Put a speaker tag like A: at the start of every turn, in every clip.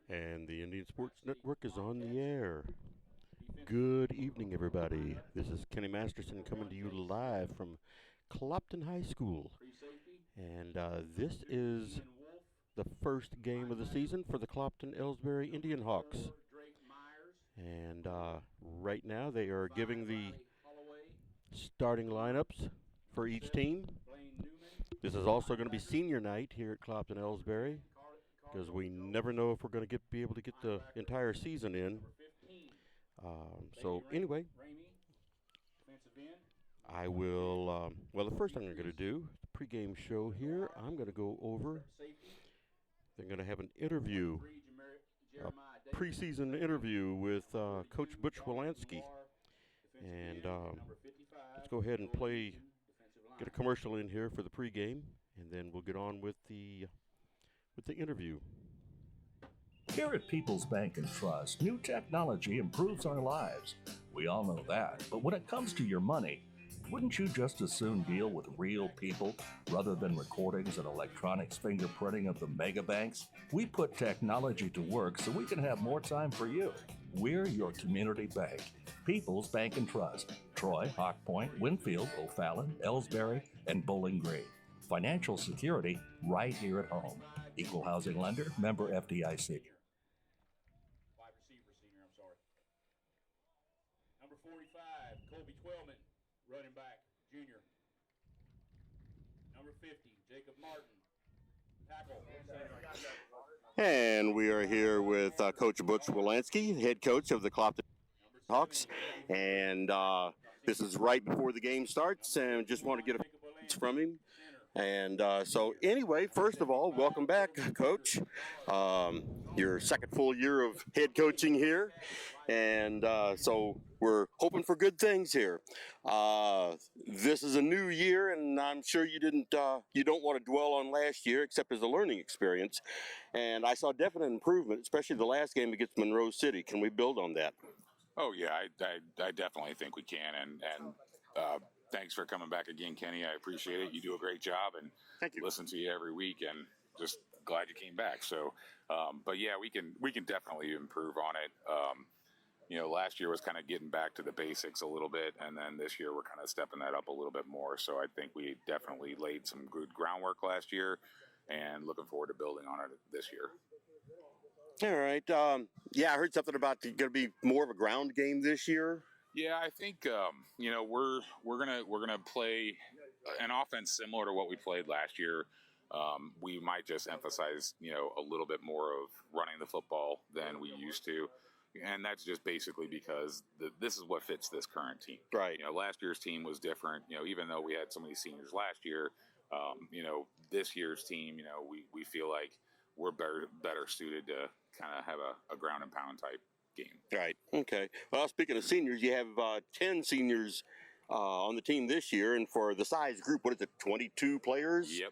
A: And the Indian Sports Network is on the air. Good evening, everybody. This is Kenny Masterson coming to you live from Clopton High School. And this is the first game of the season for the Clopton Elsberry IndianHawks. And right now they are giving the starting lineups for each team. This is also going to be senior night here at Clopton Elsberry, because we never know if we're going to be able to get the entire season in. So anyway, I will. Well, the first thing I'm going to do, the pregame show here, I'm going to go over. They're going to have an interview, a preseason interview with Coach Butch Wilansky, and let's go ahead and get a commercial in here for the pregame, and then we'll get on with the interview.
B: Here at People's Bank and Trust, new technology improves our lives. We all know that. But when it comes to your money, wouldn't you just as soon deal with real people rather than recordings and electronics fingerprinting of the mega banks? We put technology to work so we can have more time for you. We're your community bank. People's Bank and Trust. Troy, Hawk Point, Winfield, O'Fallon, Elsberry, and Bowling Green. Financial security right here at home. Equal housing lender, member FDIC.
C: Wide receiver, senior, I'm sorry. Number 45, Colby Twellman, running back, junior. Number 50, Jacob Martin, tackle.
A: And we are here with Coach Butch Wilansky, head coach of the Clopton Hawks. And this is right before the game starts, and just want to get a from him. And so anyway, first of all, welcome back, Coach. Your second full year of head coaching here. And so we're hoping for good things here. This is a new year, and I'm sure you don't want to dwell on last year except as a learning experience. And I saw definite improvement, especially the last game against Monroe City. Can we build on that?
D: Oh, yeah, I definitely think we can. And thanks for coming back again, Kenny. I appreciate it. You do a great job, and
A: thank you.
D: Listen to you every week, and just glad you came back. So, but yeah, we can definitely improve on it. Last year was kind of getting back to the basics a little bit, and then this year we're kind of stepping that up a little bit more. So I think we definitely laid some good groundwork last year, and looking forward to building on it this year.
A: All right. Yeah, I heard something about going to be more of a ground game this year.
D: Yeah, I think we're gonna play an offense similar to what we played last year. We might just emphasize a little bit more of running the football than we used to, and that's just basically because this is what fits this current team.
A: Right.
D: Last year's team was different. Even though we had so many seniors last year, this year's team, we feel like we're better suited to kind of have a ground and pound type game.
A: Right. Okay. Well, speaking of seniors, you have 10 seniors on the team this year, and for the size group, what is it, 22 players?
D: Yep.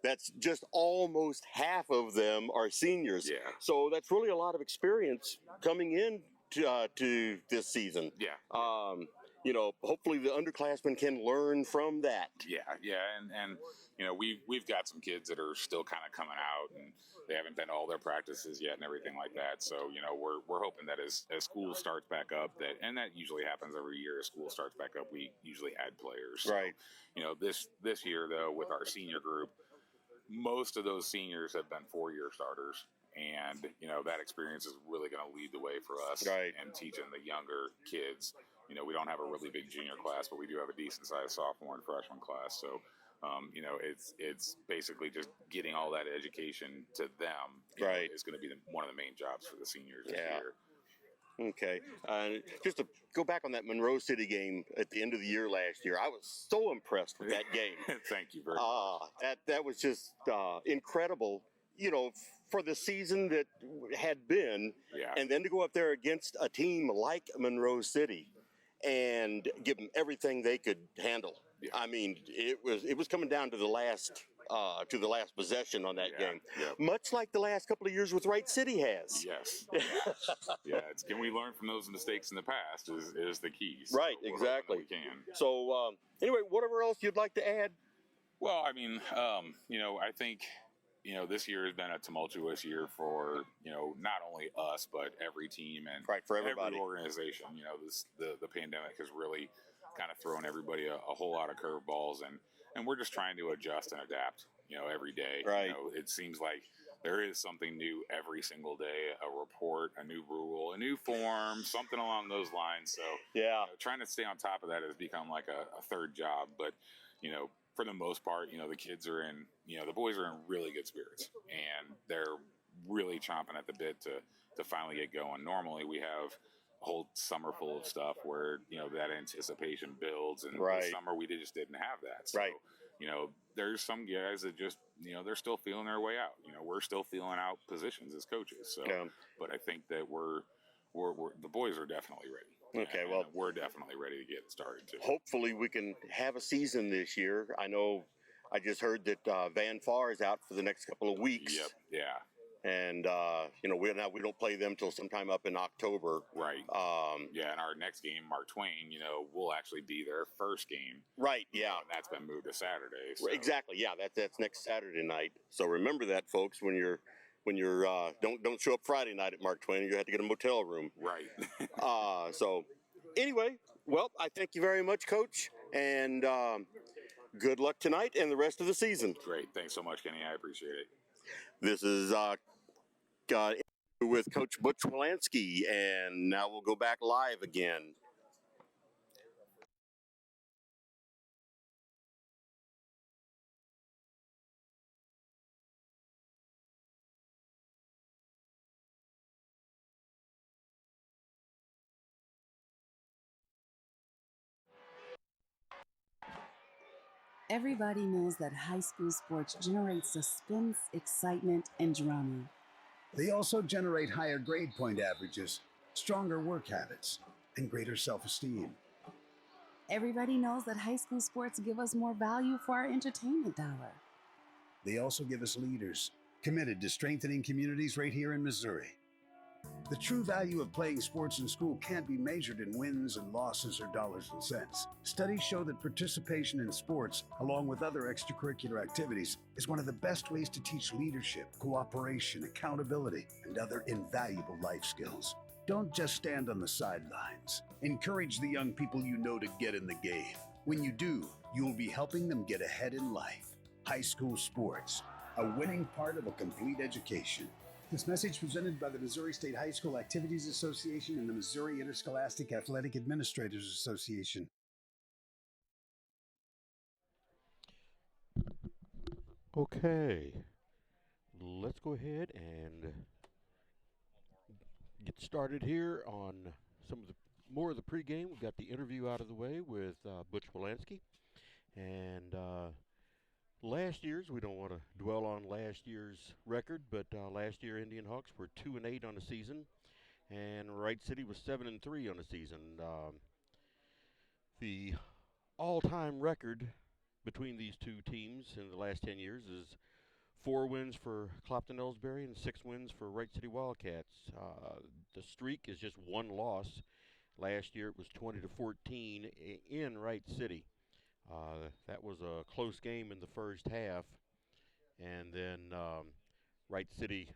A: That's just almost half of them are seniors.
D: Yeah.
A: So that's really a lot of experience coming in to this season.
D: Yeah.
A: Hopefully the underclassmen can learn from that.
D: Yeah, and we've got some kids that are still kind of coming out, and they haven't been to all their practices yet and everything like that. So we're hoping that as school starts back up, that usually happens every year. As school starts back up, we usually add players. So,
A: right.
D: This year though, with our senior group, most of those seniors have been 4-year starters. And, that experience is really going to lead the way for us.
A: Right.
D: And teaching the younger kids. We don't have a really big junior class, but we do have a decent-sized sophomore and freshman class. So, it's basically just getting all that education to them.
A: Right.
D: Is going to be one of the main jobs for the seniors this
A: yeah.
D: year.
A: Okay. Just to go back on that Monroe City game at the end of the year last year, I was so impressed with that game.
D: Thank you very much.
A: That was just incredible. For the season that had been,
D: yeah.
A: And then to go up there against a team like Monroe City and give them everything they could handle.
D: Yeah.
A: I mean, it was coming down to the last possession on that game,
D: yeah.
A: Much like the last couple of years with Wright City has.
D: Yes. Yeah. Can we learn from those mistakes in the past is the key. So
A: right. Exactly.
D: We can.
A: So anyway, whatever else you'd like to add?
D: Well, I mean, I think. this year has been a tumultuous year for, not only us, but every team and
A: Right, for everybody.
D: every organization. The pandemic has really kind of thrown everybody a whole lot of curveballs, and we're just trying to adjust and adapt, every day.
A: Right.
D: It seems like there is something new every single day, a report, a new rule, a new form, something along those lines. So
A: Yeah.
D: trying to stay on top of that has become like a third job. But, for the most part, the kids are in, the boys are in really good spirits, and they're really chomping at the bit to finally get going. Normally we have a whole summer full of stuff where, that anticipation builds, and
A: Right.
D: this summer we just didn't have that. So,
A: Right.
D: There's some guys that just, they're still feeling their way out. We're still feeling out positions as coaches. So,
A: Yeah.
D: but I think that we're the boys are definitely ready.
A: Okay,
D: And
A: well,
D: we're definitely ready to get started too.
A: hopefully we can have a season this year. I know I just heard that Van Far is out for the next couple of weeks.
D: Yep. Yeah.
A: And, we don't play them till sometime up in October.
D: Right. Yeah, and our next game, Mark Twain, will actually be their first game.
A: Right, yeah.
D: And that's been moved to Saturday. So.
A: Exactly, yeah, that's next Saturday night. So remember that, folks, when you're don't show up Friday night at Mark Twain. You have to get a motel room.
D: Right.
A: So anyway, well, I thank you very much, Coach, and good luck tonight and the rest of the season.
D: Great. Thanks so much, Kenny. I appreciate it.
A: This is with Coach Butch Wolanski, and now we'll go back live again.
E: Everybody knows that high school sports generate suspense, excitement, and drama.
F: They also generate higher grade point averages, stronger work habits, and greater self-esteem.
E: Everybody knows that high school sports give us more value for our entertainment dollar.
F: They also give us leaders committed to strengthening communities right here in Missouri. The true value of playing sports in school can't be measured in wins and losses or dollars and cents. Studies show that participation in sports, along with other extracurricular activities, is one of the best ways to teach leadership, cooperation, accountability, and other invaluable life skills. Don't just stand on the sidelines. Encourage the young people you know to get in the game. When you do, you'll be helping them get ahead in life. High school sports, a winning part of a complete education. This message presented by the Missouri State High School Activities Association and the Missouri Interscholastic Athletic Administrators Association.
A: Okay, let's go ahead and get started here on some of the more of the pregame. We've got the interview out of the way with Butch Wolanski, and last year's, we don't want to dwell on last year's record, but last year IndianHawks were 2-8 on the season, and Wright City was 7-3 on the season. The all-time record between these two teams in the last 10 years is 4 wins for Clopton Elsberry and 6 wins for Wright City Wildcats. The streak is just 1 loss. Last year it was 20-14 in Wright City. That was a close game in the first half, and then Wright City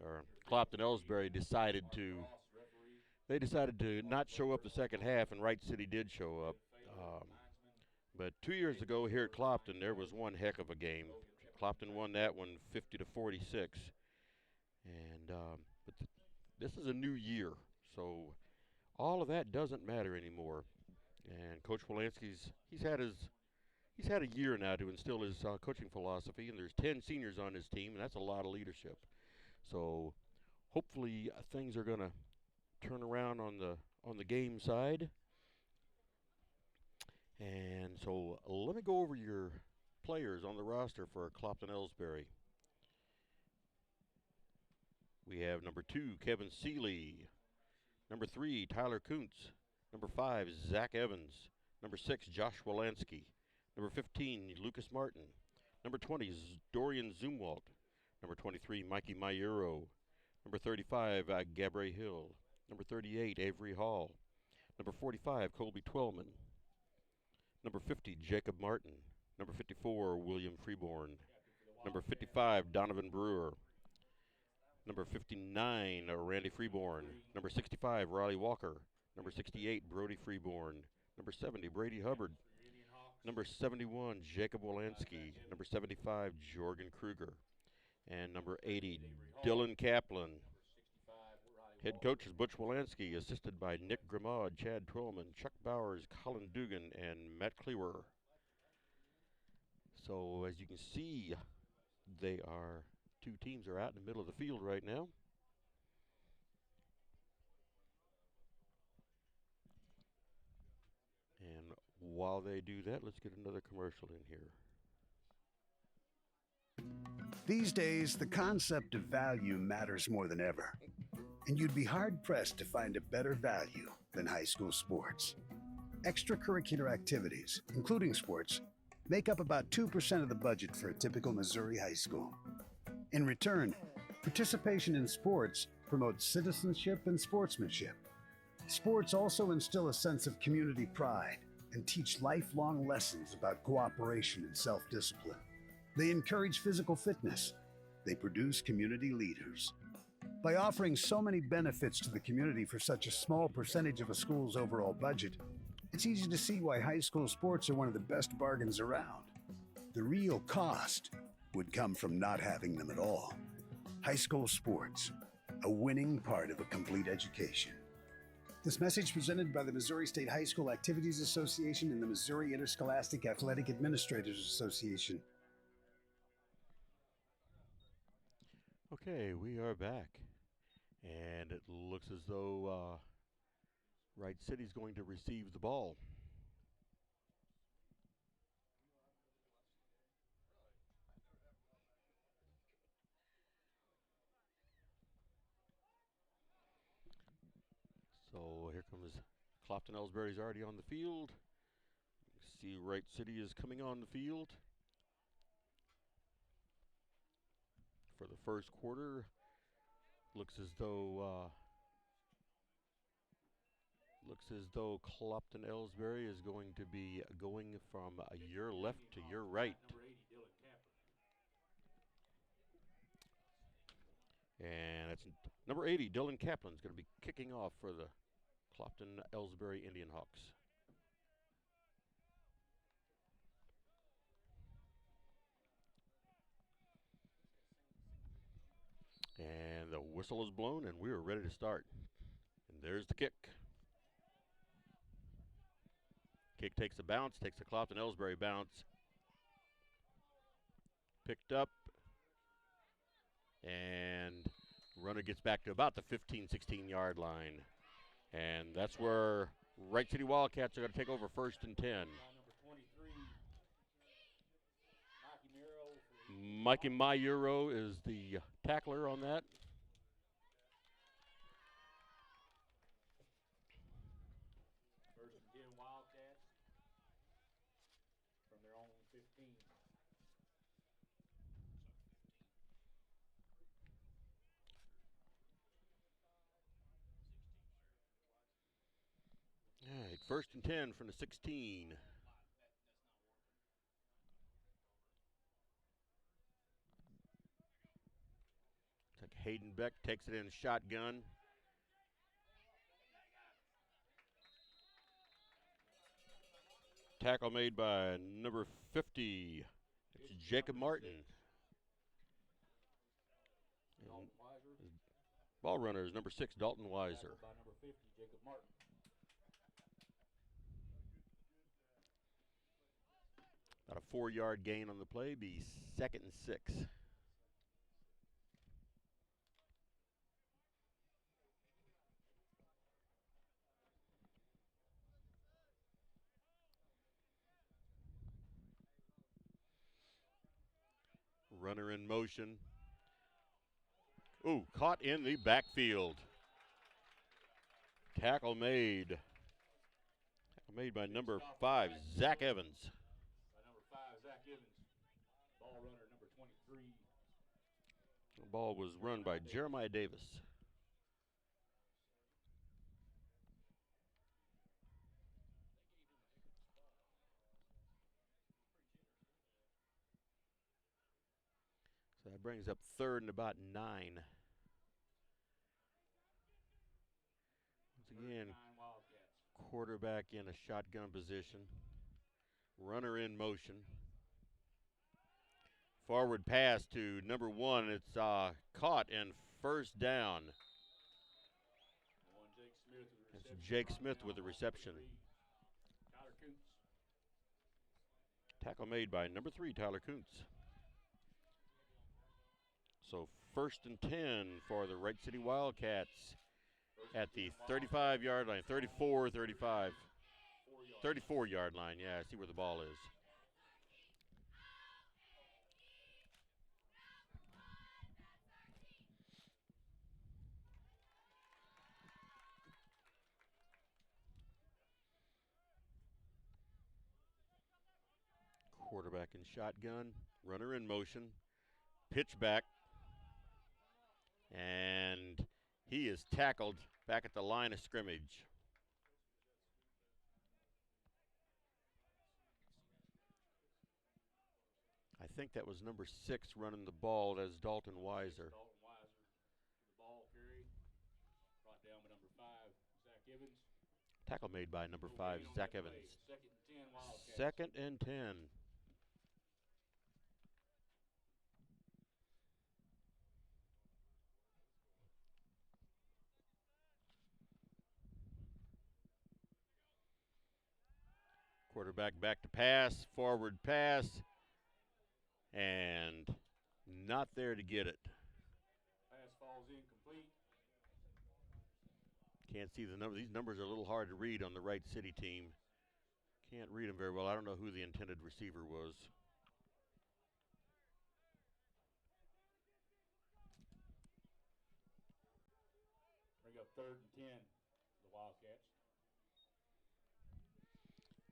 A: or Clopton Elsberry decided to not show up the second half, and Wright City did show up. But 2 years ago here at Clopton, there was one heck of a game. Clopton won that one 50-46, and this is a new year, so all of that doesn't matter anymore. And Coach Wolanski's he's had a year now to instill his coaching philosophy, and there's 10 seniors on his team, and that's a lot of leadership. So hopefully things are going to turn around on the game side. And so let me go over your players on the roster for Clopton Elsberry. We have number 2, Kevin Seeley. Number 3, Tyler Kuntz. Number 5, Zach Evans. Number 6, Josh Wolanski. Number 15, Lucas Martin. Number 20, Dorian Zumwalt. Number 23, Mikey Mayuro. Number 35, Gabriel Hill. Number 38, Avery Hall. Number 45, Colby Twellman. Number 50, Jacob Martin. Number 54, William Freeborn. Number 55, Donovan Brewer. Number 59, Randy Freeborn. Number 65, Riley Walker. Number 68, Brody Freeborn. Number 70, Brady Hubbard. Number 71, Jacob Wolanski. Number 75, Jorgen Kruger. And number 80, Dylan Kaplan. Head coach is Butch Wolanski, assisted by Nick Grimaud, Chad Twillman, Chuck Bowers, Colin Dugan, and Matt Cleaver. So as you can see, two teams are out in the middle of the field right now. And while they do that, let's get another commercial in here.
F: These days, the concept of value matters more than ever. And you'd be hard-pressed to find a better value than high school sports. Extracurricular activities, including sports, make up about 2% of the budget for a typical Missouri high school. In return, participation in sports promotes citizenship and sportsmanship. Sports also instill a sense of community pride and teach lifelong lessons about cooperation and self-discipline. They encourage physical fitness. They produce community leaders. By offering so many benefits to the community for such a small percentage of a school's overall budget, it's easy to see why high school sports are one of the best bargains around. The real cost would come from not having them at all. High school sports, a winning part of a complete education. This message presented by the Missouri State High School Activities Association and the Missouri Interscholastic Athletic Administrators Association.
A: Okay, we are back. And it looks as though Wright City's going to receive the ball. So here comes Clopton. Elsberry's already on the field. You can see Wright City is coming on the field for the first quarter. Looks as though Clopton Elsberry is going to be going from your left to your right. And it's number 80, Dylan Kaplan, is going to be kicking off for the Clopton Elsberry IndianHawks. And the whistle is blown, and we are ready to start. And there's the kick. Kick takes a bounce, takes a Clopton Elsberry bounce. Picked up. And runner gets back to about the 15, 16-yard line. And that's where Wright City Wildcats are going to take over first and 10. Mikey Mayuro is the tackler on that.
C: First and 10 Wildcats from their own 15.
A: All right, first and 10 from the 16. Hayden Beck takes it in shotgun. Tackle made by number 50. It's Jacob Martin. Ball runner is number 6, Dalton Weiser.
C: By number 50, Jacob Martin.
A: About a 4-yard gain on the play, be 2nd and 6. Runner in motion. Ooh, caught in the backfield. Tackle made. Tackle made by number 5, Zach Evans.
C: By number 5, Zach Evans. Ball runner number 23.
A: The ball was run by Jeremiah Davis. That brings up third and about 9. Once again, quarterback in a shotgun position. Runner in motion. Forward pass to number 1. It's caught and first down. That's Jake Smith with the reception. Tackle made by number 3, Tyler Kuntz. So 1st and 10 for the Wright City Wildcats at the 35-yard line, 34-35. 34-yard line, yeah, I see where the ball is. Quarterback in shotgun, runner in motion, pitch back, and he is tackled back at the line of scrimmage. I think that was number 6 running the ball. That's Dalton Weiser.
C: Dalton Weiser, the ball carry, brought down by number 5, Zach Evans.
A: Tackle made by number 5, Zach Evans.
C: Second and 10, Wildcats.
A: 2nd and 10. Quarterback back to pass, forward pass, and not there to get it.
C: Pass falls incomplete.
A: Can't see the number. These numbers are a little hard to read on the Wright City team. Can't read them very well. I don't know who the intended receiver was.
C: Bring up 3rd and 10, the Wildcats.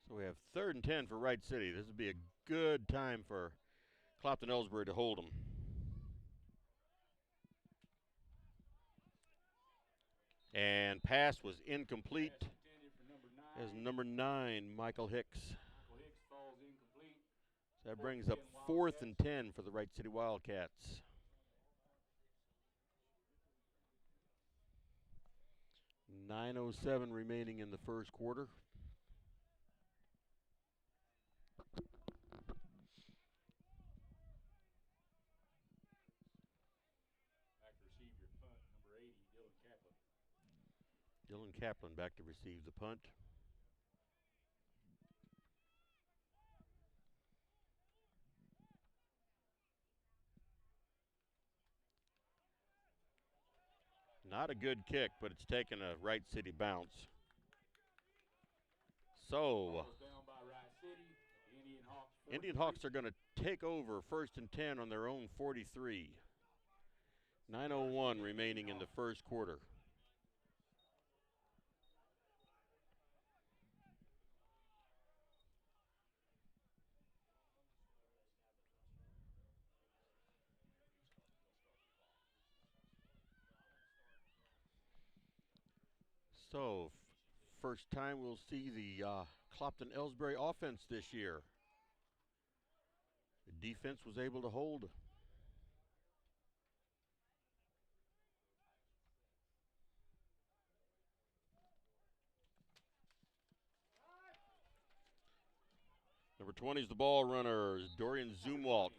A: So we have 3rd and 10 for Wright City. This would be a good time for Clopton Elsberry to hold them. And pass was incomplete. As number 9, Michael Hicks.
C: Falls incomplete.
A: So that brings up 4th and 10 for the Wright City Wildcats. .907 remaining in the first quarter.
C: Back to receive your punt, number 80, Dylan Kaplan.
A: Dylan Kaplan back to receive the punt. Not a good kick, but it's taken a Wright City bounce. So, IndianHawks are going to take over 1st and 10 on their own 43. 9:01 remaining in the first quarter. So, first time we'll see the Clopton Elsberry offense this year. The defense was able to hold. Number 20 is the ball runner, Dorian Zumwalt.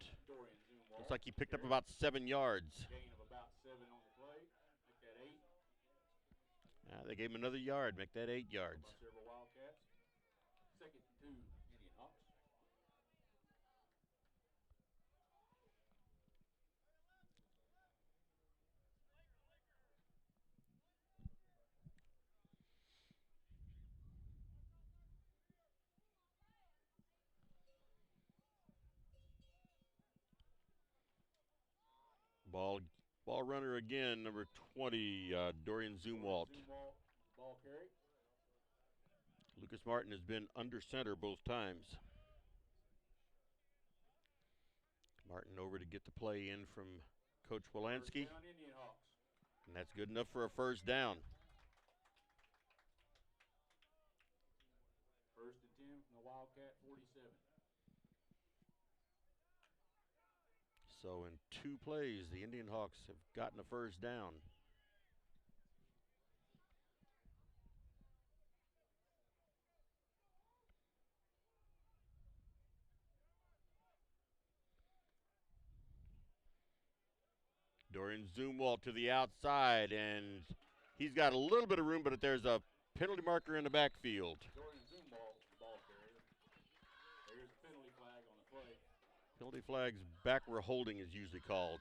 A: Looks like he picked up about 7 yards.
C: Gain of about 7 on the play. Make that 8.
A: They gave him another yard, make that 8 yards.
C: Several Wildcats. 2nd and 2, IndianHawks.
A: Ball runner again, number 20, Dorian Zumwalt.
C: Ball carry.
A: Lucas Martin has been under center both times. Martin over to get the play in from Coach Wolanski.
C: First down, IndianHawks.
A: And that's good enough for a first down.
C: 1st and 10 from the Wildcat 47.
A: So in 2 plays, the IndianHawks have gotten a first down. Dorian Zumwalt to the outside, and he's got a little bit of room, but there's a penalty marker in the backfield.
C: Dorian Zumwalt, ball carrier. There's a penalty flag on the play.
A: Penalty flag's back where holding is usually called.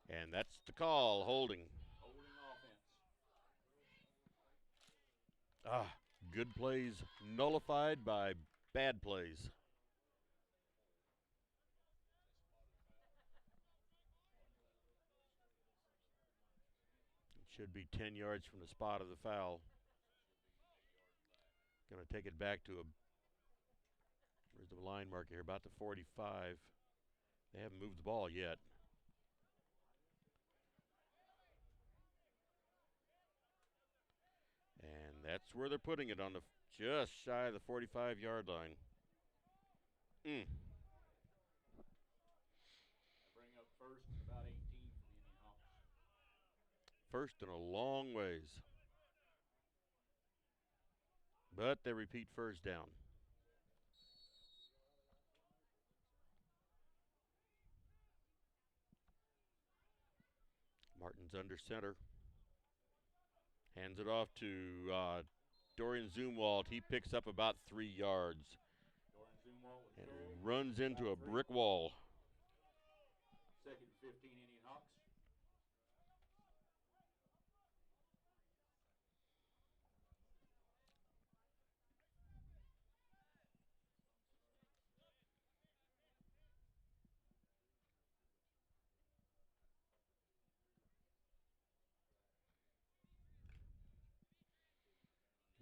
A: And that's the call, holding.
C: Holding offense.
A: Good plays nullified by bad plays. It should be 10 yards from the spot of the foul. Going to take it back to where's the line marker here? About the 45. They haven't moved the ball yet. And that's where they're putting it, on the just shy of the 45-yard line.
C: Bring up first and about 18 for the IndianHawks.
A: First and a long ways. But they repeat first down. Martin's under center. Hands it off to Dorian Zumwalt. He picks up about 3 yards.
C: Dorian Zumwalt with
A: And
C: carry.
A: runs into a brick wall.
C: Second and 15 IndianHawks.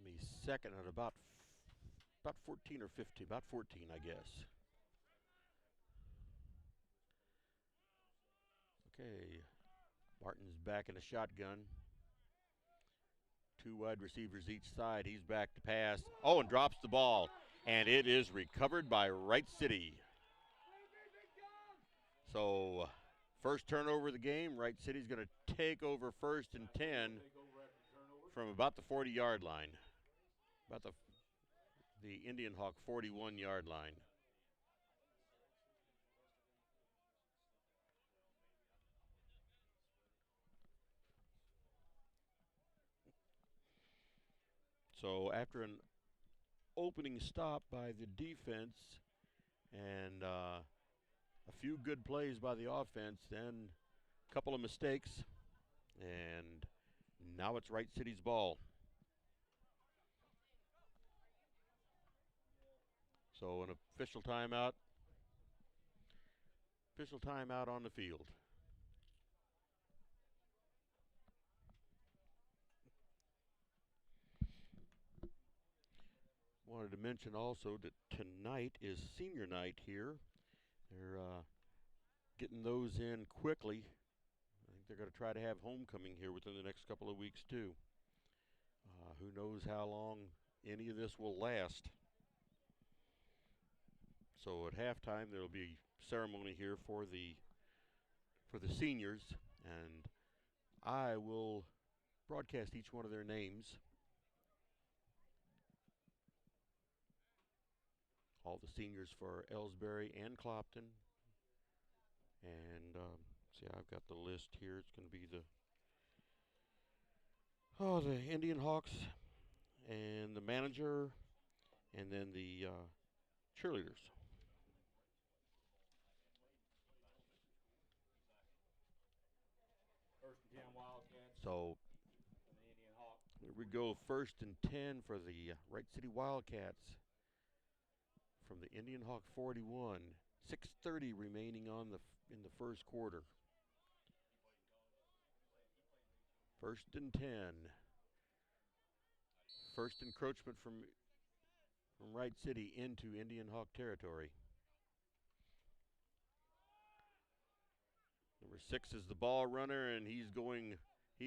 A: Me second at about 14 or 15, about 14, I guess. Okay, Martin's back in a shotgun. 2 wide receivers each side. He's back to pass. Oh, and drops the ball. And it is recovered by Wright City. So, first turnover of the game. Wright City's going to take over first and 10 from about the 40-yard line. About the IndianHawk 41-yard line. So after an opening stop by the defense and a few good plays by the offense, then a couple of mistakes, and now it's Wright City's ball. So an official timeout on the field. Wanted to mention also that tonight is senior night here. They're getting those in quickly. I think they're going to try to have homecoming here within the next couple of weeks too. Who knows how long any of this will last. So at halftime there will be ceremony here for the seniors, and I will broadcast each one of their names. All the seniors for Elsberry and Clopton. And see, I've got the list here. It's going to be the IndianHawks and the manager, and then the cheerleaders.
C: First and 10 Wildcats.
A: So
C: And the IndianHawks.
A: here we go. First and 10 for the Wright City Wildcats. From the IndianHawk 41, 6:30 remaining in the first quarter. First and 10. First encroachment from Wright City into IndianHawk territory. Number 6 is the ball runner, and he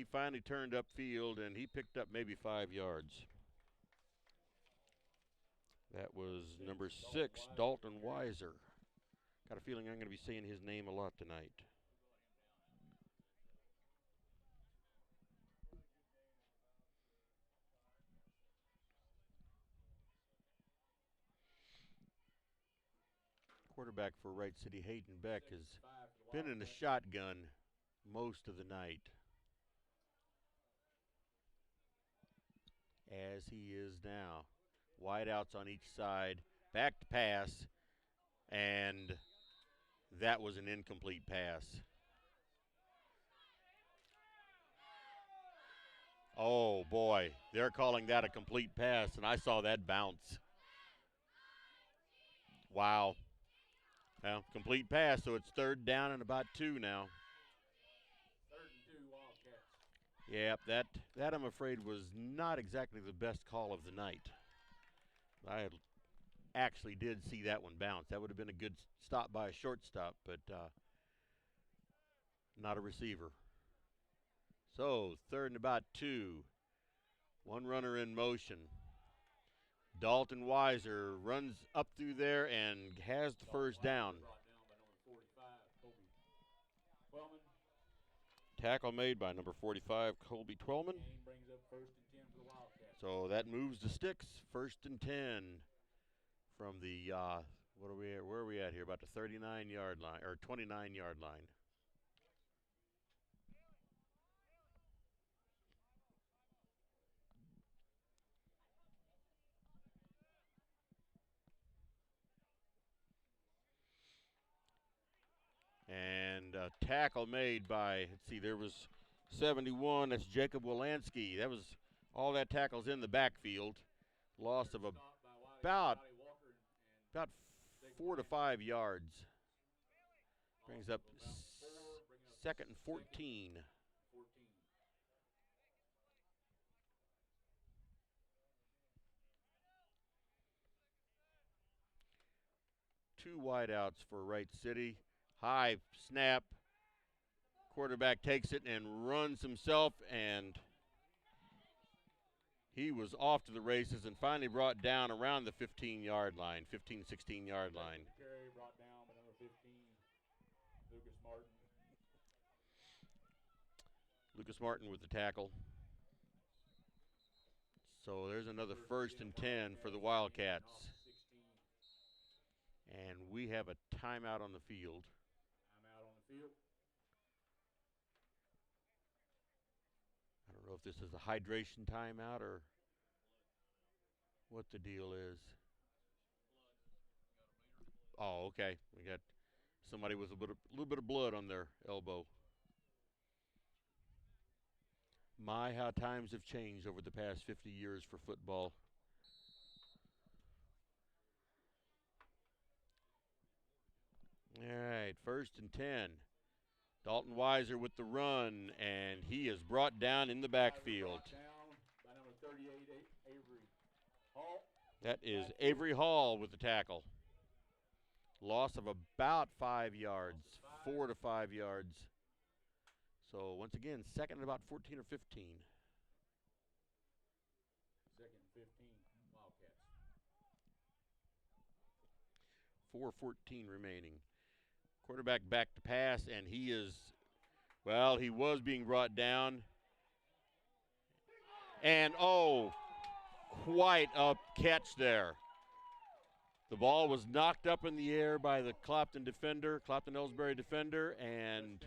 A: finally turned upfield, and he picked up maybe 5 yards. That was number 6, Dalton Weiser. Got a feeling I'm going to be saying his name a lot tonight. Quarterback for Wright City, Hayden Beck, has been in the shotgun most of the night, as he is now. Wideouts on each side, back to pass, and that was an incomplete pass. Oh boy, they're calling that a complete pass, and I saw that bounce. Wow. Well, complete pass, so it's 3rd down and about 2 now.
C: 3rd and 2 Wildcats.
A: Yep, that I'm afraid was not exactly the best call of the night. I actually did see that one bounce. That would have been a good stop by a shortstop, but not a receiver. So 3rd and about 2. One runner in motion. Dalton Weiser runs up through there and has the first down. Tackle made by number 45, Colby Twellman.
C: Brings up 1st and 10 for the Wildcats.
A: So that moves the sticks. 1st and 10 from the where are we at here? About the 39-yard line or 29-yard line. And a tackle made by, let's see, there was 71. That's Jacob Wolanski. That was all that tackles in the backfield. Loss of about 4 to 5 yards. Brings up 2nd and 14. Two wideouts for Wright City. High snap. Quarterback takes it and runs himself, and he was off to the races and finally brought down around the 15-yard line, 15, 16-yard line.
C: Carry brought down by number 15, Lucas Martin.
A: Lucas Martin with the tackle. So there's another 1st and 10 for the Wildcats. And we have a timeout on the field.
C: Timeout on the field.
A: I don't know if this is a hydration timeout or what the deal is. Oh, okay. We got somebody with a little bit of blood on their elbow. My, how times have changed over the past 50 years for football. All right, 1st and 10. Dalton Weiser with the run, and he is brought down in the backfield.
C: Down by number 38, Avery Hall.
A: That is Avery Hall with the tackle. Loss of about 5 yards, 4 to 5 yards. So once again, 2nd and about 14 or 15.
C: 2nd and 15, Wildcats.
A: 4:14 remaining. Quarterback back to pass, and he was being brought down. And, quite a catch there. The ball was knocked up in the air by the Clopton Elsberry defender, and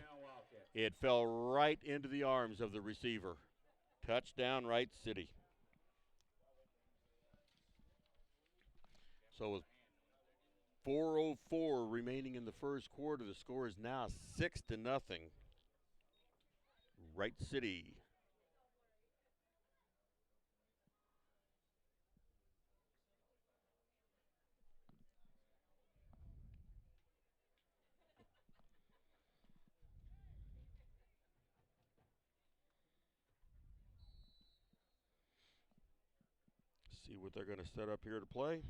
A: it fell right into the arms of the receiver. Touchdown, Wright City. So with 4:04 remaining in the first quarter, the score is now 6-0. Wright City. See what they're going to set up here to play.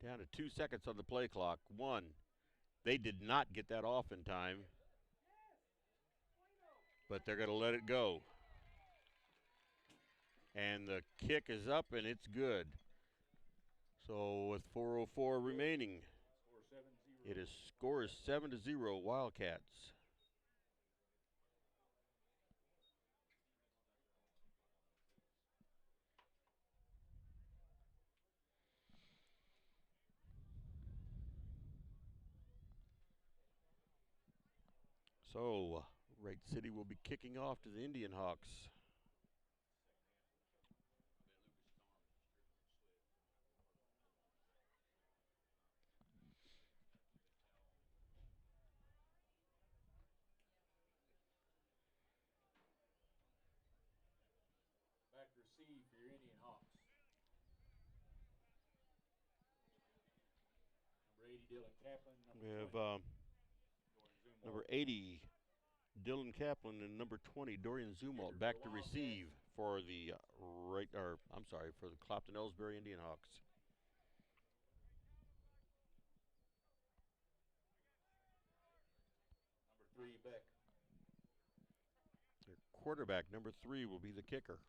A: Down to 2 seconds on the play clock. 1. They did not get that off in time, but they're going to let it go. And the kick is up, and it's good. So with 4:04 remaining, it is scores 7-0 Wildcats. So Wright City will be kicking off to the IndianHawks.
C: Back to receive for your IndianHawks. Number 80, Dylan Kaplan.
A: We have number
C: Number
A: 80, Dylan Kaplan, and number 20, Dorian Zumwalt, back to receive for the for the Clopton Elsberry IndianHawks.
C: Number 3, Beck.
A: Their quarterback, number 3, will be the kicker.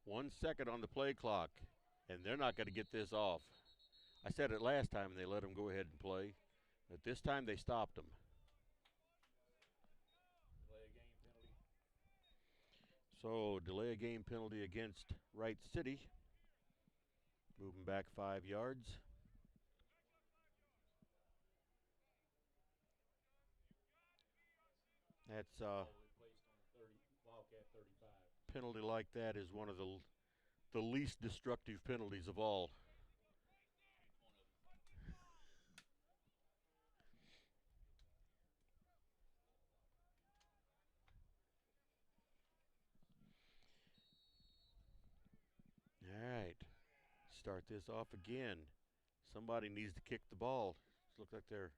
A: One second on the play clock, and they're not going to get this off. I said it last time, and they let them go ahead and play. But this time they stopped them.
C: Delay a game penalty.
A: So delay a game penalty against Wright City. Moving back 5 yards. That's
C: Placed on 30, Wildcat 35.
A: penalty like that is one of the least destructive penalties of all. All right, start this off again. Somebody needs to kick the ball. Looks like they're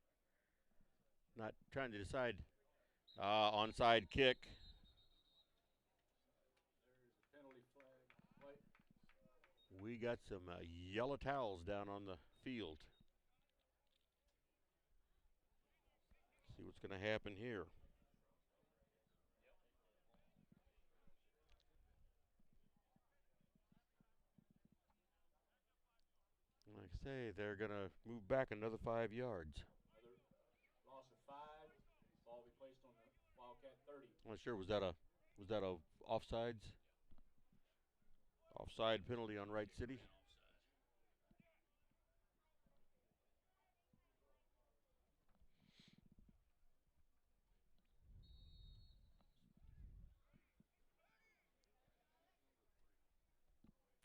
A: not trying to decide. Onside kick.
C: There's a penalty flag. White.
A: We got some yellow towels down on the field. See what's going to happen here. Like I say, they're going to move back another 5 yards.
C: Another loss of 5. Ball will be placed on the Wildcat 30.
A: I'm not sure. Was that a offsides? Offside penalty on Wright City.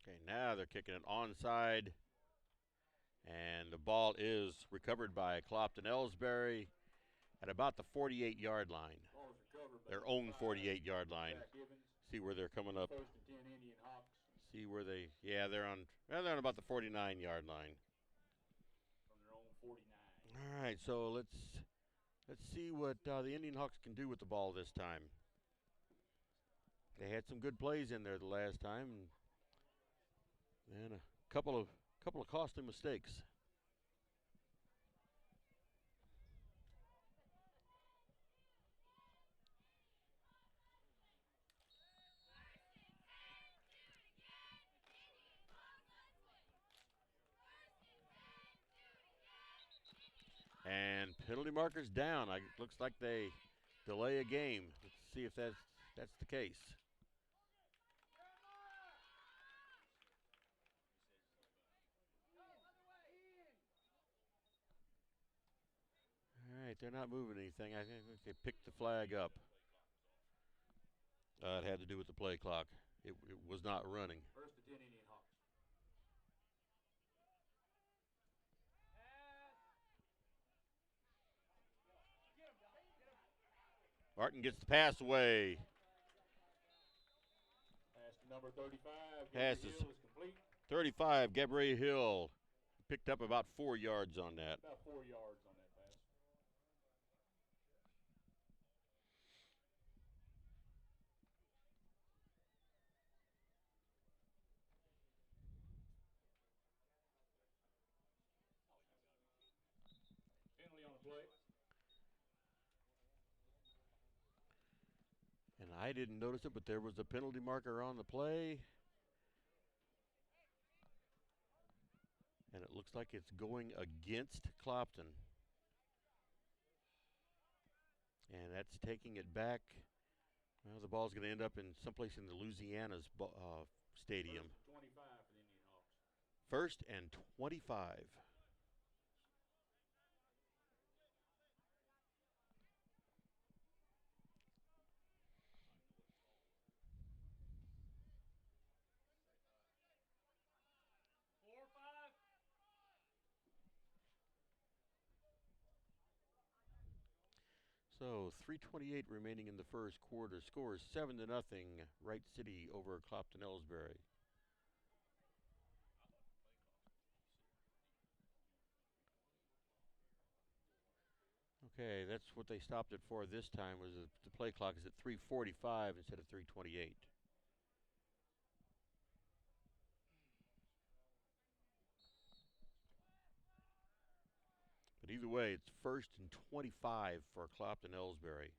A: Okay, now they're kicking it onside. And the ball is recovered by Clopton Elsberry at about the 48-yard line.
C: Ball is recovered by
A: Their
C: number
A: own
C: 5,
A: 48-yard line.
C: Jack Evans.
A: See where they're coming up.
C: First and 10 IndianHawks.
A: See where they're on about the 49-yard line.
C: From their own 49.
A: All right, so let's see what the IndianHawks can do with the ball this time. They had some good plays in there the last time, and a couple of costly mistakes. And penalty markers down. Looks like they delay a game. Let's see if that's the case. All right, they're not moving anything. I think they picked the flag up. It had to do with the play clock. It was not running.
C: First and 10 IndianHawks.
A: Martin gets the pass away.
C: Pass to number 35.
A: Pass
C: Gabriel
A: is
C: is complete.
A: 35, Gabriel Hill. Picked up about 4 yards on that.
C: About 4 yards on that pass. Penalty on the play.
A: And I didn't notice it, but there was a penalty marker on the play. And it looks like it's going against Clopton. And that's taking it back. Well, the ball's going to end up in someplace in the Louisiana's stadium.
C: First and 25 for the Indian Hawks.
A: First and 25. So 3:28 remaining in the first quarter. Score is 7-0. Wright City over Clopton Elsberry. Okay, that's what they stopped it for this time. Was the play clock is at 3:45 instead of 3:28. But either way, it's first and 25 for Clopton Elsberry.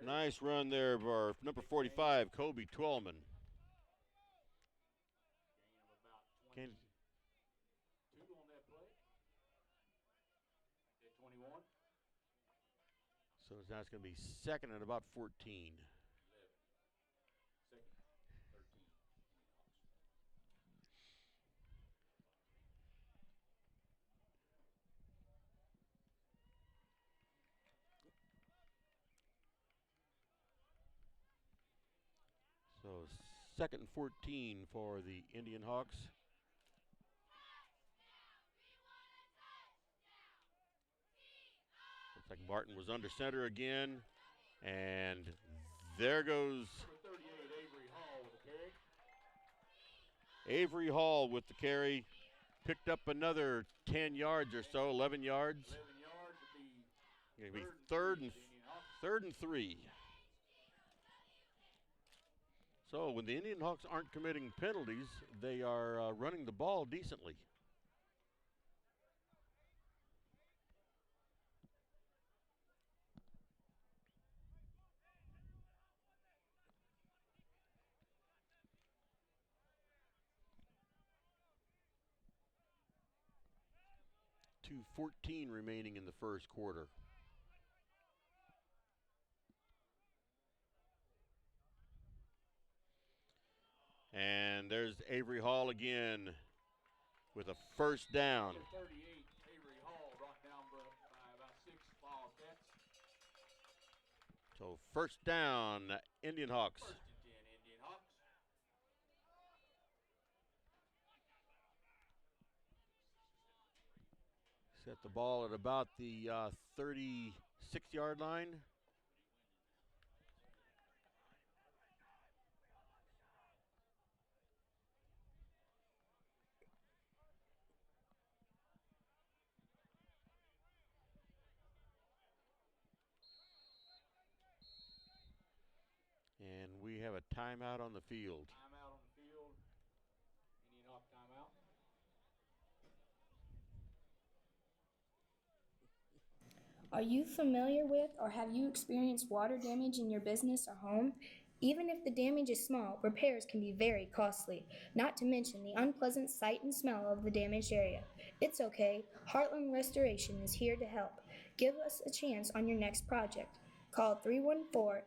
A: Nice run there for number 45, Kobe Twellman.
C: Gain of about 22 on that play. At 21.
A: So now it's going to be second and about 14.
C: 11. Second, 13.
A: So second and 14 for the Indian Hawks. Looks like Martin was under center again. And there goes
C: Number 38, Avery Hall with the carry.
A: Avery Hall with the carry. Picked up another 10 yards or so, 11 yards.
C: 11 yards would be
A: Going to be
C: third
A: third and
C: and 3 for the Indian Hawks.
A: 3rd and 3. So when the Indian Hawks aren't committing penalties, they are running the ball decently. .2:14 remaining in the first quarter. And there's Avery Hall again with a first down.
C: Number 38, Avery Hall, brought down by about 6 Wildcats.
A: So first down, Indian Hawks.
C: First and 10, Indian Hawks.
A: Set the ball at about the 36-yard line. And we have a timeout on the field.
C: Timeout on the field. Indian Hawk timeout.
G: Are you familiar with or have you experienced water damage in your business or home? Even if the damage is small, repairs can be very costly, not to mention the unpleasant sight and smell of the damaged area. It's okay, Heartland Restoration is here to help. Give us a chance on your next project. Call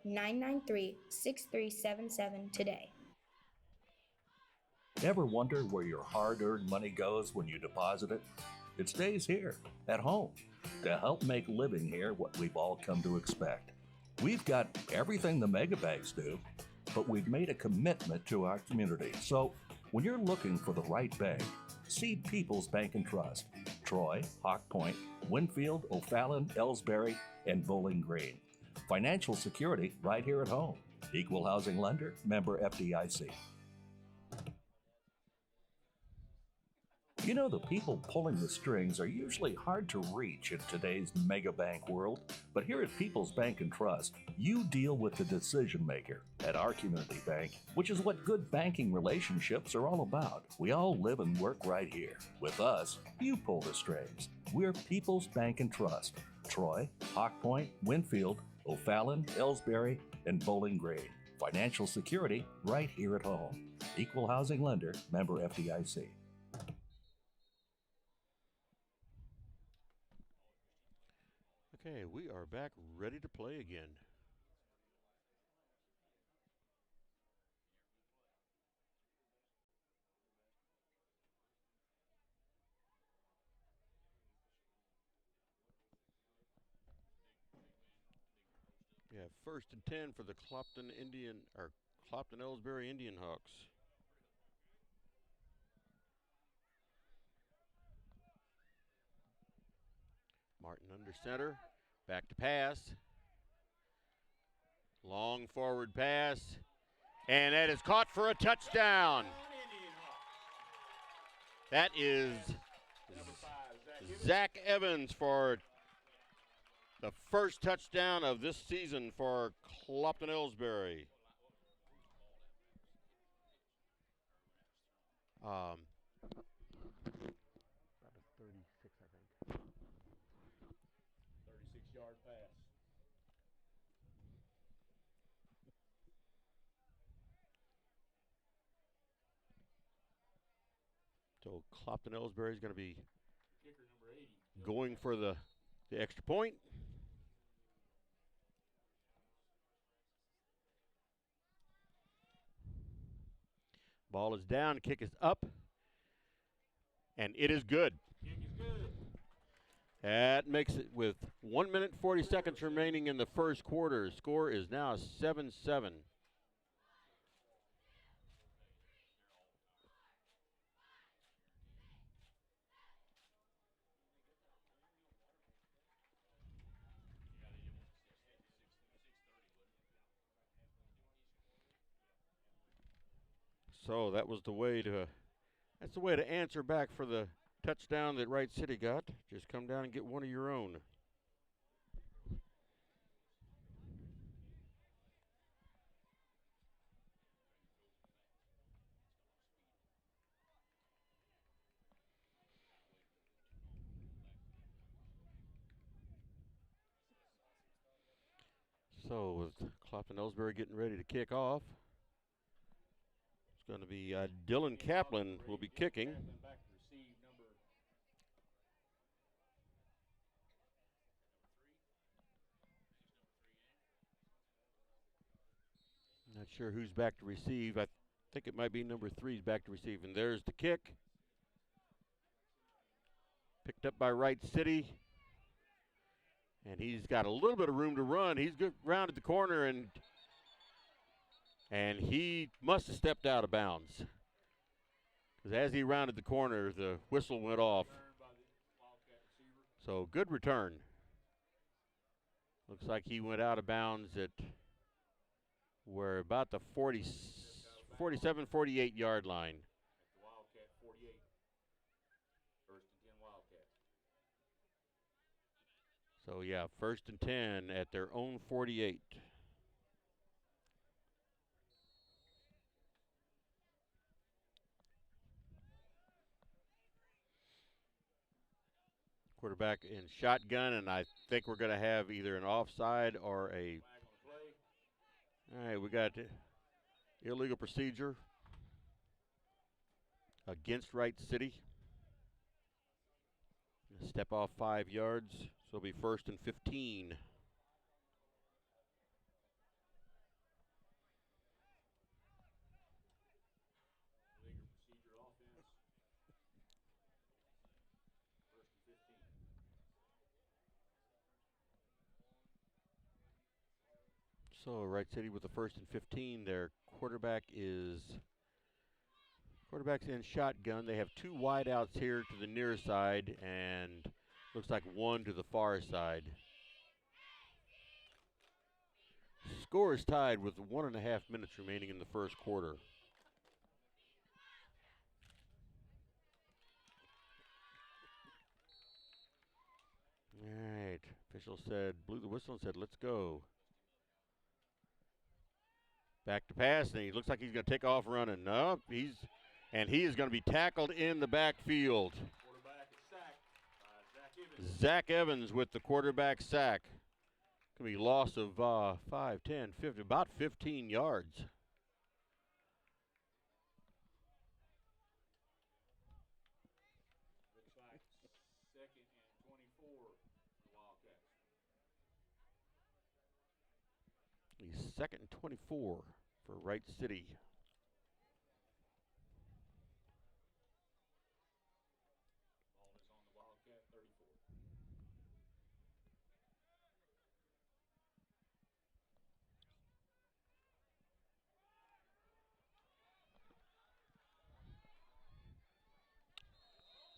G: 314-993-6377 today.
B: Ever wonder where your hard-earned money goes when you deposit it? It stays here, at home, to help make living here what we've all come to expect. We've got everything the megabanks do, but we've made a commitment to our community. So When you're looking for the right bank, see People's Bank and Trust. Troy, Hawk Point, Winfield, O'Fallon, Elsberry, and Bowling Green. Financial security right here at home. Equal housing lender, member FDIC. You know, the people pulling the strings are usually hard to reach in today's mega bank world, but here at People's Bank and Trust, you deal with the decision maker. At our community bank, which is what good banking relationships are all about, we all live and work right here. With us, you pull the strings. We're People's Bank and Trust. Troy, Hawk Point, Winfield, O'Fallon, Elsberry, and Bowling Green. Financial security right here at home. Equal housing lender, member FDIC.
A: Okay, we are back ready to play again. Yeah, 1st and 10 for the Clopton Elsberry IndianHawks. Martin under center, back to pass. Long forward pass, and that is caught for a touchdown. That is Zach Evans for the first touchdown of this season for Clopton Elsberry. About a 36, I think.
C: 36-yard pass.
A: So Clopton Elsberry is going to be
C: Kicker number 80.
A: going for the extra point. Ball is down, kick is up, and it is good.
C: Kick is good.
A: That makes it with 1 minute 40 seconds remaining in the first quarter. Score is now 7-7. So that's the way to answer back for the touchdown that Wright City got. Just come down and get one of your own. So with Clopton Elsberry getting ready to kick off, it's going to be Dylan Kaplan will be kicking.
C: Back to receive number
A: Not sure who's back to receive. I think it might be number 3's back to receive. And there's the kick. Picked up by Wright City. And he's got a little bit of room to run. He's good rounded the corner, and he must have stepped out of bounds. Because as he rounded the corner, the whistle went off.
C: by the Wildcat receiver.
A: So good return. Looks like he went out of bounds at where about the 47, 48 yard line.
C: At the Wildcat 48. 1st and 10 Wildcat.
A: So yeah, 1st and 10 at their own 48. Quarterback in shotgun, and I think we're going to have either an offside or a.
C: Flag on the play.
A: All right, we got illegal procedure against Wright City. Step off 5 yards, so it'll be 1st and 15.
C: Legal procedure offense. 1st and 15.
A: So Wright City with the 1st and 15. Their quarterback is Quarterback's in shotgun. They have two wideouts here to the near side and looks like one to the far side. Score is tied with 1.5 minutes remaining in the first quarter. All right, official said, blew the whistle and said, let's go. Back to pass, and he looks like he's going to take off running. No, he is going to be tackled in the backfield.
C: Quarterback is sacked by
A: Zach Evans with the quarterback sack. Going to be loss of 5, 10, 50, about 15 yards.
C: Looks like 2nd and 24 for the Wildcats.
A: He's 2nd and 24 for Wright City.
C: Ball is on the Wildcat 34.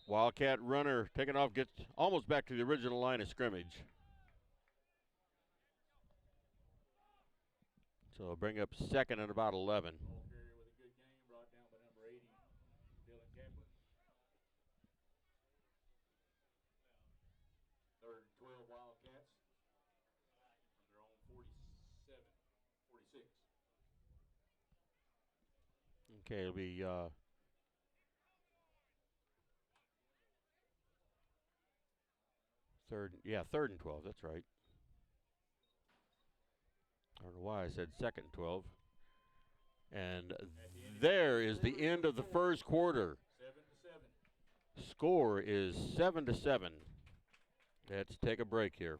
A: Wildcat runner taking off, gets almost back to the original line of scrimmage. So bring up 2nd and about 11.
C: Ball carrier with a good game, brought down by number 80, Dylan Kaplan. 3rd and 12 Wildcats from their own 46.
A: Okay, it'll be third and 12, that's right. I don't know why I said 2nd and 12. And there is the end of the first quarter.
C: 7-7.
A: Score is 7-7. Let's take a break here.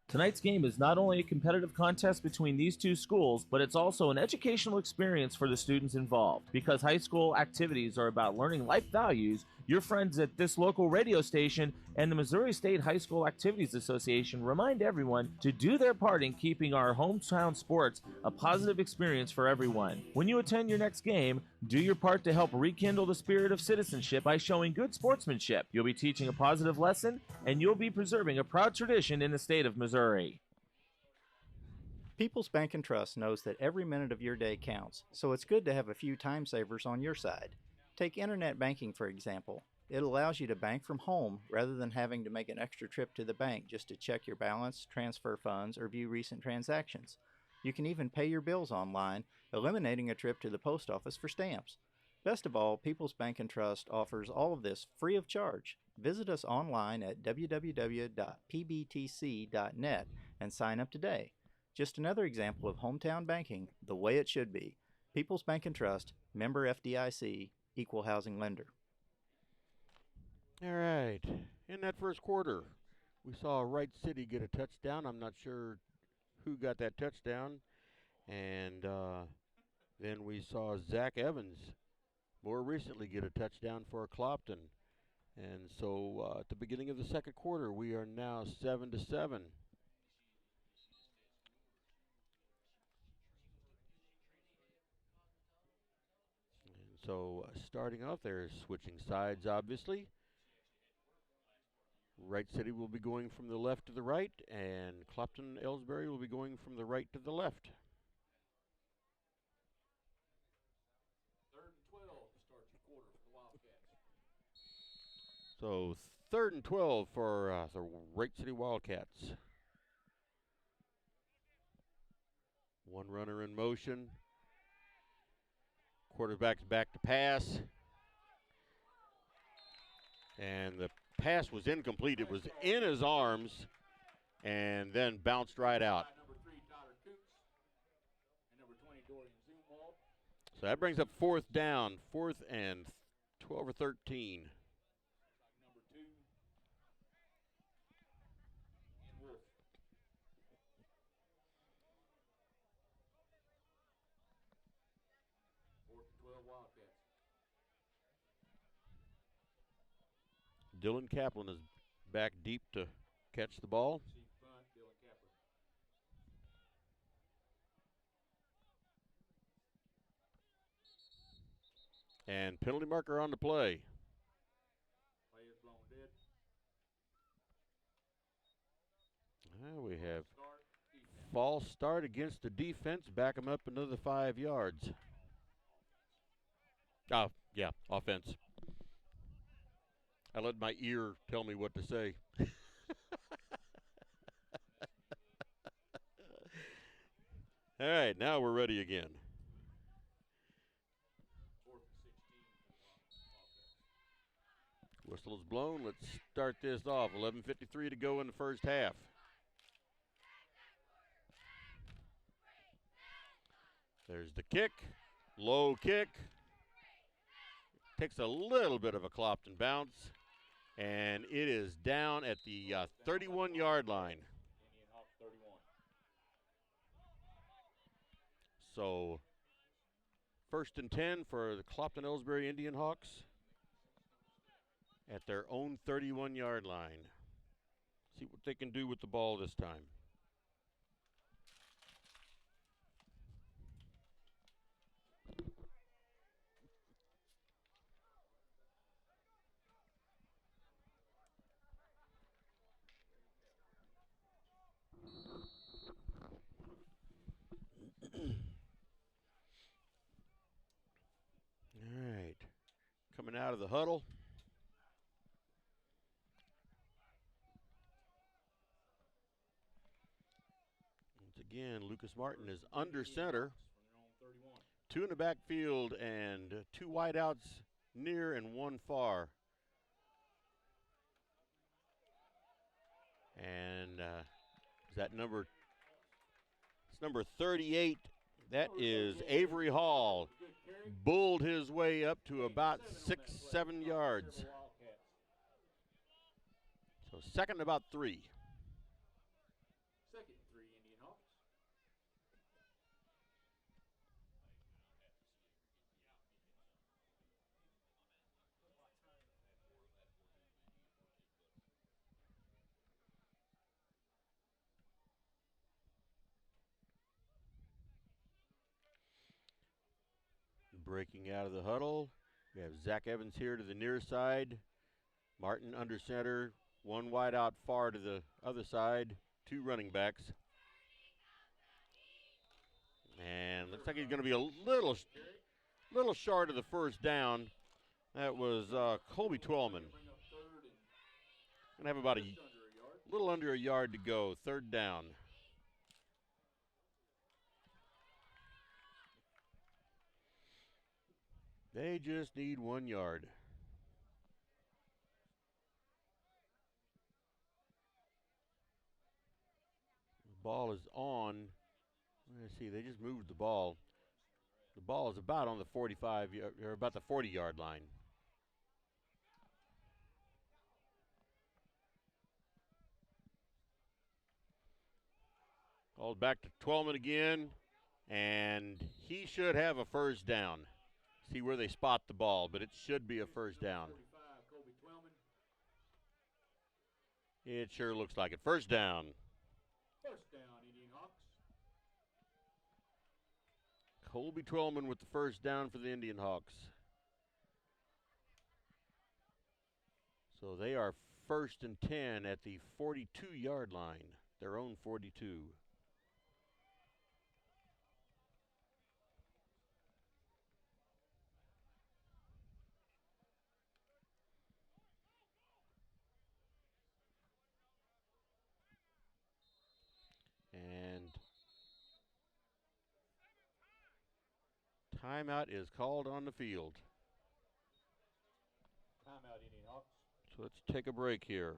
H: Tonight's game is not only a competitive contest between these two schools, but it's also an educational experience for the students involved. Because high school activities are about learning life values, your friends at this local radio station and the Missouri State High School Activities Association remind everyone to do their part in keeping our hometown sports a positive experience for everyone. When you attend your next game, do your part to help rekindle the spirit of citizenship by showing good sportsmanship. You'll be teaching a positive lesson, and you'll be preserving a proud tradition in the state of Missouri.
I: People's Bank and Trust knows that every minute of your day counts, so it's good to have a few time savers on your side. Take internet banking, for example. It allows you to bank from home rather than having to make an extra trip to the bank just to check your balance, transfer funds, or view recent transactions. You can even pay your bills online, eliminating a trip to the post office for stamps. Best of all, People's Bank and Trust offers all of this free of charge. Visit us online at www.pbtc.net and sign up today. Just another example of hometown banking the way it should be. People's Bank and Trust, member FDIC, equal housing lender.
A: All right. In that first quarter, we saw Wright City get a touchdown. I'm not sure who got that touchdown. And then we saw Zach Evans more recently get a touchdown for Clopton. And so at the beginning of the second quarter, we are now 7-7. And so starting off there, switching sides, obviously. Wright City will be going from the left to the right, and Clopton Elsberry will be going from the right to the left.
C: 3rd and 12 to start your quarter for the Wildcats.
A: So 3rd and 12 for the Wright City Wildcats. One runner in motion. Quarterback's back to pass. And the pass was incomplete. It was in his arms and then bounced right out.
C: Number 3, Tyler Coots, and number 20, Dorian Zumwalt.
A: So that brings up 4th down, 4th and 12 or 13.
C: Number 2, and Wolf. 4th and 12 Wildcats.
A: Dylan Kaplan is back deep to catch the ball.
C: Receive front, Dylan Kaplan.
A: And penalty marker on the play.
C: Play is blown dead.
A: Well, we have
C: Start. Defense.
A: false start against the defense. Back them up another 5 yards. Oh, yeah, offense. I let my ear tell me what to say. All right, now we're ready again.
C: 4th and 16 for the Wildcats.
A: Whistle is blown. Let's start this off. 11:53 to go in the first half. There's the kick. Low kick. Takes a little bit of a Clopton bounce. And it is down at the 31-yard line.
C: IndianHawks 31.
A: So, 1st and 10 for the Clopton Elsberry IndianHawks at their own 31-yard line. See what they can do with the ball this time. All right, coming out of the huddle. Once again, Lucas Martin is under center.
C: From their own 31.
A: 2 in the backfield and 2 wideouts near and 1 far. And is that number? It's number 38. That is Avery Hall. Bulled his way up to about 6-7 yards. So 2nd and about 3.
C: 2nd and 3 IndianHawks.
A: Breaking out of the huddle. We have Zach Evans here to the near side. Martin under center. 1 wide out far to the other side. 2 running backs. And looks like he's going to be a little short of the first down. That was Colby Twellman.
C: Bring up 3rd and
A: Going to have about a
C: just under a yard.
A: little under a yard to go. 3rd down. They just need 1 yard. The ball is on. Let's see, they just moved the ball. The ball is about on the 45 or about the 40-yard line. Called back to Twellman again, and he should have a first down. See where they spot the ball, but it should be a first down.
C: 45, Colby Twellman.
A: It sure looks like it. First down.
C: First down, IndianHawks.
A: Colby Twellman with the first down for the IndianHawks. So they are 1st and 10 at the 42-yard line, their own 42. And timeout is called on the field.
C: Timeout, IndianHawks.
A: So let's take a break here.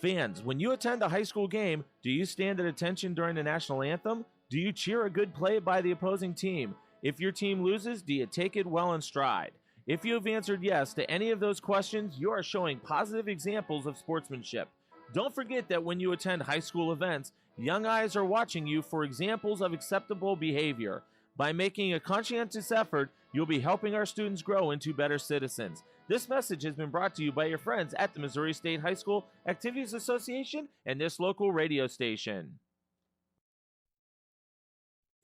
H: Fans, when you attend a high school game, do you stand at attention during the national anthem? Do you cheer a good play by the opposing team? If your team loses, do you take it well in stride? If you have answered yes to any of those questions, you are showing positive examples of sportsmanship. Don't forget that when you attend high school events, young eyes are watching you for examples of acceptable behavior. By making a conscientious effort, you'll be helping our students grow into better citizens. This message has been brought to you by your friends at the Missouri State High School Activities Association and this local radio station.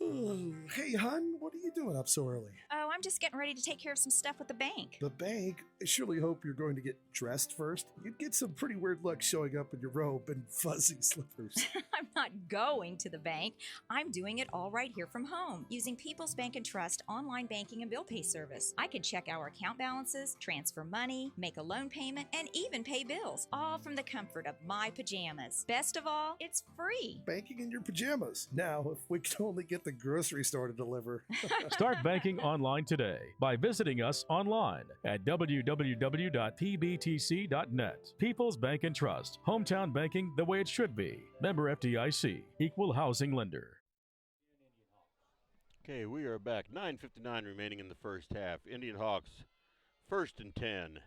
J: Oh, hey, hon, what are you doing up so early?
K: Oh, I'm just getting ready to take care of some stuff with the bank.
J: The bank? I surely hope you're going to get dressed first. You'd get some pretty weird luck showing up in your robe and fuzzy slippers.
K: I'm not going to the bank. I'm doing it all right here from home using People's Bank and Trust online banking and bill pay service. I can check our account balances, transfer money, make a loan payment, and even pay bills, all from the comfort of my pajamas. Best of all, it's free.
J: Banking in your pajamas. Now, if we could only get the grocery store to deliver.
L: Start banking online today by visiting us online at www.pbtc.net. People's Bank and Trust. Hometown banking the way it should be. Member FDIC. Equal housing lender.
A: Okay, we are back. 9:59 remaining in the first half. Indian Hawks, 1st and 10.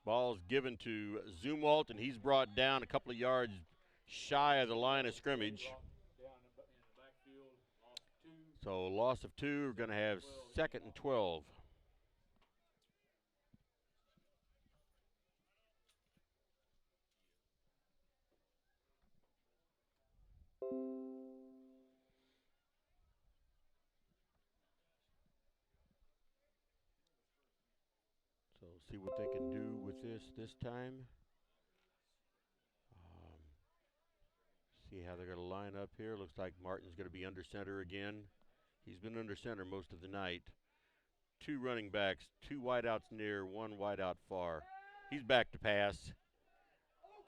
A: Ball's given to Zumwalt, and he's brought down a couple of yards shy of the line of scrimmage. So loss of 2. We're going to have 2nd and 12. So see what they can do with this time. See how they're going to line up here. Looks like Martin's going to be under center again. He's been under center most of the night. 2 running backs, 2 wideouts near, 1 wideout far. He's back to pass.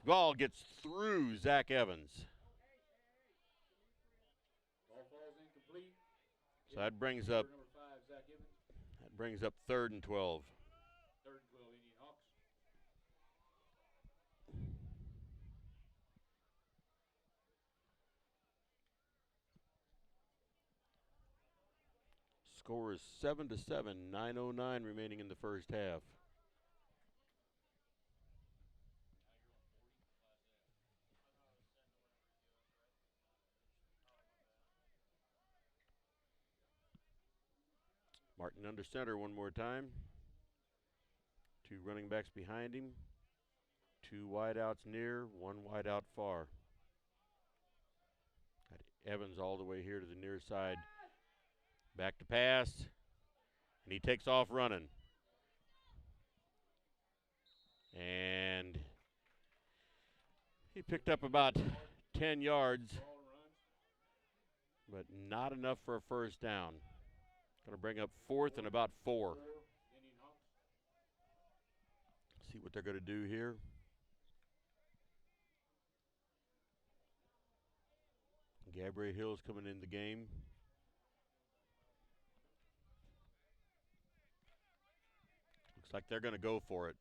A: Ball gets through Zach Evans. So that brings up 3rd and 12. Score is 7-7, 9:09 remaining in the first half. Martin under center one more time. 2 running backs behind him. 2 wideouts near, 1 wideout far. Got Evans all the way here to the near side. Back to pass, and he takes off running. And he picked up about 10 yards, but not enough for a first down. Going to bring up 4th and about 4. See what they're going to do here. Gabriel Hill's coming in the game. Looks like they're going to go for it.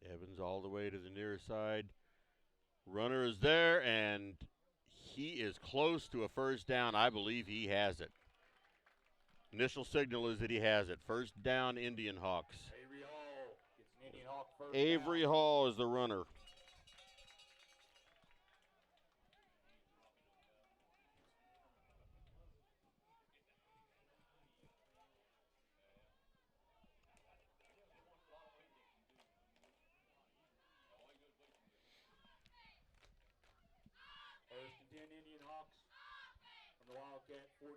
A: Evans all the way to the near side. Runner is there, and he is close to a first down. I believe he has it. Initial signal is that he has it. First down, Indian Hawks.
C: Avery Hall gets an Indian Hawk first
A: Avery
C: down.
A: Hall is the runner.
C: First and 10 Indian Hawks from the Wildcat 47.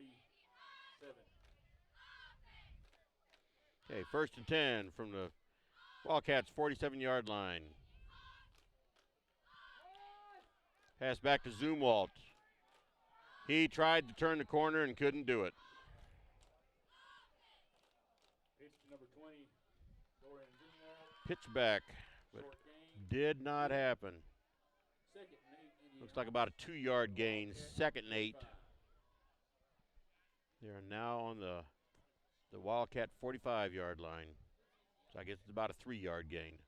A: Okay, 1st and 10 from the Wildcats' 47-yard line. Pass back to Zumwalt. He tried to turn the corner and couldn't do it.
C: Pitch to number 20, Dorian Zumwalt.
A: Pitch back, but did not happen.
C: Second and 8 Indian
A: Looks like about a 2-yard gain, 2nd and 8. They are now on the Wildcat 45-yard line. So I guess it's about a 3-yard gain.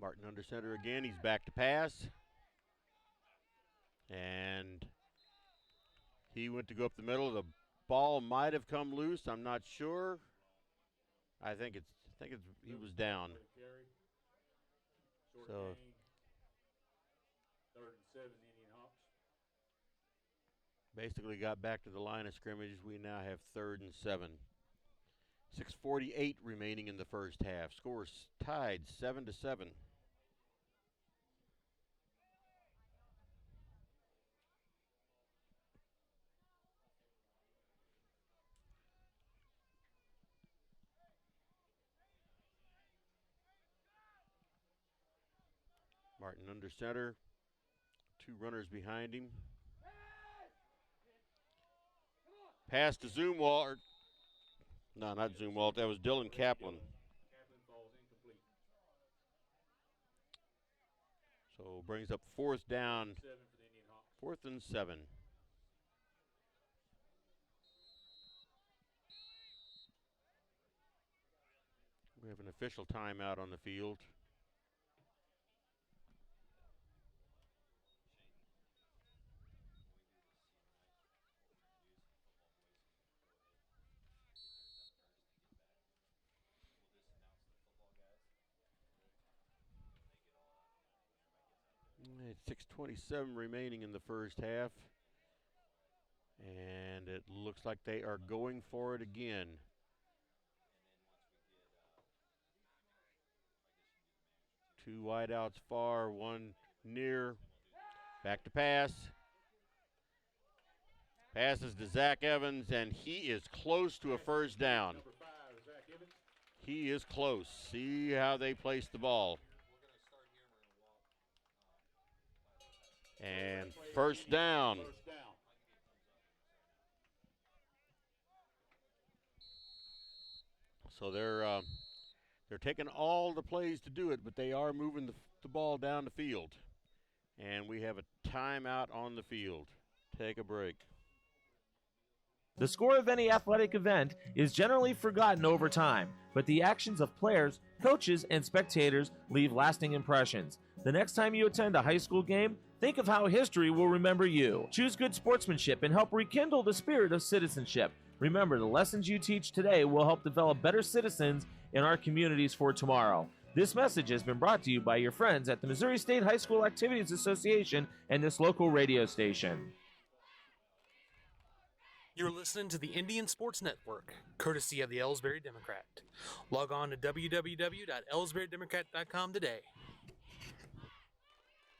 A: Martin under center again. He's back to pass. And He went to go up the middle. The ball might have come loose. I'm not sure. I think he was down. So
C: 3rd and 7, IndianHawks.
A: basically got back to the line of scrimmage. We now have 3rd and 7. 6:48 remaining in the first half. Scores tied 7-7. Martin under center. 2 runners behind him. Pass to Zumwalt. No, not Zumwalt. That was Dylan Kaplan.
C: Kaplan falls incomplete.
A: So brings up 4th down.
C: 7 for the IndianHawks.
A: 4th and 7. We have an official timeout on the field. It's 6:27 remaining in the first half. And it looks like they are going for it again. Two wideouts far, one near. Back to pass. Passes to Zach Evans, and he is close to a first down.
C: Number 5, Zach Evans.
A: He is close. See how they place the ball. And first down.
C: First down.
A: So they're taking all the plays to do it, but they are moving the ball down the field. And we have a timeout on the field. Take a break.
H: The score of any athletic event is generally forgotten over time, but the actions of players, coaches, and spectators leave lasting impressions. The next time you attend a high school game, think of how history will remember you. Choose good sportsmanship and help rekindle the spirit of citizenship. Remember, the lessons you teach today will help develop better citizens in our communities for tomorrow. This message has been brought to you by your friends at the Missouri State High School Activities Association and this local radio station.
M: You're listening to the Indian Sports Network, courtesy of the Elsberry Democrat. Log on to www.elsberrydemocrat.com today.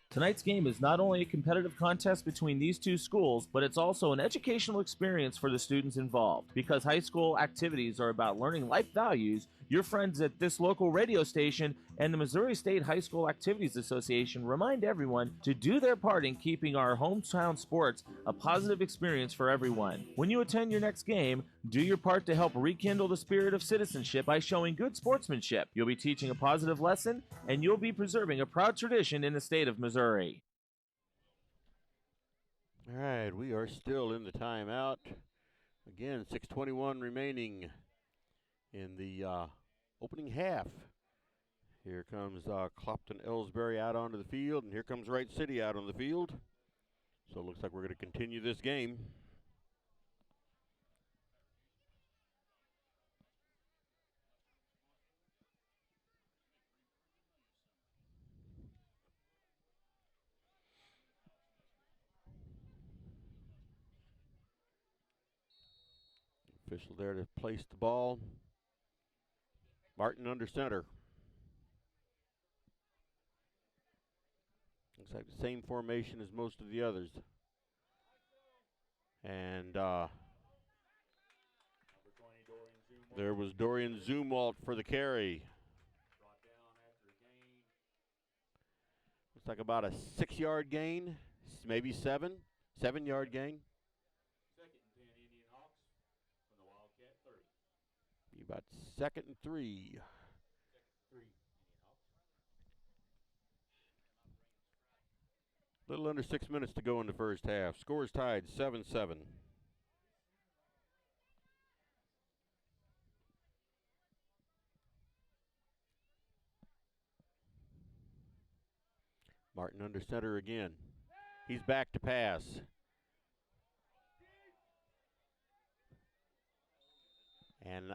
H: Tonight's game is not only a competitive contest between these two schools, but it's also an educational experience for the students involved. Because high school activities are about learning life values, your friends at this local radio station and the Missouri State High School Activities Association remind everyone to do their part in keeping our hometown sports a positive experience for everyone. When you attend your next game, do your part to help rekindle the spirit of citizenship by showing good sportsmanship. You'll be teaching a positive lesson, and you'll be preserving a proud tradition in the state of Missouri.
A: All right, we are still in the timeout. Again, 6:21 remaining in the opening half. Here comes Clopton Elsberry out onto the field, and here comes Wright City out on the field. So it looks like we're going to continue this game. Official there to place the ball. Martin under center. Looks like the same formation as most of the others. And there was Dorian Zumwalt for the carry. Looks like about a 6-yard gain, maybe 7-yard gain.
C: 2nd and 10, IndianHawks from the Wildcat 30.
A: Be about 2nd and 3.
C: 3, IndianHawks.
A: Little under 6 minutes to go in the first half. Scores tied 7-7. Martin under center again. He's back to pass. And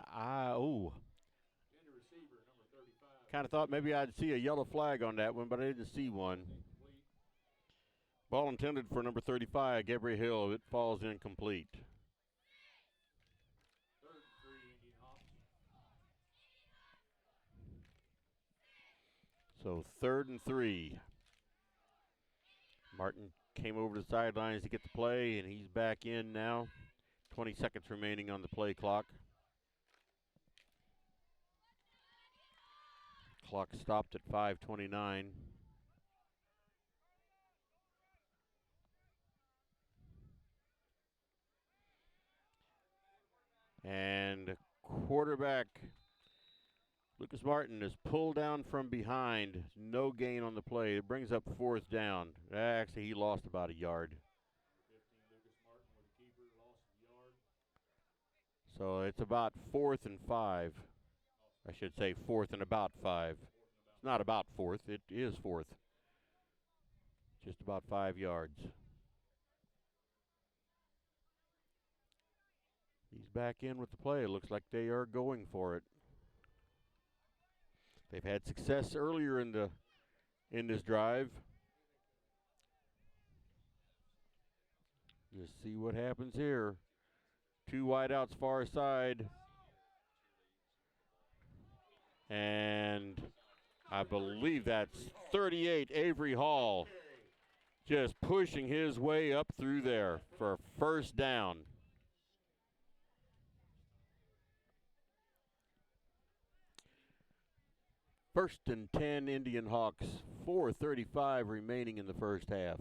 A: kind of thought maybe I'd see a yellow flag on that one, but I didn't see one. Ball intended for number 35, Gabriel Hill. It falls incomplete. So 3rd and 3. Martin came over to the sidelines to get the play, and he's back in now. 20 seconds remaining on the play clock. Clock stopped at 5:29. And quarterback Lucas Martin is pulled down from behind. No gain on the play. It brings up 4th down. Actually, he lost about a yard. So it's about 4th and 5. I should say 4th and about 5. It's not about 4th. It is 4th. Just about 5 yards. He's back in with the play. It looks like they are going for it. They've had success earlier in this drive. Just see what happens here. 2 wideouts far side. And I believe that's 38, Avery Hall, just pushing his way up through there for 1st down. First and 10, Indian Hawks, 4:35 remaining in the first half.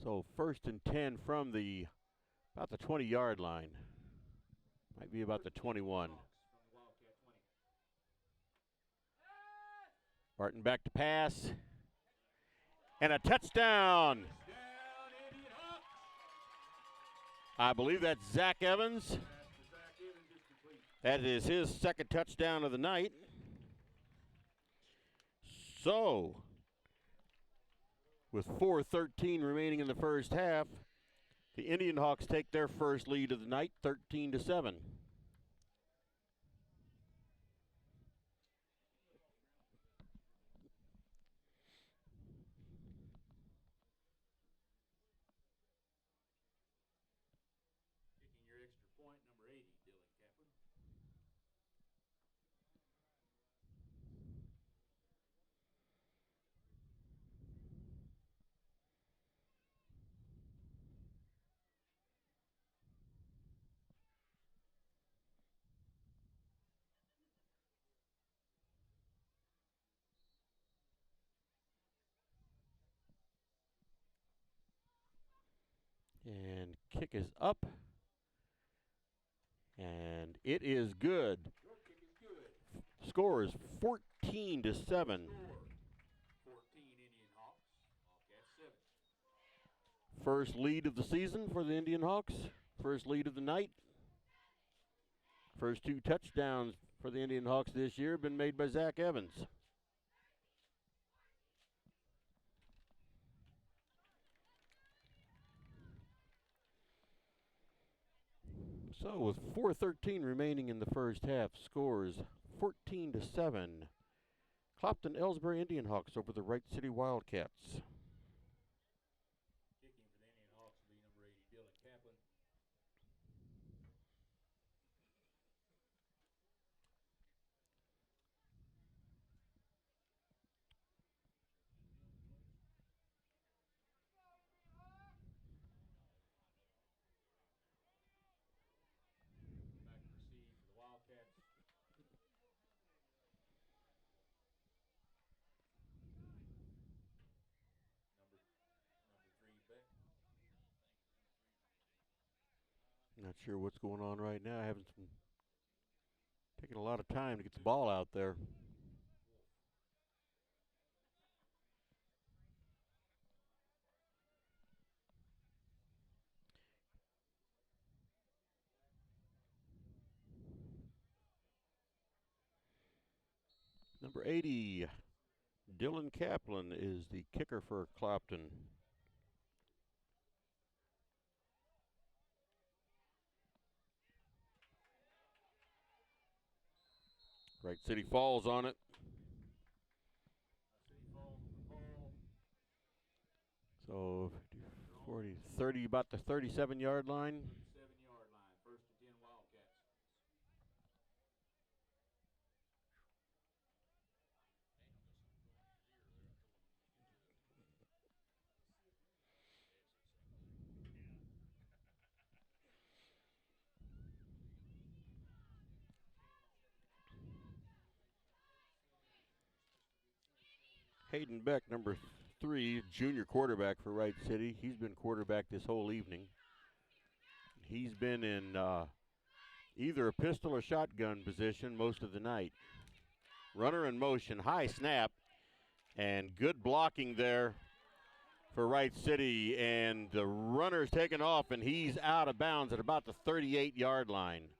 A: So 1st and 10 from about the 20-yard line. Might be about the 21. Martin back to pass. And a touchdown. I believe that's Zach Evans. That is his 2nd touchdown of the night. So, with 4:13 remaining in the first half, the Indian Hawks take their first lead of the night, 13-7.
C: Kicking your extra point, number 80, Dylan Kaplan.
A: And kick is up. And it is good.
C: Your kick is good.
A: Score is 14-7.
C: 14 Indian Hawks. Wildcats 7.
A: First lead of the season for the Indian Hawks. First lead of the night. First 2 touchdowns for the Indian Hawks this year have been made by Zach Evans. So with 4:13 remaining in the first half, scores 14-7. Clopton Elsberry Indian Hawks over the Wright City Wildcats.
C: Kicking for the Indian Hawks will be number 80, Dylan Kaplan. Back to receive for the Wildcats. Number 3, Beck.
A: Not sure what's going on right now. I haven't been taking a lot of time to get the ball out there. Number 80, Dylan Kaplan is the kicker for Clopton. Wright City falls on it. So 40, 30, about the 37-yard line.
C: 37-yard line, 1st and 10 Wildcats.
A: Hayden Beck, number 3, junior quarterback for Wright City. He's been quarterback this whole evening. He's been in either a pistol or shotgun position most of the night. Runner in motion, high snap, and good blocking there for Wright City. And the runner's taken off, and he's out of bounds at about the 38-yard line.
C: Runners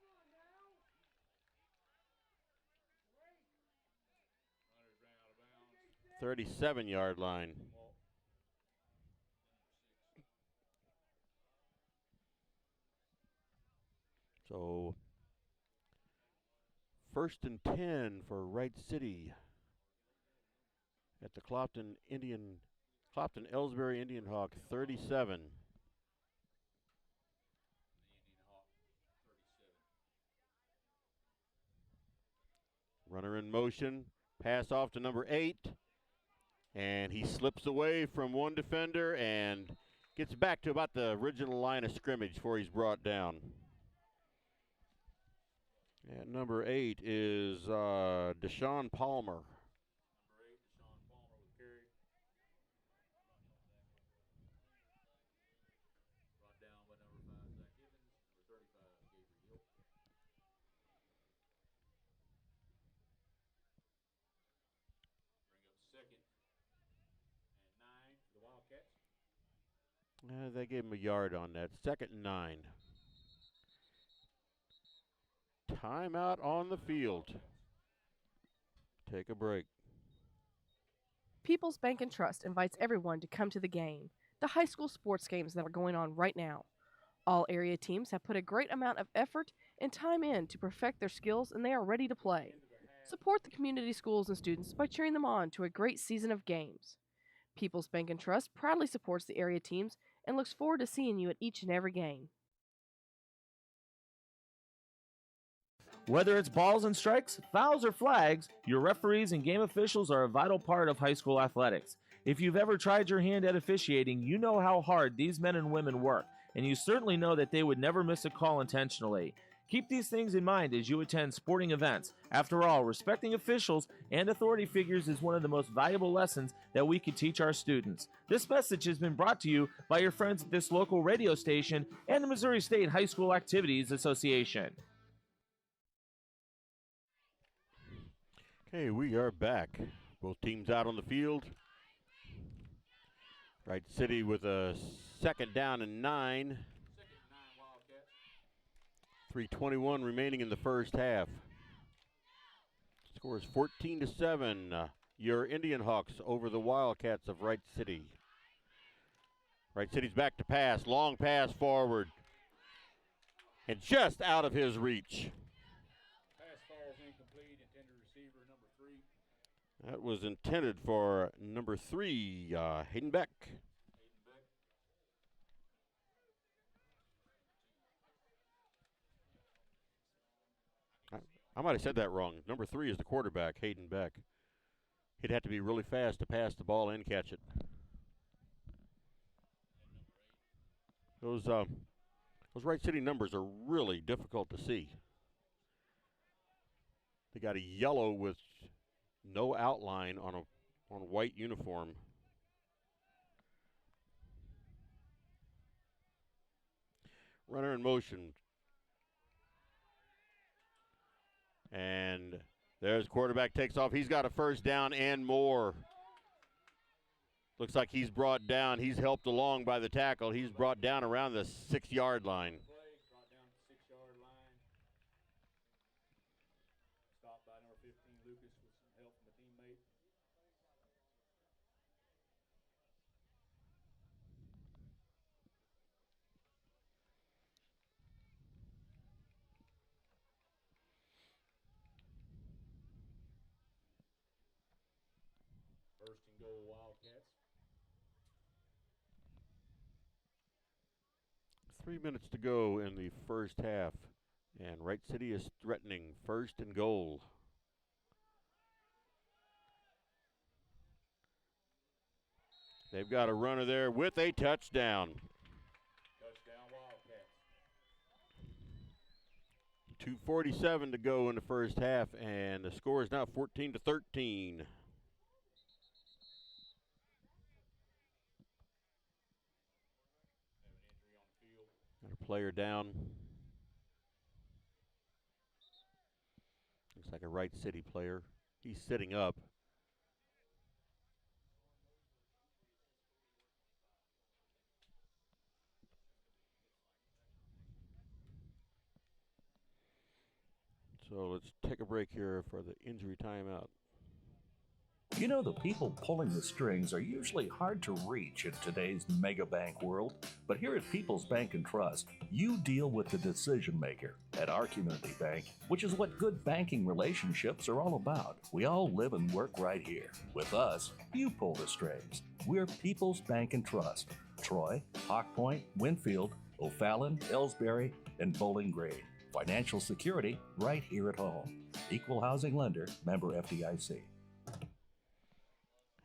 C: ran out of bounds.
A: 37-yard line. So 1st and 10 for Wright City at the Clopton Elsberry IndianHawk 37. Runner in motion, pass off to number 8, and he slips away from one defender and gets back to about the original line of scrimmage before he's brought down. And number 8 is Deshaun Palmer.
C: Number 8, Deshaun Palmer with carry. Brought down by number 5, Zach Gibbons. Number 35, Gabriel Hill. Bring up 2nd and 9 for the Wildcats.
A: They gave him a yard on that. 2nd and 9. Timeout on the field. Take a break.
N: People's Bank and Trust invites everyone to come to the game, the high school sports games that are going on right now. All area teams have put a great amount of effort and time in to perfect their skills, and they are ready to play. Support the community schools and students by cheering them on to a great season of games. People's Bank and Trust proudly supports the area teams and looks forward to seeing you at each and every game.
H: Whether it's balls and strikes, fouls, or flags, your referees and game officials are a vital part of high school athletics. If you've ever tried your hand at officiating, you know how hard these men and women work, and you certainly know that they would never miss a call intentionally. Keep these things in mind as you attend sporting events. After all, respecting officials and authority figures is one of the most valuable lessons that we could teach our students. This message has been brought to you by your friends at this local radio station and the Missouri State High School Activities Association.
A: Okay, we are back. Both teams out on the field. Wright City with a 2nd down and 9.
C: 2nd and 9 Wildcats.
A: 3:21 remaining in the first half. Score is 14-7. Your IndianHawks over the Wildcats of Wright City. Wright City's back to pass. Long pass forward. And just out of his reach. That was intended for number 3, Hayden Beck. I might have said that wrong. Number 3 is the quarterback, Hayden Beck. He'd have to be really fast to pass the ball and catch it. Those Wright City numbers are really difficult to see. They got a yellow with no outline on a white uniform. Runner in motion. And there's quarterback takes off. He's got a 1st down and more. Looks like he's brought down. He's helped along by the tackle. He's brought down around the 6-yard line.
C: Brought down the 6-yard line. Stopped by number 15, Lucas, with some help from the goal, Wildcats.
A: 3 minutes to go in the first half, and Wright City is threatening 1st and goal. They've got a runner there with a touchdown.
C: Touchdown, Wildcats.
A: 2:47 to go in the first half, and the score is now 14-13. Got a player down. Looks like a Wright City player. He's sitting up. So let's take a break here for the injury timeout.
B: You know, the people pulling the strings are usually hard to reach in today's mega bank world, but here at People's Bank and Trust, you deal with the decision maker at our community bank, which is what good banking relationships are all about. We all live and work right here. With us, you pull the strings. We're People's Bank and Trust. Troy, Hawk Point, Winfield, O'Fallon, Elsberry, and Bowling Green. Financial security right here at home. Equal housing lender, member FDIC.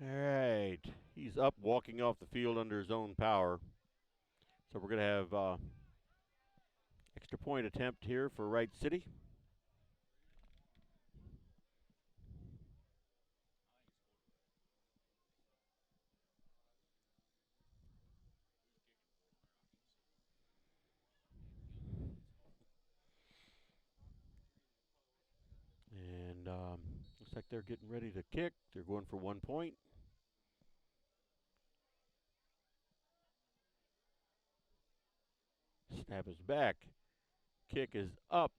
A: All right, he's up, walking off the field under his own power. So we're going to have extra point attempt here for Wright City. And looks like they're getting ready to kick. They're going for 1 point. Snap is back. Kick is up.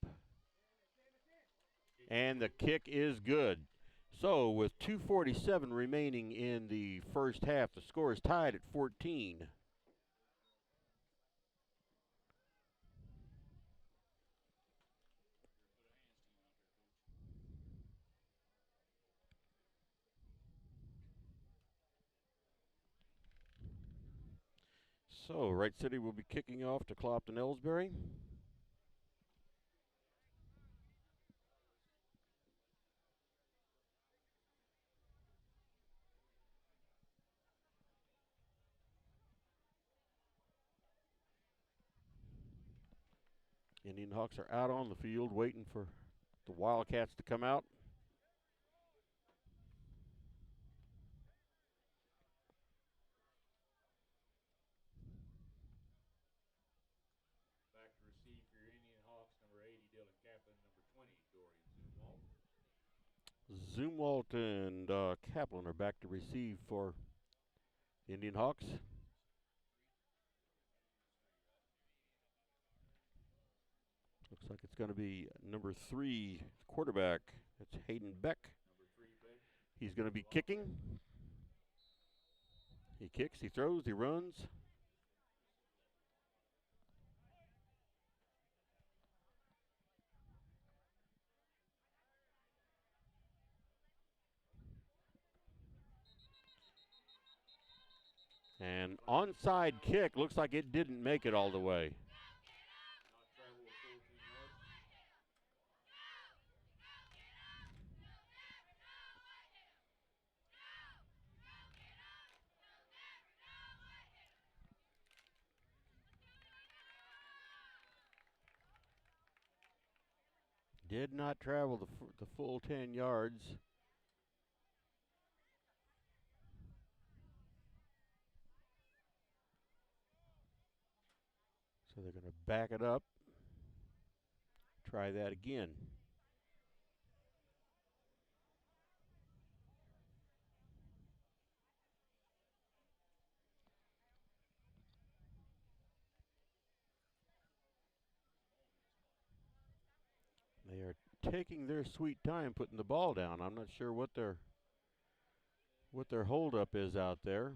A: And the kick is good. So with 2:47 remaining in the first half, the score is tied at 14. So Wright City will be kicking off to Clopton Elsberry. IndianHawks are out on the field waiting for the Wildcats to come out.
C: Back to receive for your IndianHawks, number 80, Dylan Kaplan, number 20, Dorian Zumwalt.
A: Zumwalt and Kaplan are back to receive for the IndianHawks. Looks like it's going to be number 3 quarterback. That's Hayden Beck. He's going to be kicking. He kicks, he throws, he runs. And onside kick, looks like it didn't make it all the way. Did not travel the full 10 yards. So they're going to back it up. Try that again. They are taking their sweet time putting the ball down. I'm not sure what their holdup is out there.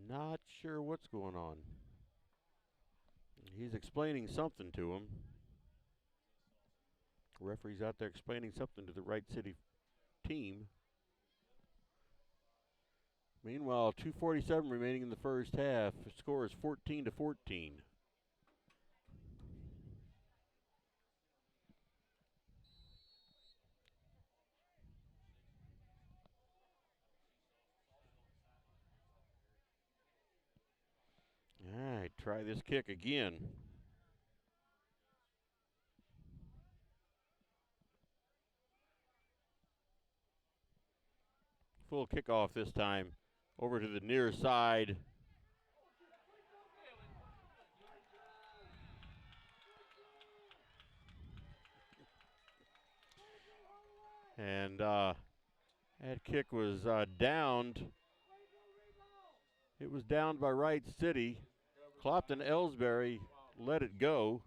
A: Not sure what's going on. He's explaining something to him. The referee's out there explaining something to the Wright City team. Meanwhile, 2:47 remaining in the first half. The score is 14-14. All right, try this kick again. Full kickoff this time. Over to the near side. And that kick was downed. It was downed by Wright City. Clopton Elsberry let it go.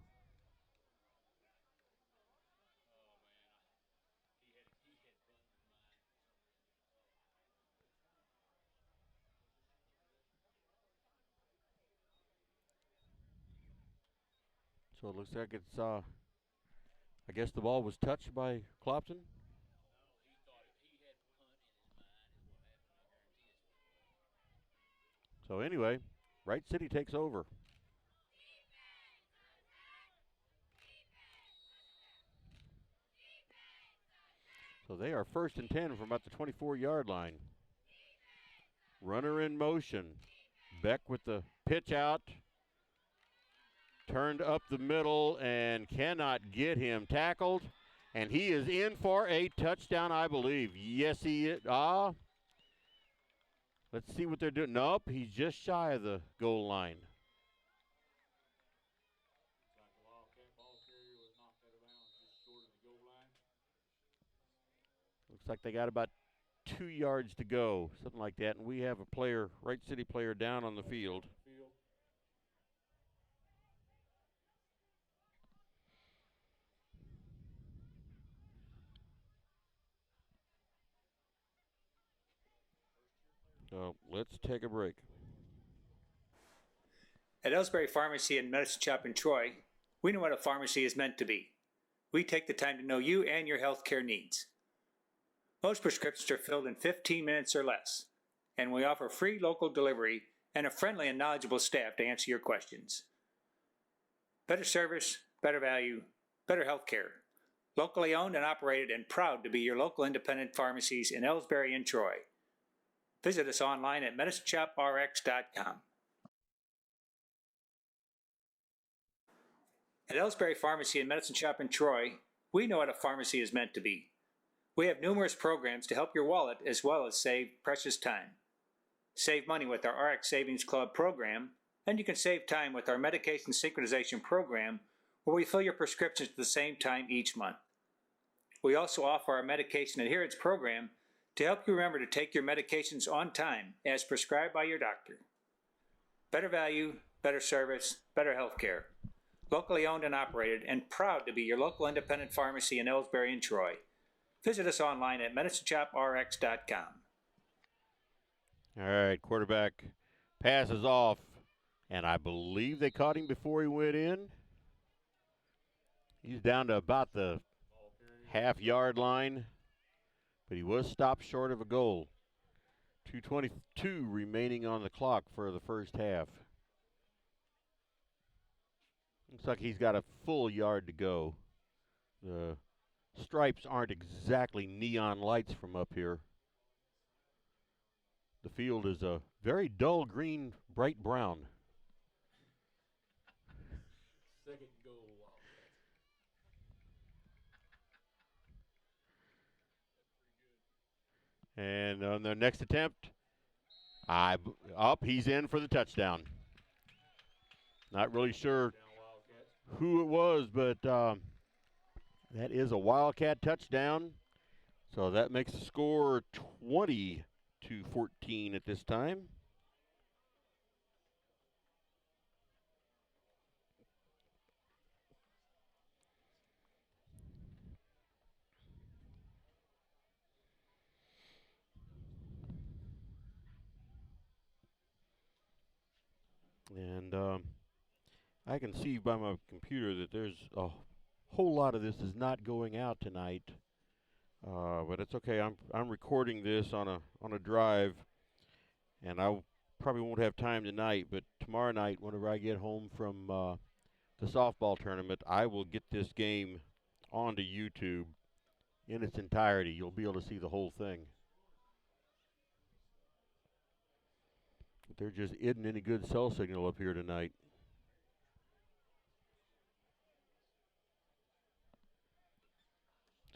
A: So it looks like it's, I guess the ball was touched by Clopton. So anyway, Wright City takes over. So they are 1st and 10 from about the 24-yard line. Runner in motion. Beck with the pitch out. Turned up the middle and cannot get him tackled. And he is in for a touchdown, I believe. Yes, he is. Let's see what they're doing. Nope, he's just shy of the goal line. Looks like they got about 2 yards to go, something like that. And we have a player, Wright City player, down on the field. So let's take a break.
O: At Elsberry Pharmacy and Medicine Shop in Troy, we know what a pharmacy is meant to be. We take the time to know you and your healthcare needs. Most prescriptions are filled in 15 minutes or less, and we offer free local delivery and a friendly and knowledgeable staff to answer your questions. Better service, better value, better healthcare. Locally owned and operated and proud to be your local independent pharmacies in Elsberry and Troy. Visit us online at medicineshoprx.com. At Elsberry Pharmacy and Medicine Shop in Troy, we know what a pharmacy is meant to be. We have numerous programs to help your wallet as well as save precious time. Save money with our RX Savings Club program, and you can save time with our medication synchronization program where we fill your prescriptions at the same time each month. We also offer our medication adherence program to help you remember to take your medications on time as prescribed by your doctor. Better value, better service, better health care. Locally owned and operated and proud to be your local independent pharmacy in Elsberry and Troy. Visit us online at medicineshoprx.com.
A: All right, quarterback passes off, and I believe they caught him before he went in. He's down to about the half-yard line, but he was stopped short of a goal. 2:22 remaining on the clock for the first half. Looks like he's got a full yard to go. The stripes aren't exactly neon lights from up here. The field is a very dull green, bright brown.
C: Second goal, Wildcats.
A: And on their next attempt, he's in for the touchdown. Not really sure who it was, but that is a Wildcat touchdown. So that makes the score 20-14 at this time. And I can see by my computer that there's a whole lot of this is not going out tonight. But it's okay. I'm recording this on a drive, and I probably won't have time tonight. But tomorrow night, whenever I get home from the softball tournament, I will get this game onto YouTube in its entirety. You'll be able to see the whole thing. But there just isn't any good cell signal up here tonight.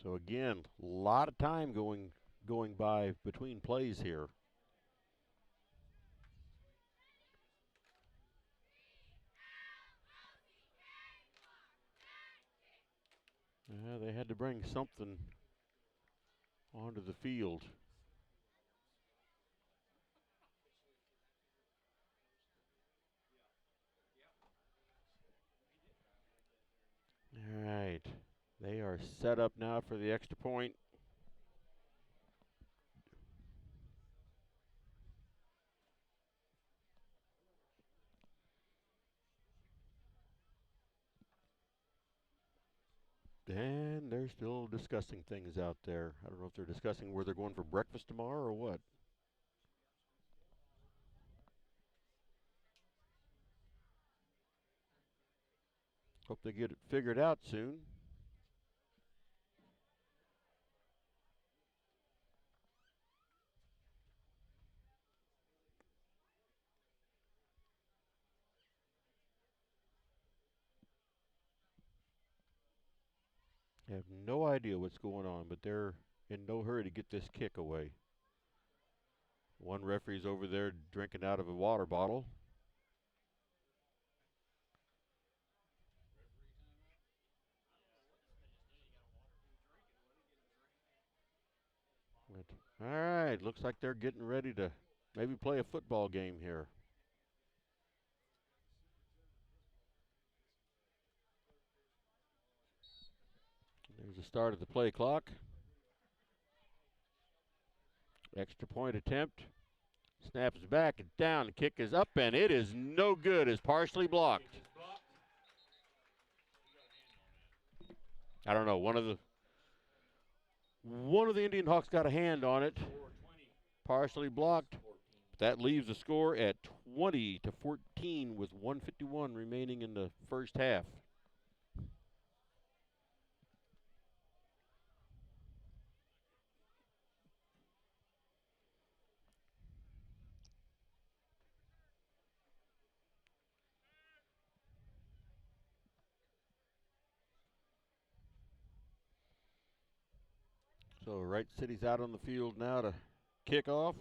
A: So again, a lot of time going by between plays here. They had to bring something onto the field. All right, they are set up now for the extra point. And they're still discussing things out there. I don't know if they're discussing where they're going for breakfast tomorrow or what. Hope they get it figured out soon. I have no idea what's going on, but they're in no hurry to get this kick away. One referee's over there drinking out of a water bottle. All right, looks like they're getting ready to maybe play a football game here. There's the start of the play clock. Extra point attempt. Snaps back and down. The kick is up, and it is no good. It's partially blocked. I don't know. One of the IndianHawks got a hand on it. Partially blocked. That leaves the score at 20-14 with 1:51 remaining in the first half. So Wright City's out on the field now to kick off.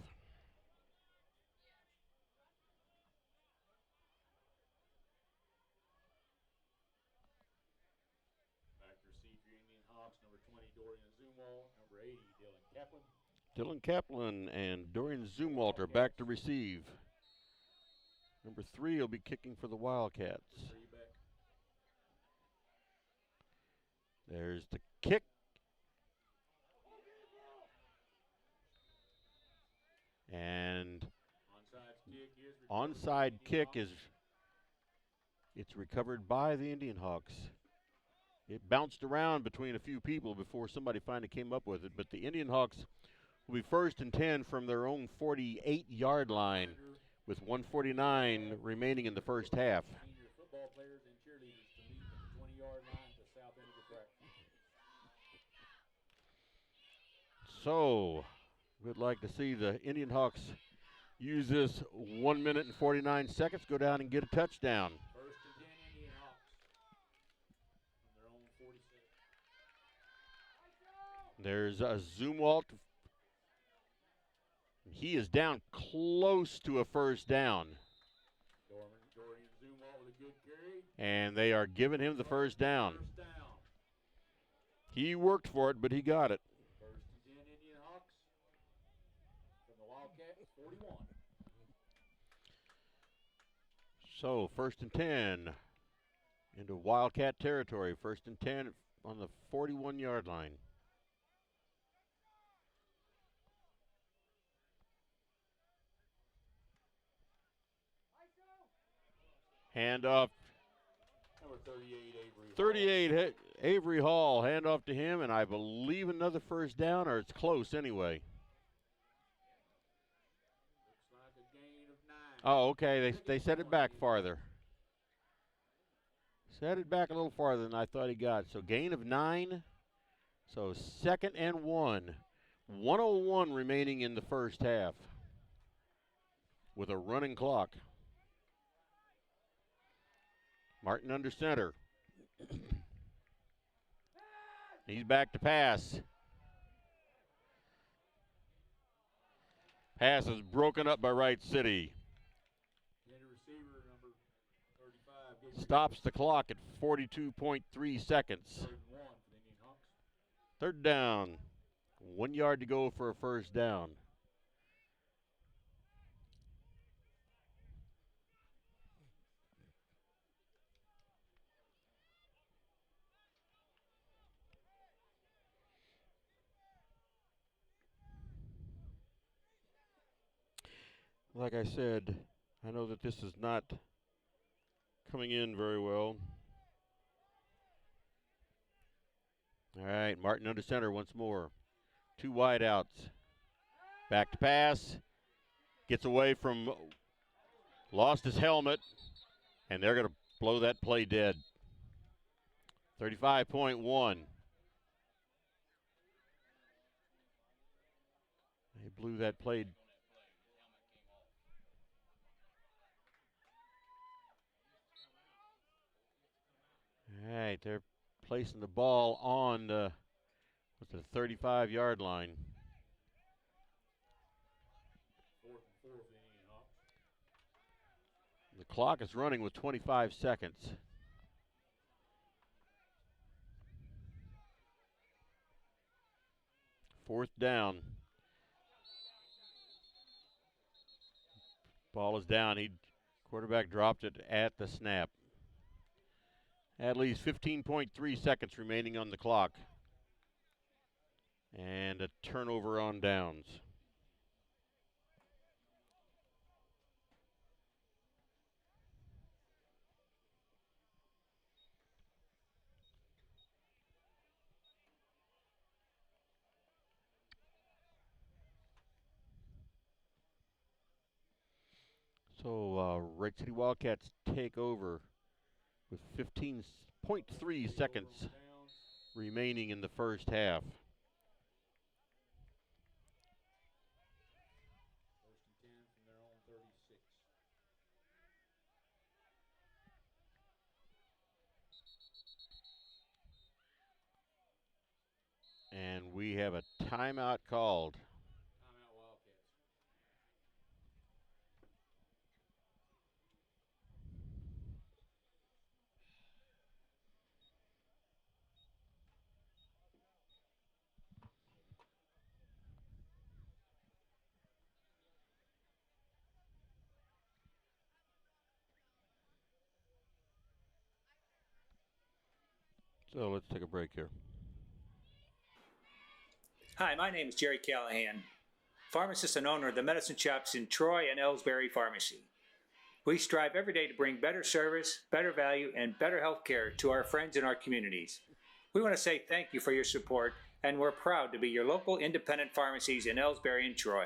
C: Back to receive for your IndianHawks, number 20, Dorian Zumwalt, number 80, Dylan Kaplan.
A: Dylan Kaplan and Dorian Zumwalt are back to receive. Number 3 will be kicking for the Wildcats. There's the kick. And onside kick is it's recovered by the IndianHawks. It bounced around between a few people before somebody finally came up with it, but the IndianHawks will be 1st and 10 from their own 48-yard line with 1:49 remaining in the first half.
C: Senior football players and cheerleaders to meet at the 20-yard line at the south end of the track.
A: So, we'd like to see the IndianHawks use this 1 minute and 49 seconds, go down and get a touchdown.
C: 1st and 10 IndianHawks from their own 46.
A: There's Zumwalt. He is down close to a first down.
C: Dorian Zumwalt with a good carry.
A: And they are giving him the first down. He worked for it, but he got it.
C: 1st and 10 IndianHawks from the Wildcats 41.
A: So 1st and 10 into Wildcat territory. 1st and 10 on the 41-yard line. Handoff 38 Avery Hall, handoff to him, and I believe another first down, or it's close anyway. Oh, okay, they set it back farther. Set it back a little farther than I thought he got. So gain of 9. So 2nd and 1. 1:01 remaining in the first half with a running clock. Martin under center. He's back to pass. Pass is broken up by Wright City. Stops the clock at 42.3 seconds. 3rd down. 1 yard to go for a first down. Like I said, I know that this is not coming in very well. All right, Martin under center once more. 2 wide outs. Back to pass. Gets away from, lost his helmet, and they're going to blow that play dead. 35.1. They blew that play. All right, they're placing the ball on the 35-yard line. The clock is running with 25 seconds. Fourth down. Ball is down. Quarterback dropped it at the snap. At least 15.3 seconds remaining on the clock. And a turnover on downs. So Wright City Wildcats take over with 15.3 seconds remaining in the first half. And we have a timeout called. So let's take a break here.
O: Hi, my name is Jerry Callahan, pharmacist and owner of the medicine shops in Troy and Elsberry Pharmacy. We strive every day to bring better service, better value, and better health care to our friends in our communities. We want to say thank you for your support, and we're proud to be your local independent pharmacies in Elsberry and Troy.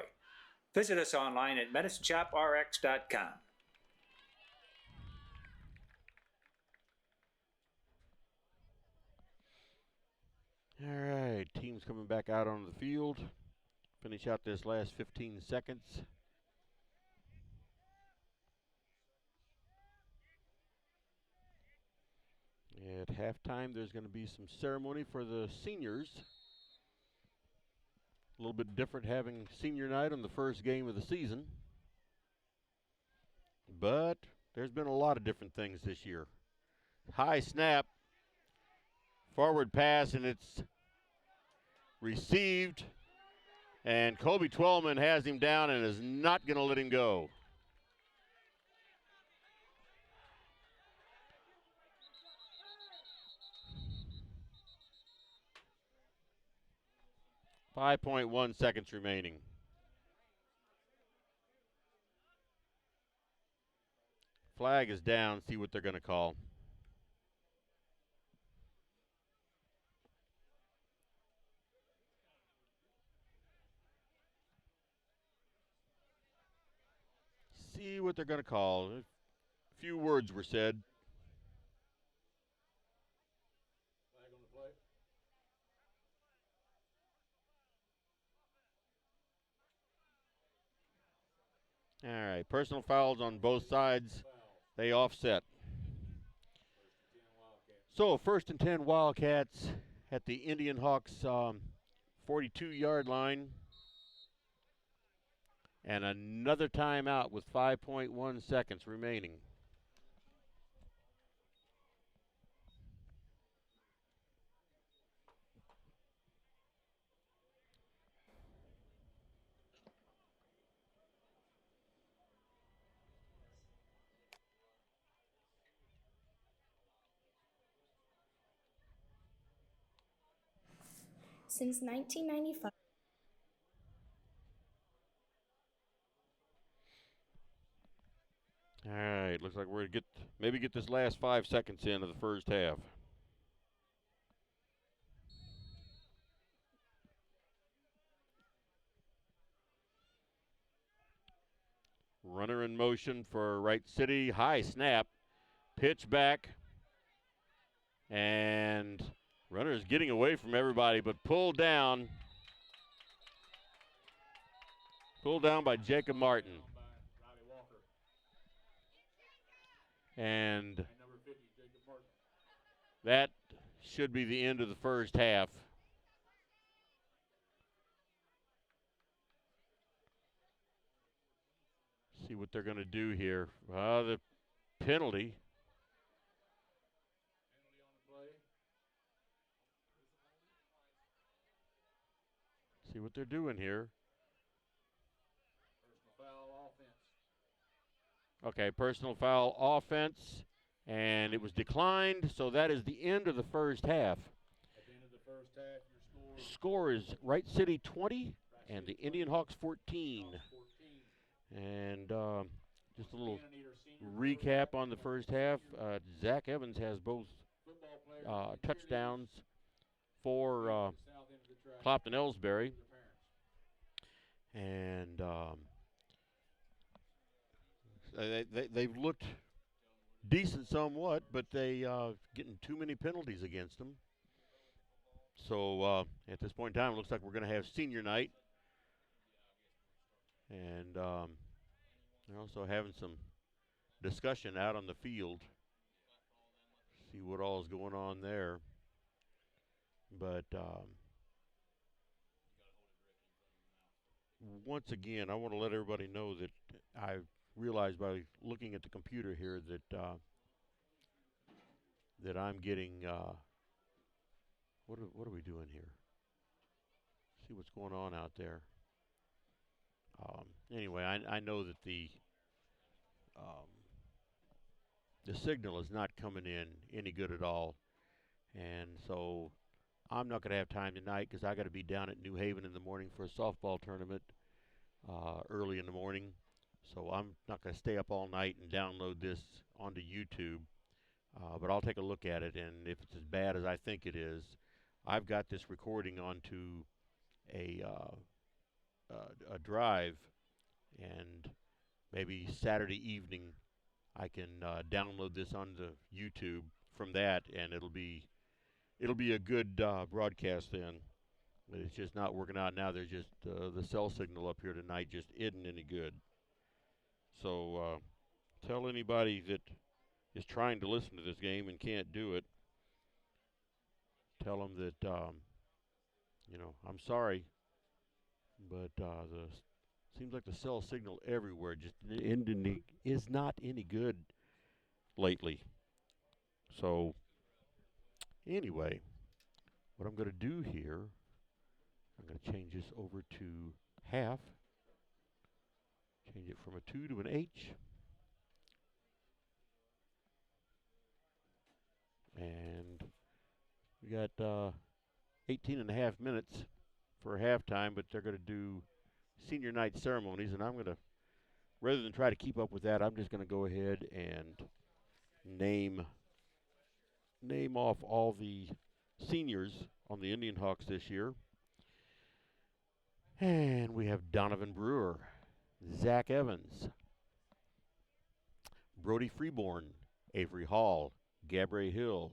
O: Visit us online at medicineshoprx.com.
A: All right, teams coming back out on the field. Finish out this last 15 seconds. At halftime, there's going to be some ceremony for the seniors. A little bit different having senior night on the first game of the season. But there's been a lot of different things this year. High snap. Forward pass, and it's received. And Kobe Twellman has him down and is not going to let him go. .1 seconds remaining. Flag is down. See what they're going to call. see what they're going to call. A few words were said.
C: Flag on the play.
A: All right, personal fouls on both sides. They offset. So 1st and 10 Wildcats at the IndianHawks 42-yard line. And another timeout with 5.1 seconds remaining.
G: Since 1995.
A: All right, looks like we're going to get this last 5 seconds in of the first half. Runner in motion for Wright City. High snap. Pitch back. And runner is getting away from everybody, but pulled down. Pulled down by Jacob Martin. And that should be the end of the first half. See what they're going to do here. The penalty. See what they're doing here. Okay, personal foul offense, and it was declined, so that is the end of the first half.
C: At the end of the first half, your
A: Score is Wright City 20 and the IndianHawks 14. And just a little recap on the first half. Zach Evans has both touchdowns for Clopton Elsberry. And they've looked decent somewhat, but they getting too many penalties against them. So at this point in time, it looks like we're going to have senior night. And they're also having some discussion out on the field. See what all is going on there. But once again, I want to let everybody know that I realized by looking at the computer here that I'm getting what are we doing here? See what's going on out there. Anyway, I know that the signal is not coming in any good at all, and so I'm not going to have time tonight because I got to be down at New Haven in the morning for a softball tournament early in the morning. So I'm not going to stay up all night and download this onto YouTube, but I'll take a look at it, and if it's as bad as I think it is, I've got this recording onto a drive, and maybe Saturday evening I can download this onto YouTube from that, and it'll be a good broadcast then. But it's just not working out now. There's just the cell signal up here tonight just isn't any good. So tell anybody that is trying to listen to this game and can't do it, tell them that I'm sorry, but seems like the cell signal everywhere just is not any good lately. So anyway, what I'm going to do here, I'm going to change this over to half. Change it from a 2 to an H. And we got 18 and a half minutes for halftime, but they're going to do senior night ceremonies, and I'm going to, rather than try to keep up with that, I'm just going to go ahead and name off all the seniors on the IndianHawks this year. And we have Donovan Brewer, Zach Evans, Brody Freeborn, Avery Hall, Gabrielle Hill,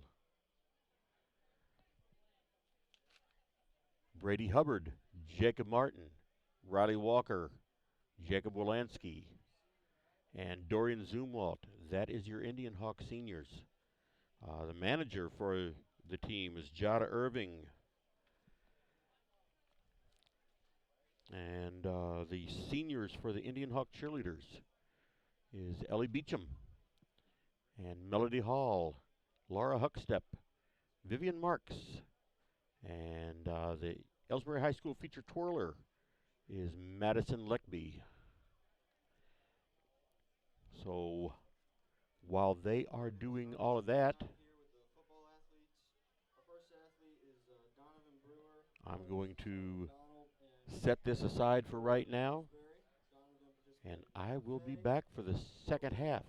A: Brady Hubbard, Jacob Martin, Riley Walker, Jacob Wolanski, and Dorian Zumwalt. That is your Indian Hawk seniors. The manager for the team is Jada Irving. And the seniors for the Indian Hawk cheerleaders is Ellie Beecham and Melody Hall, Laura Huckstep, Vivian Marks, and the Elsberry High School feature twirler is Madison Leckby. So while they are doing all of that, I'm going to set this aside for right now, and I will be back for the second half.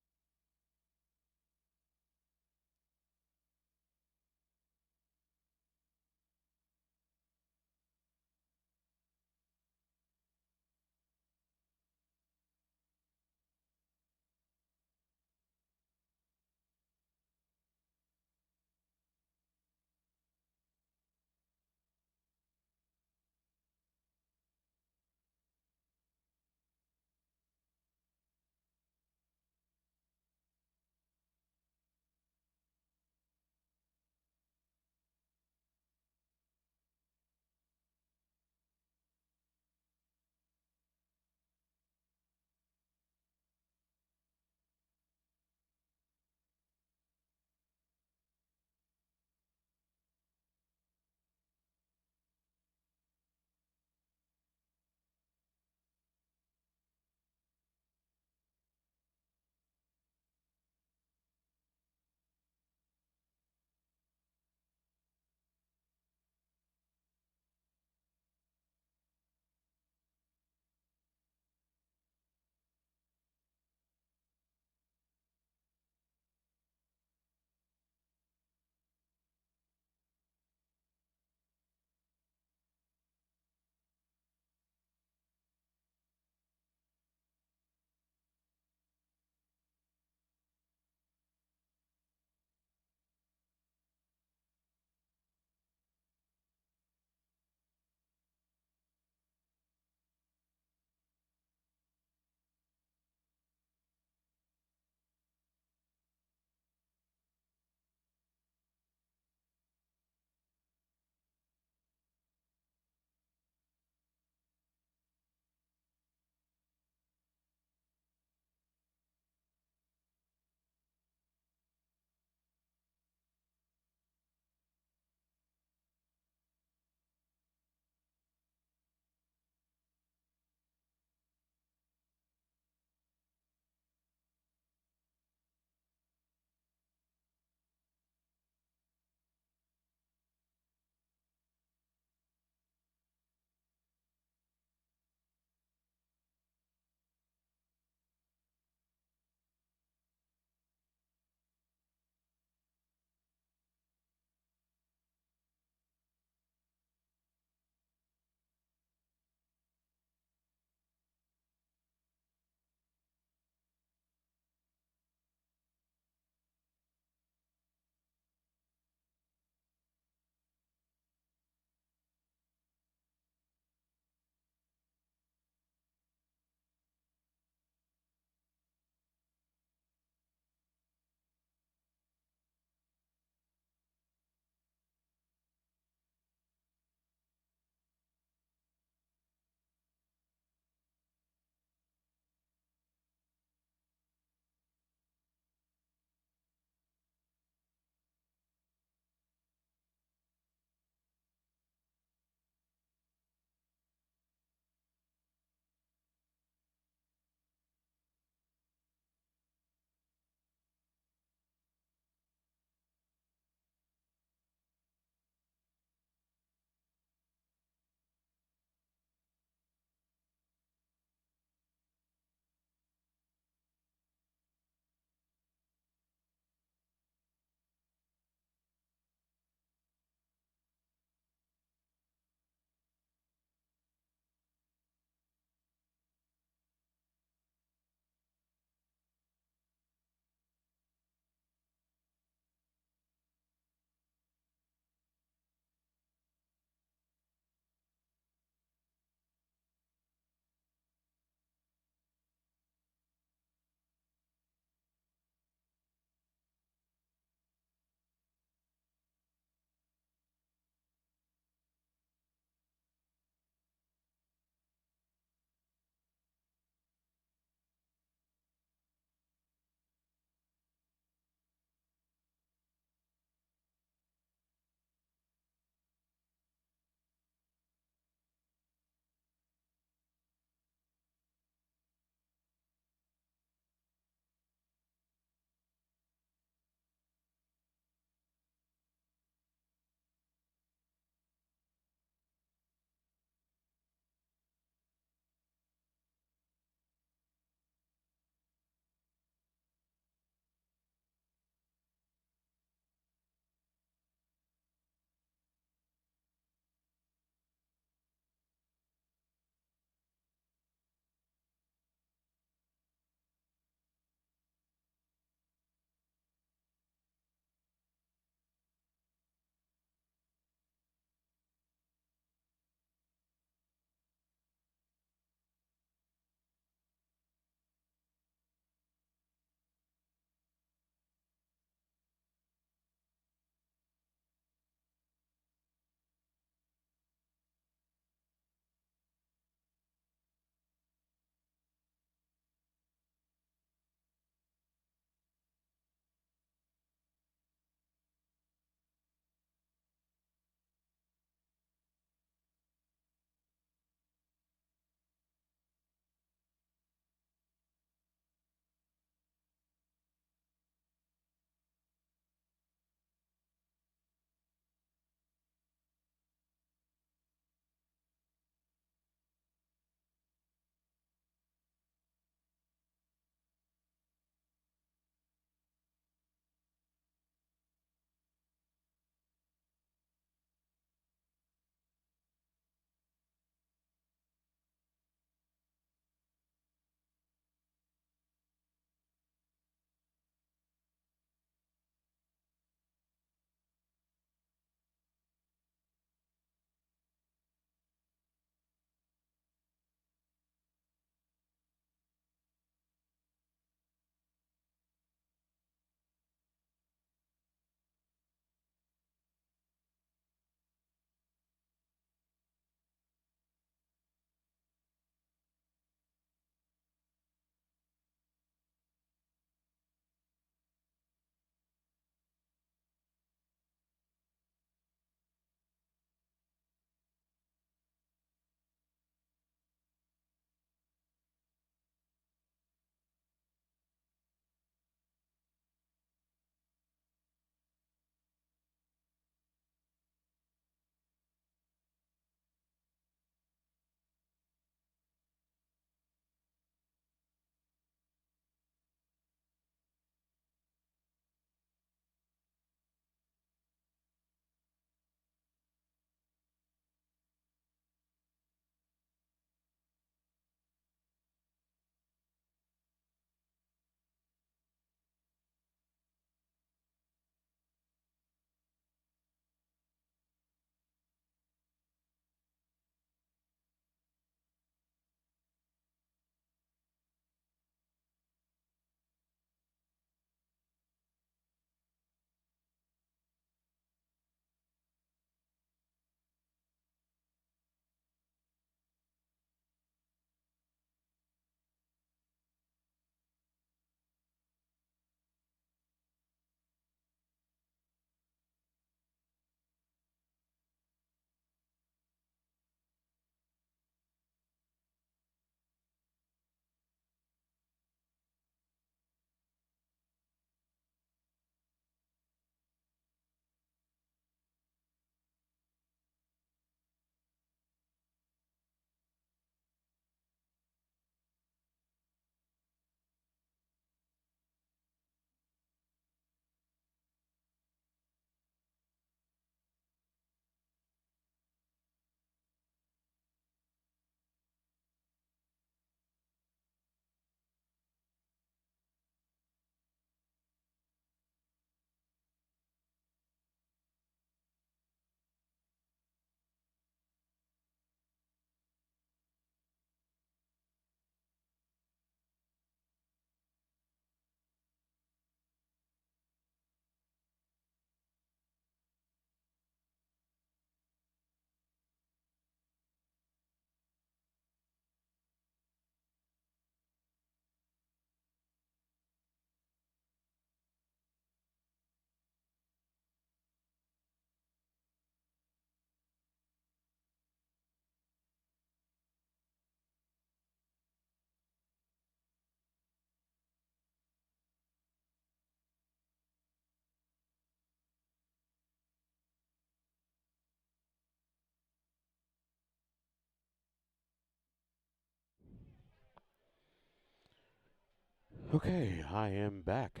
A: Okay, I am back.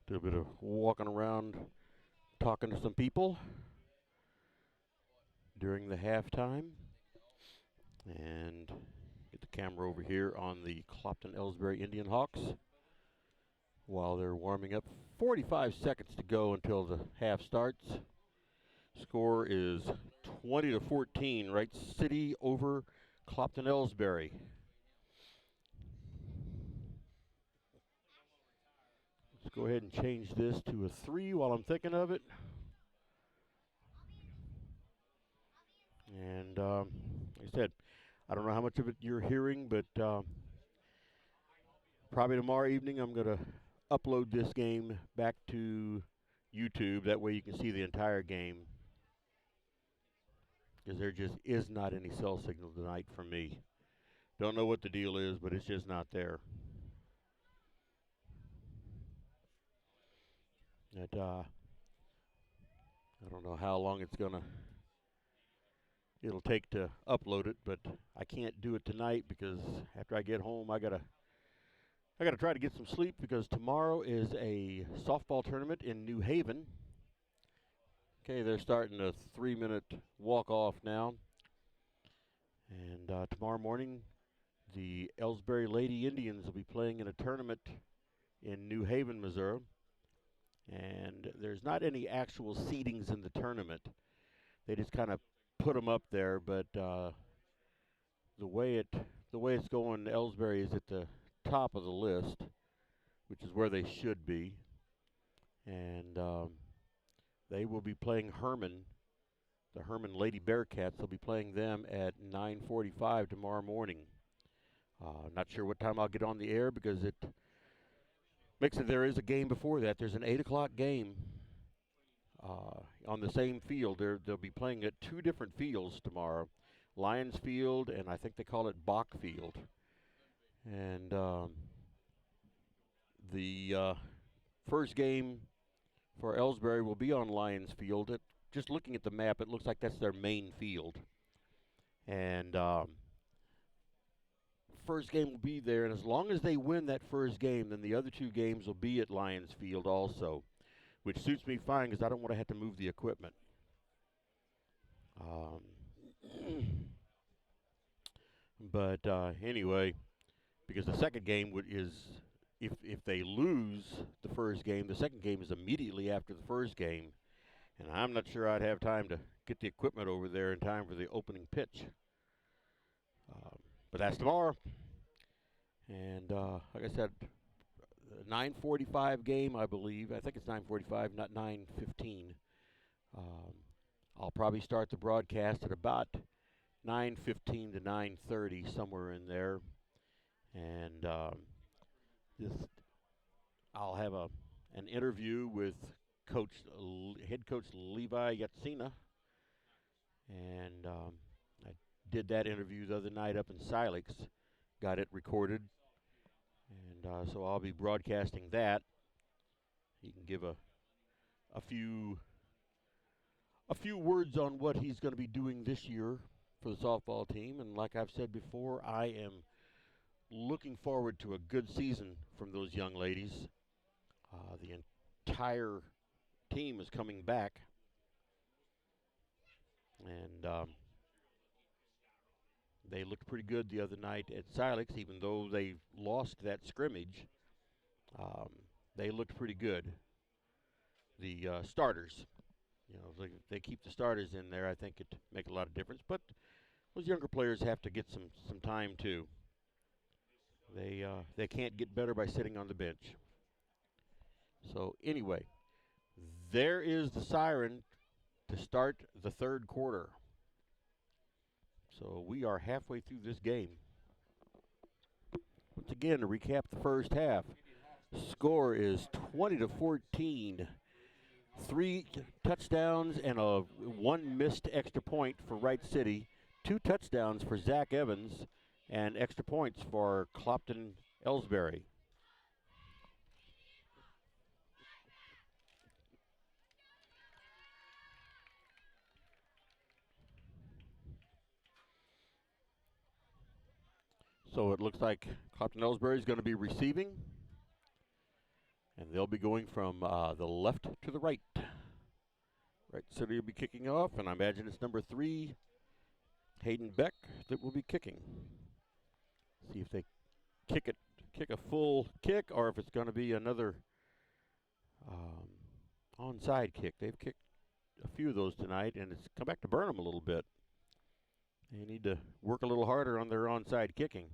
A: Did a bit of walking around, talking to some people during the halftime. And get the camera over here on the Clopton Elsberry IndianHawks while they're warming up. 45 seconds to go until the half starts. Score is 20-14, Wright City over Clopton Elsberry. Let's go ahead and change this to a 3 while I'm thinking of it. And like I said, I don't know how much of it you're hearing, but probably tomorrow evening I'm going to upload this game back to YouTube. That way you can see the entire game. Because there just is not any cell signal tonight for me. Don't know what the deal is, but it's just not there. I don't know how long it'll take to upload it, but I can't do it tonight because after I get home, I gotta try to get some sleep because tomorrow is a softball tournament in New Haven. Okay, they're starting a 3-minute walk-off now. And tomorrow morning, the Elsberry Lady Indians will be playing in a tournament in New Haven, Missouri. And there's not any actual seedings in the tournament. They just kind of put them up there, but the way it's going, Elsberry is at the top of the list, which is where they should be. And they will be playing Herman. The Herman Lady Bearcats will be playing them at 9:45 tomorrow morning. Not sure what time I'll get on the air because it makes it there is a game before that. There's an 8 o'clock game on the same field. They'll be playing at 2 different fields tomorrow, Lions Field and I think they call it Bach Field. And the first game for Elsberry will be on Lions Field. Just looking at the map, it looks like that's their main field. And first game will be there, and as long as they win that first game, then the other 2 games will be at Lions Field also, which suits me fine because I don't want to have to move the equipment. But anyway, because the second game is, if they lose the first game, the second game is immediately after the first game. And I'm not sure I'd have time to get the equipment over there in time for the opening pitch. But that's tomorrow. And like I said, 9:45 game, I believe. I think it's 9:45, not 9:15. I'll probably start the broadcast at about 9:15 to 9:30, somewhere in there. And I'll have an interview with head coach Levi Yatsina. And I did that interview the other night up in Silex, got it recorded. And so I'll be broadcasting that. He can give a few words on what he's going to be doing this year for the softball team. And like I've said before, I am looking forward to a good season from those young ladies. The entire team is coming back. And they looked pretty good the other night at Silex, even though they lost that scrimmage. They looked pretty good. The starters, they keep the starters in there, I think it'd make a lot of difference. But those younger players have to get some time too. They can't get better by sitting on the bench. So anyway, there is the siren to start the third quarter. So we are halfway through this game. Once again, to recap the first half, score is 20-14. 3 touchdowns and 1 missed extra point for Wright City. 2 touchdowns for Zach Evans and extra points for Clopton Elsberry. So it looks like Clopton Elsberry is going to be receiving. And they'll be going from the left to the right. Right City will be kicking off, and I imagine it's number 3, Hayden Beck, that will be kicking. See if they kick a full kick, or if it's going to be another onside kick. They've kicked a few of those tonight, and it's come back to burn them a little bit. They need to work a little harder on their onside kicking.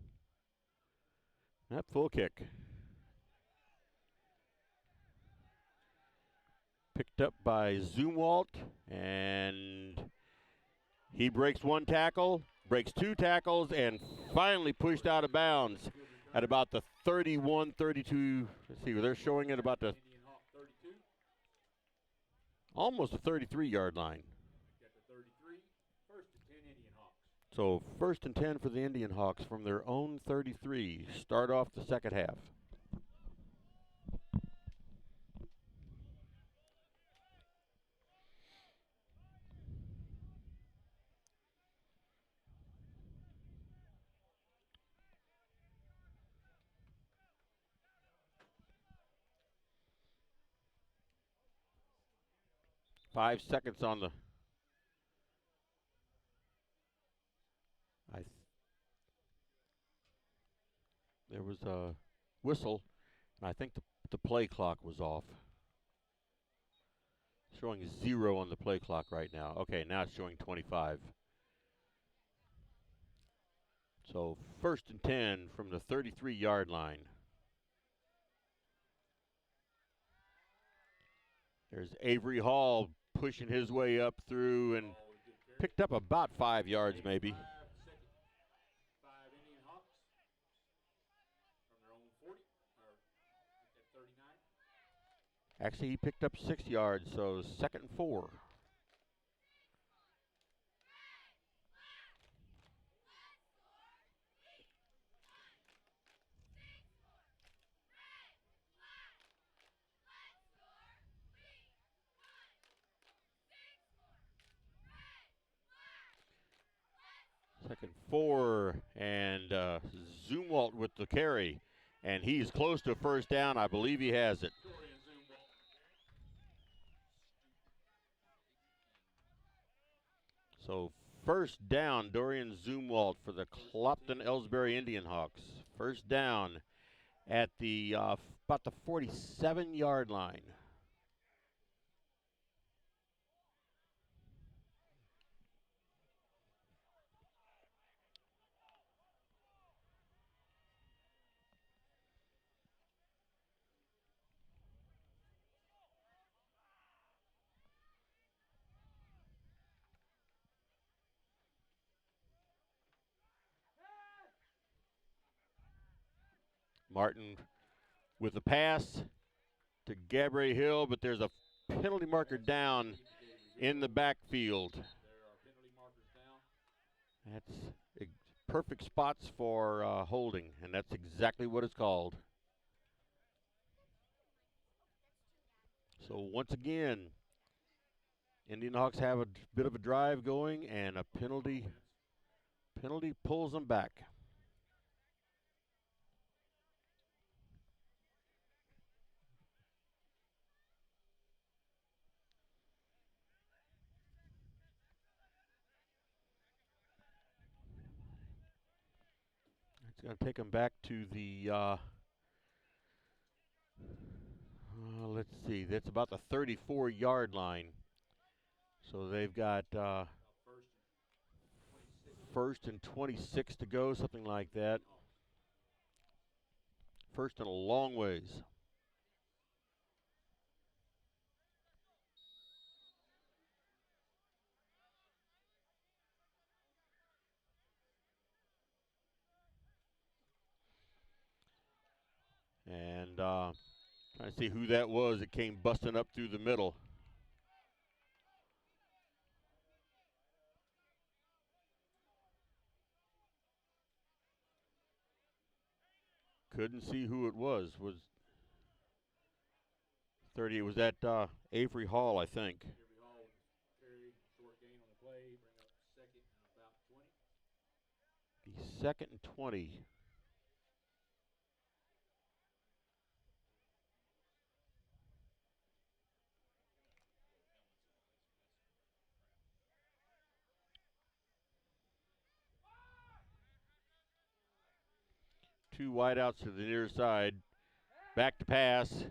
A: That full kick. Picked up by Zumwalt, and he breaks 1 tackle, breaks 2 tackles, and finally pushed out of bounds at about the 31, 32. Let's see, they're showing it about the almost the 33-yard line. So 1st and 10 for the IndianHawks from their own 33. Start off the second half. Five seconds on the there was a whistle, and I think the play clock was off. Showing 0 on the play clock right now. Okay, now it's showing 25. So 1st and 10 from the 33-yard line. There's Avery Hall pushing his way up through and picked up about 5 yards maybe. Actually, he picked up 6 yards, so 2nd and 4. Second 4, and Zumwalt with the carry, and he's close to 1st down. I believe he has it. So 1st down, Dorian Zumwalt for the Clopton Elsberry IndianHawks. 1st down at the about the 47-yard line. Martin with the pass to Gabriel Hill, but there's a penalty marker down in the backfield. That's perfect spots for holding, and that's exactly what it's called. So once again, IndianHawks have a bit of a drive going, and a penalty pulls them back. It's going to take them back to the, let's see, that's about the 34-yard line. So they've got 1st and 26 to go, something like that. 1st and a long ways. And trying to see who that was. It came busting up through the middle. Couldn't see who it was. Was 30. It was that Avery Hall, I think.
C: Avery Hall carry, short gain on the play, bring up 2nd and about 20.
A: The 2nd and 20. two wideouts to the near side. Back to pass.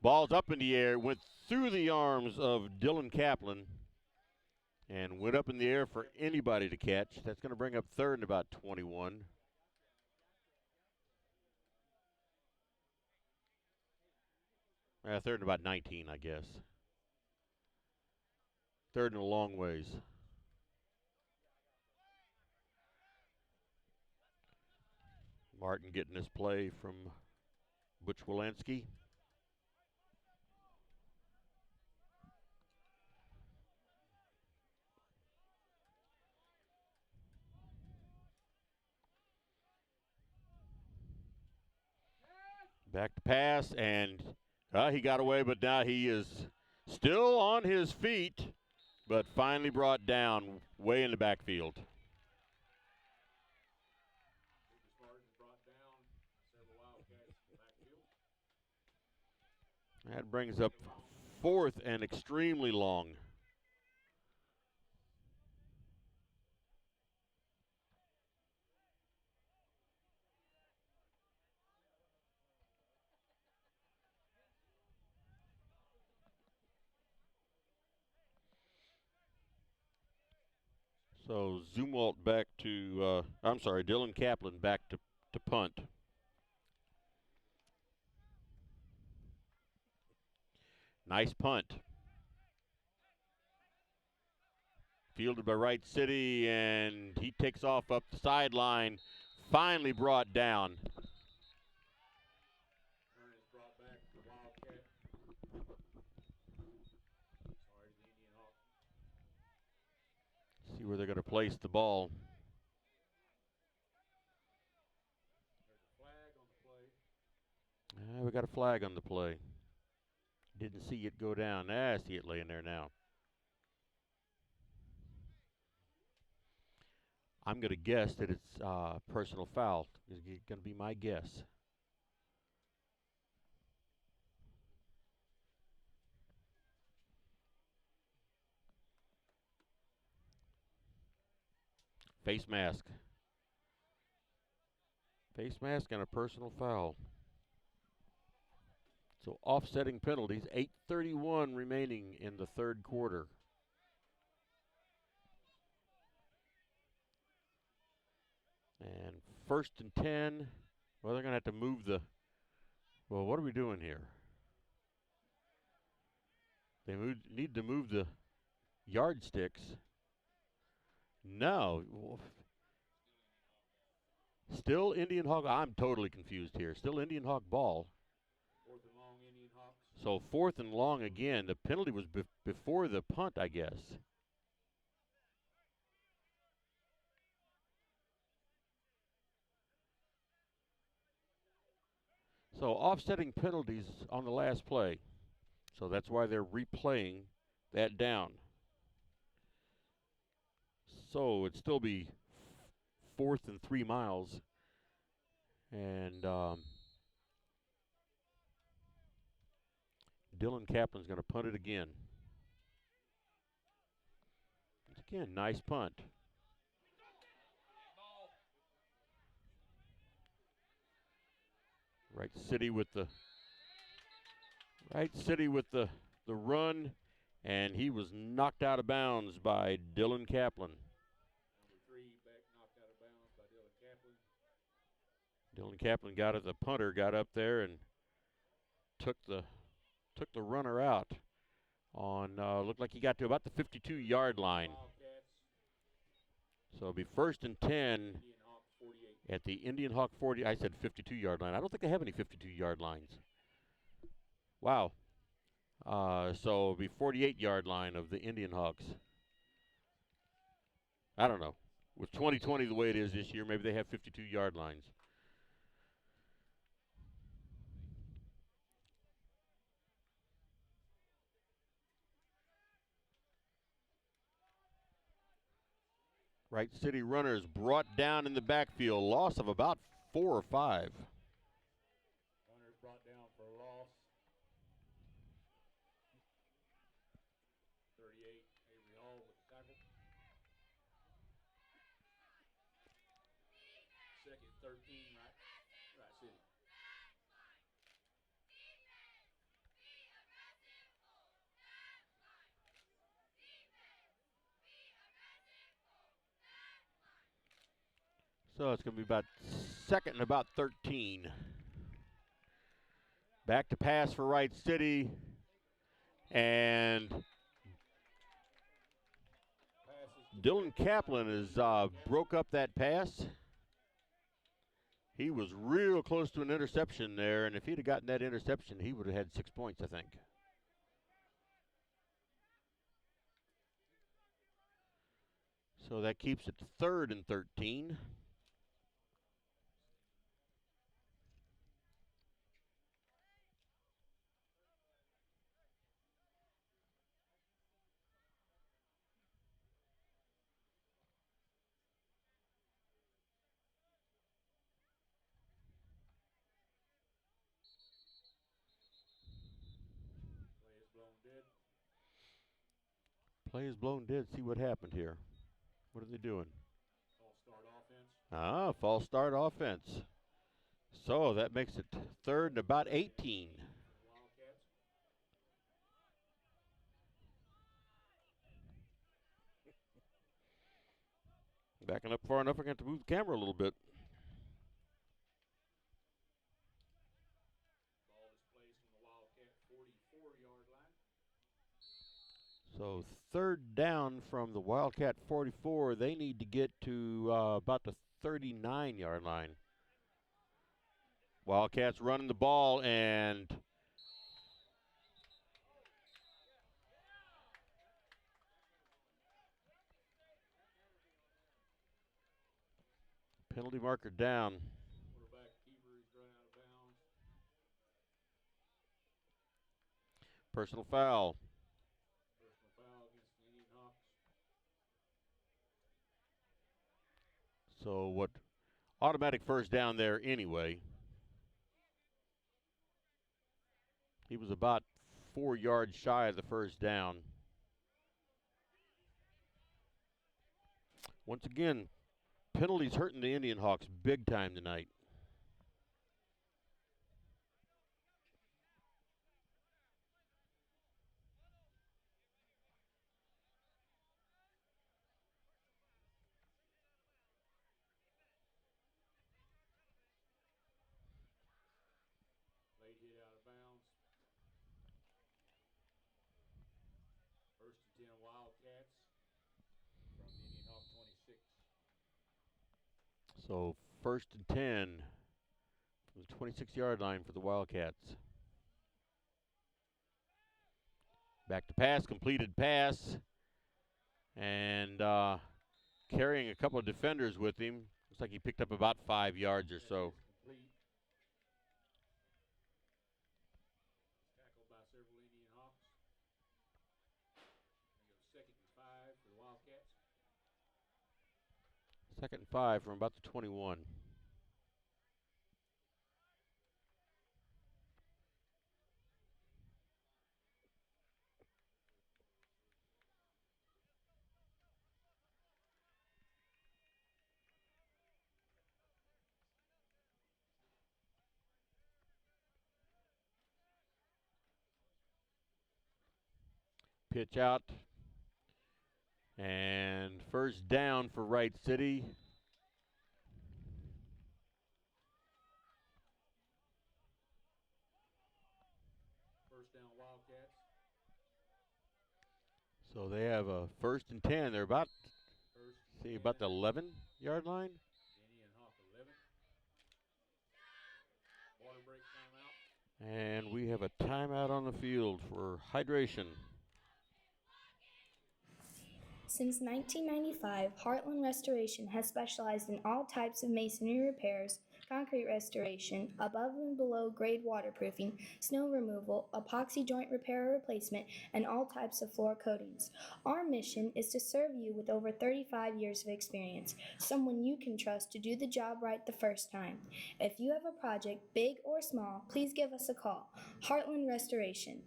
A: Ball's up in the air, went through the arms of Dylan Kaplan and went up in the air for anybody to catch. That's going to bring up third and about 21. Third and about 19, I guess. Third and a long ways. Martin getting this play from Butch Walensky. Back to pass, and he got away, but now he is still on his feet, but finally brought down way in the backfield. That brings up fourth and extremely long. So Zumwalt back to, Dylan Kaplan back to punt. Nice punt. Fielded by Wright City, and he takes off up the sideline. Finally brought down.
C: Brought back the Wildcat.
A: See where they're going to place the ball. We got a flag on the play. Didn't see it go down. I see it laying there now. I'm going to guess that it's personal foul. Is going to be my guess. Face mask. Face mask and a personal foul. So offsetting penalties, 8:31 remaining in the third quarter. And first and 10, well, they're going to have to move the, well, what are we doing here? They need to move the yardsticks. No. Still Indian Hawk. I'm totally confused here. Still Indian Hawk ball.
C: Fourth and long, IndianHawks.
A: So fourth and long again. The penalty was before the punt, I guess. So offsetting penalties on the last play. So that's why they're replaying that down. So it'd still be fourth and 3 miles. And Dylan Kaplan's going to punt it again. Again, nice punt. Wright City with the run, and he was knocked out of bounds by Dylan Kaplan.
C: Number 3 back knocked out of bounds by Dylan Kaplan.
A: Dylan Kaplan got it. The punter got up there and took the runner out on looked like he got to about the 52-yard line. So it'll be first and 10 at the Indian Hawk 40. I said 52-yard line. I don't think they have any 52-yard lines. Wow. So it'll be 48-yard line of the Indian Hawks. I don't know. With 2020 the way it is this year, maybe they have 52-yard lines. Wright City runners brought down in the backfield. Loss of about 4 or 5.
C: Runners brought down for a loss. 38, Avery Hall with the tackle. Second, 13, right? Wright City.
A: So it's going to be about second and about 13. Back to pass for Wright City. And Dylan Kaplan has broke up that pass. He was real close to an interception there, and if he'd have gotten that interception, he would have had 6 points, I think. So that keeps it third and 13. Play is blown dead. See what happened here. What are they doing?
C: False start offense.
A: False start offense. So that makes it third and about 18.
C: Wildcats.
A: Backing up far enough, I got to move the camera a little bit.
C: Ball is placed on the Wildcat 44-yard line.
A: So third down from the Wildcat 44. They need to get to about the 39-yard line. Wildcats running the ball, and penalty marker down.
C: Quarterback keeper is run out of bounds.
A: Personal foul.
C: Personal foul against the IndianHawks.
A: So what? Automatic first down there anyway. He was about 4 yards shy of the first down. Once again, penalties hurting the IndianHawks big time tonight.
C: Late hit out of bounds. First and 10 Wildcats from the IndianHawk 26.
A: So first and 10 from the 26-yard line for the Wildcats. Back to pass, completed pass, and carrying a couple of defenders with him. Looks like he picked up about 5 yards or so.
C: Complete. Tackled by several IndianHawks. They go 2nd and 5 for the Wildcats.
A: 2nd and 5 from about the 21. Pitch out. And first down for Wright City.
C: First down Wildcats.
A: So they have a first and 10. They're about, about the 11-yard line.
C: IndianHawk 11. Water break timeout.
A: And we have a timeout on the field for hydration.
G: Since 1995, Heartland Restoration has specialized in all types of masonry repairs, concrete restoration, above and below grade waterproofing, snow removal, epoxy joint repair or replacement, and all types of floor coatings. Our mission is to serve you with over 35 years of experience, someone you can trust to do the job right the first time. If you have a project, big or small, please give us a call. Heartland Restoration,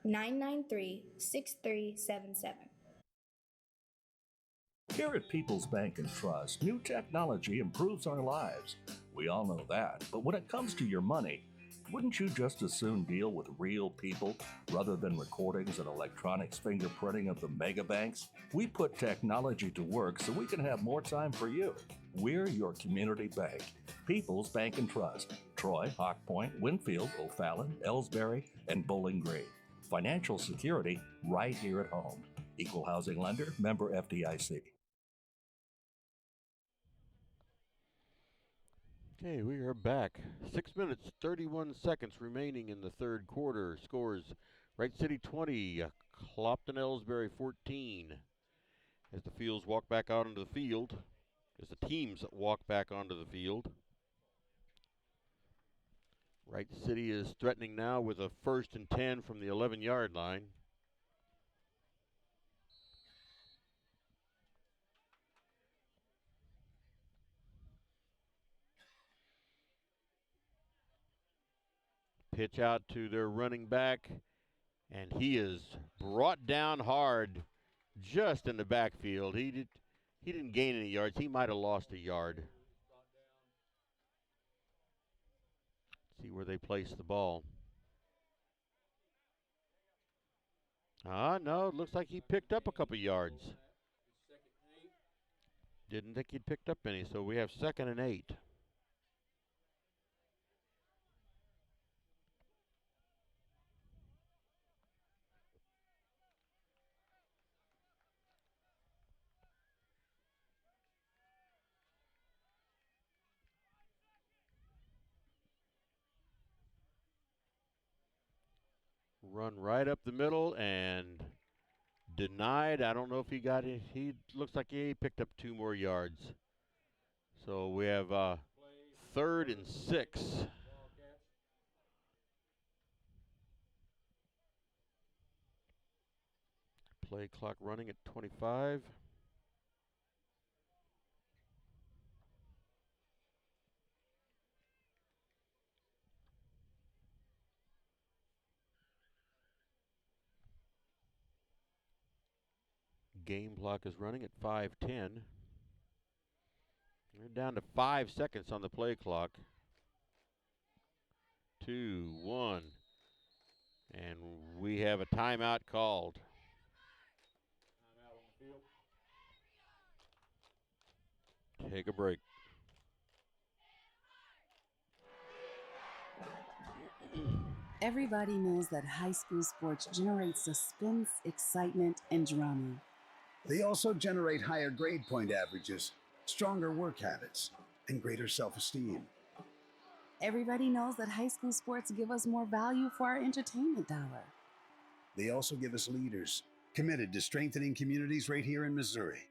G: 314-993-6377.
B: Here at People's Bank and Trust, new technology improves our lives. We all know that. But when it comes to your money, wouldn't you just as soon deal with real people rather than recordings and electronics fingerprinting of the mega banks? We put technology to work so we can have more time for you. We're your community bank. People's Bank and Trust. Troy, Hawk Point, Winfield, O'Fallon, Elsberry, and Bowling Green. Financial security right here at home. Equal housing lender, member FDIC.
A: Okay, we are back. 6 minutes, 31 seconds remaining in the third quarter. Scores Wright City 20, Clopton Elsberry 14. As the fields walk back out onto the field, as the teams walk back onto the field. Wright City is threatening now with a 1st and 10 from the 11-yard line. Pitch out to their running back, and he is brought down hard just in the backfield. He didn't gain any yards. He might have lost a yard. See where they place the ball. No, it looks like he picked up a couple yards. Didn't think he'd picked up any, so we have 2nd and 8. Run right up the middle and denied. I don't know if he got it. He looks like he picked up 2 more yards. So we have 3rd and 6. Play clock running at 25. Game clock is running at 5:10. We're down to 5 seconds on the play clock. 2, 1. And we have a timeout called.
C: Timeout on the field.
A: Take a break.
E: Everybody knows that high school sports generate suspense, excitement, and drama.
F: They also generate higher grade point averages, stronger work habits, and greater self-esteem.
E: Everybody knows that high school sports give us more value for our entertainment dollar.
F: They also give us leaders, committed to strengthening communities right here in Missouri.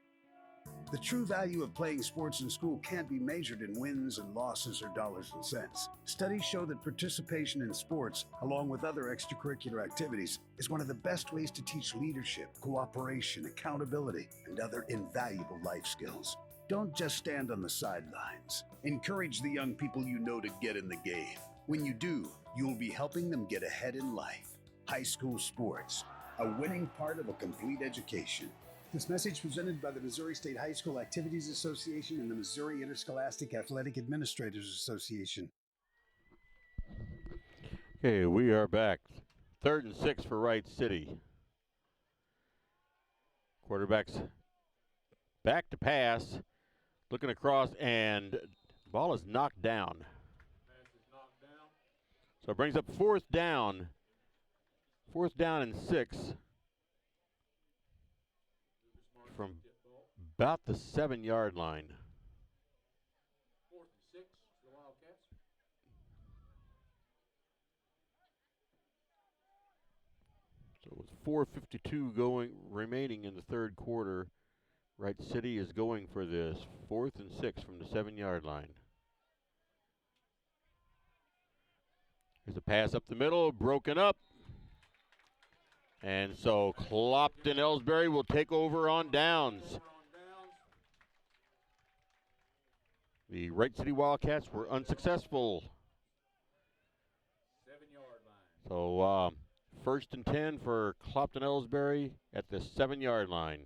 F: The true value of playing sports in school can't be measured in wins and losses or dollars and cents. Studies show that participation in sports, along with other extracurricular activities, is one of the best ways to teach leadership, cooperation, accountability, and other invaluable life skills. Don't just stand on the sidelines. Encourage the young people you know to get in the game. When you do, you'll be helping them get ahead in life. High school sports, a winning part of a complete education. This message presented by the Missouri State High School Activities Association and the Missouri Interscholastic Athletic Administrators Association.
A: Okay, we are back. 3rd and 6 for Wright City. Quarterback's back to pass, looking across, and ball is knocked down.
C: Pass is knocked down.
A: So it brings up 4th down. 4th down and 6. From about the 7-yard line.
C: 4th and 6 for the Wildcats.
A: So with 4:52 remaining in the third quarter, Wright City is going for this 4th and 6 from the 7-yard line. Here's a pass up the middle, broken up. And so Clopton Elsberry will take over on downs. The Wright City Wildcats were unsuccessful.
C: 7-yard line.
A: So 1st and 10 for Clopton Elsberry at the 7-yard line.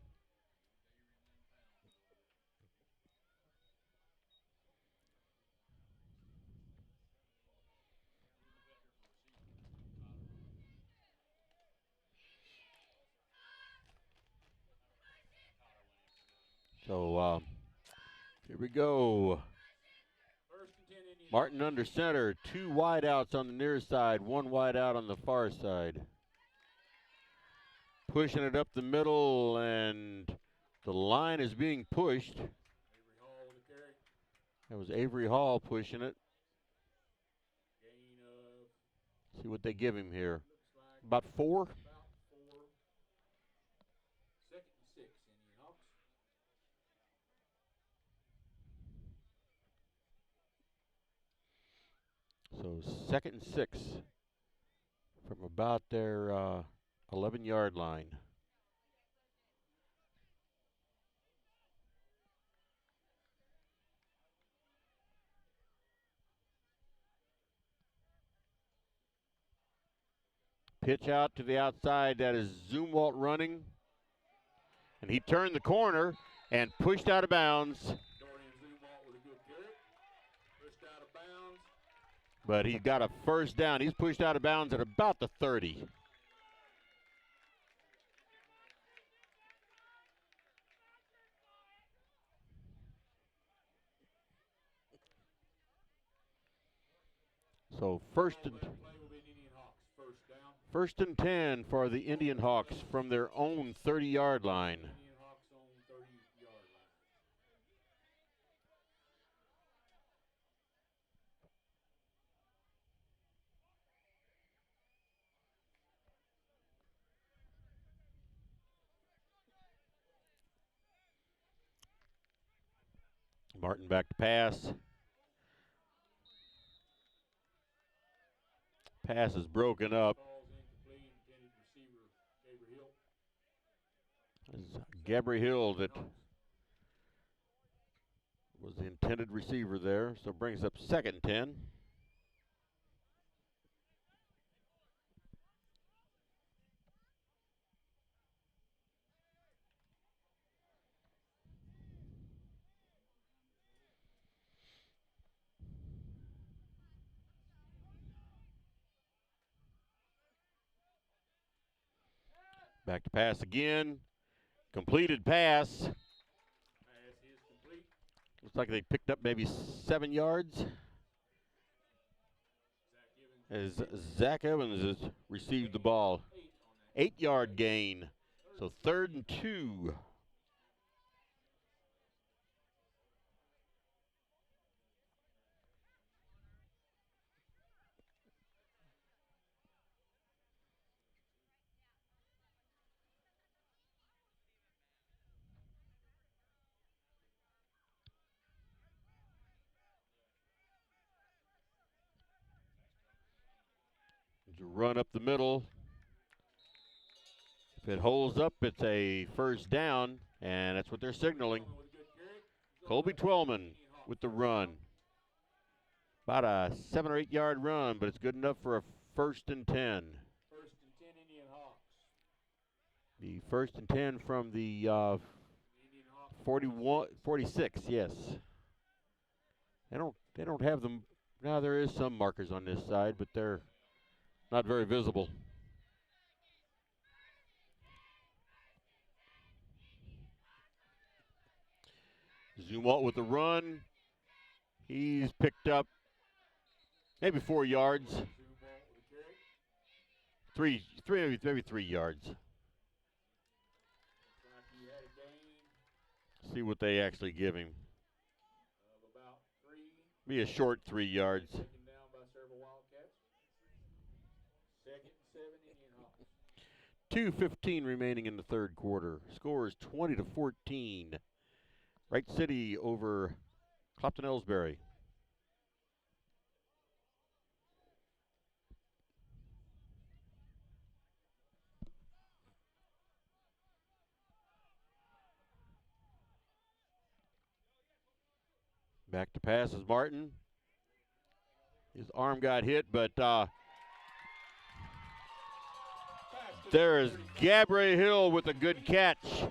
A: So here we go. Martin under center, 2 wide outs on the near side, 1 wide out on the far side. Pushing it up the middle, and the line is being pushed. That was Avery Hall pushing it. See what they give him here. About 4?
C: Second and 6, IndianHawks.
A: So 2nd and 6 from about their 11-yard line. Pitch out to the outside. That is Zumwalt running. And he turned the corner and pushed out of bounds. But he got a first down. He's pushed out of bounds at about the 30. So first and 10 for the IndianHawks from their own 30-yard line. Martin back to pass. Pass is broken up. Gabriel that was the intended receiver there, so brings up 2nd and 10. Back to pass again. Completed pass. Looks like they picked up maybe 7 yards. As Zach Evans has received the ball. 8-yard gain. So 3rd and 2. Run up the middle. If it holds up, it's a first down, and that's what they're signaling. Colby Twellman with the run. About a 7 or 8 yard run, but it's good enough for a 1st and 10.
C: 1st and 10 IndianHawks.
A: The 1st and 10 from the 46, yes. They don't have them. Now there is some markers on this side, but they're not very visible. Zumwalt with the run. He's picked up maybe 4 yards. Maybe 3 yards. See what they actually give him. Be a short 3 yards.
C: Taken down by several Wildcats. 2nd and 7 IndianHawks.
A: 2:15 remaining in the 3rd quarter. Score is 20-14. Wright City over Clopton Elsberry. Back to pass is Martin. His arm got hit, but there is Gabriel Hill with a good catch.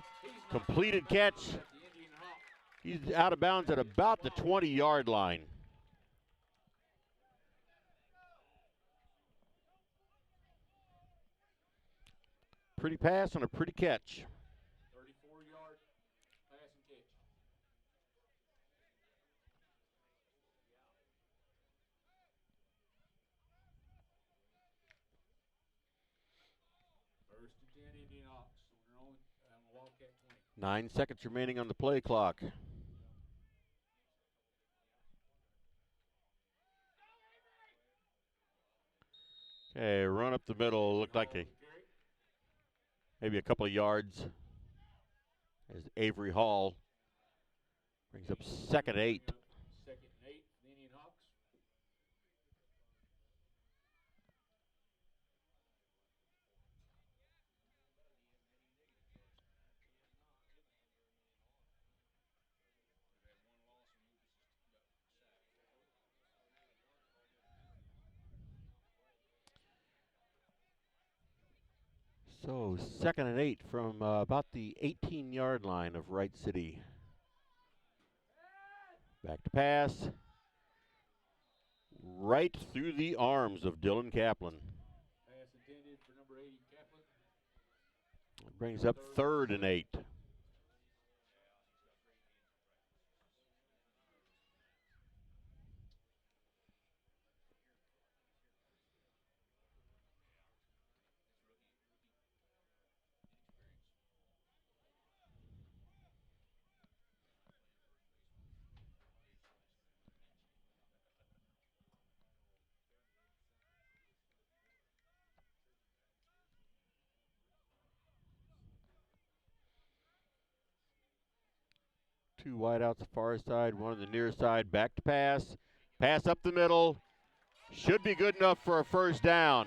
A: Completed catch. He's out of bounds at about the 20-yard line. Pretty pass on a pretty catch.
C: 34-yard pass and catch. First and 10, IndianHawks. We're on the Wildcat 20.
A: 9 seconds remaining on the play clock. Okay, run up the middle. Looked like maybe a couple of yards as Avery Hall brings up 2nd and 8.
C: 2nd and 8 for the IndianHawks.
A: So 2nd and 8 from about the 18-yard line of Wright City. Back to pass. Right through the arms of Dylan Kaplan.
C: Pass intended for number 80, Kaplan.
A: Brings up 3rd and 8. Two wideouts the far side, one on the near side. Back to pass. Pass up the middle. Should be good enough for a first down.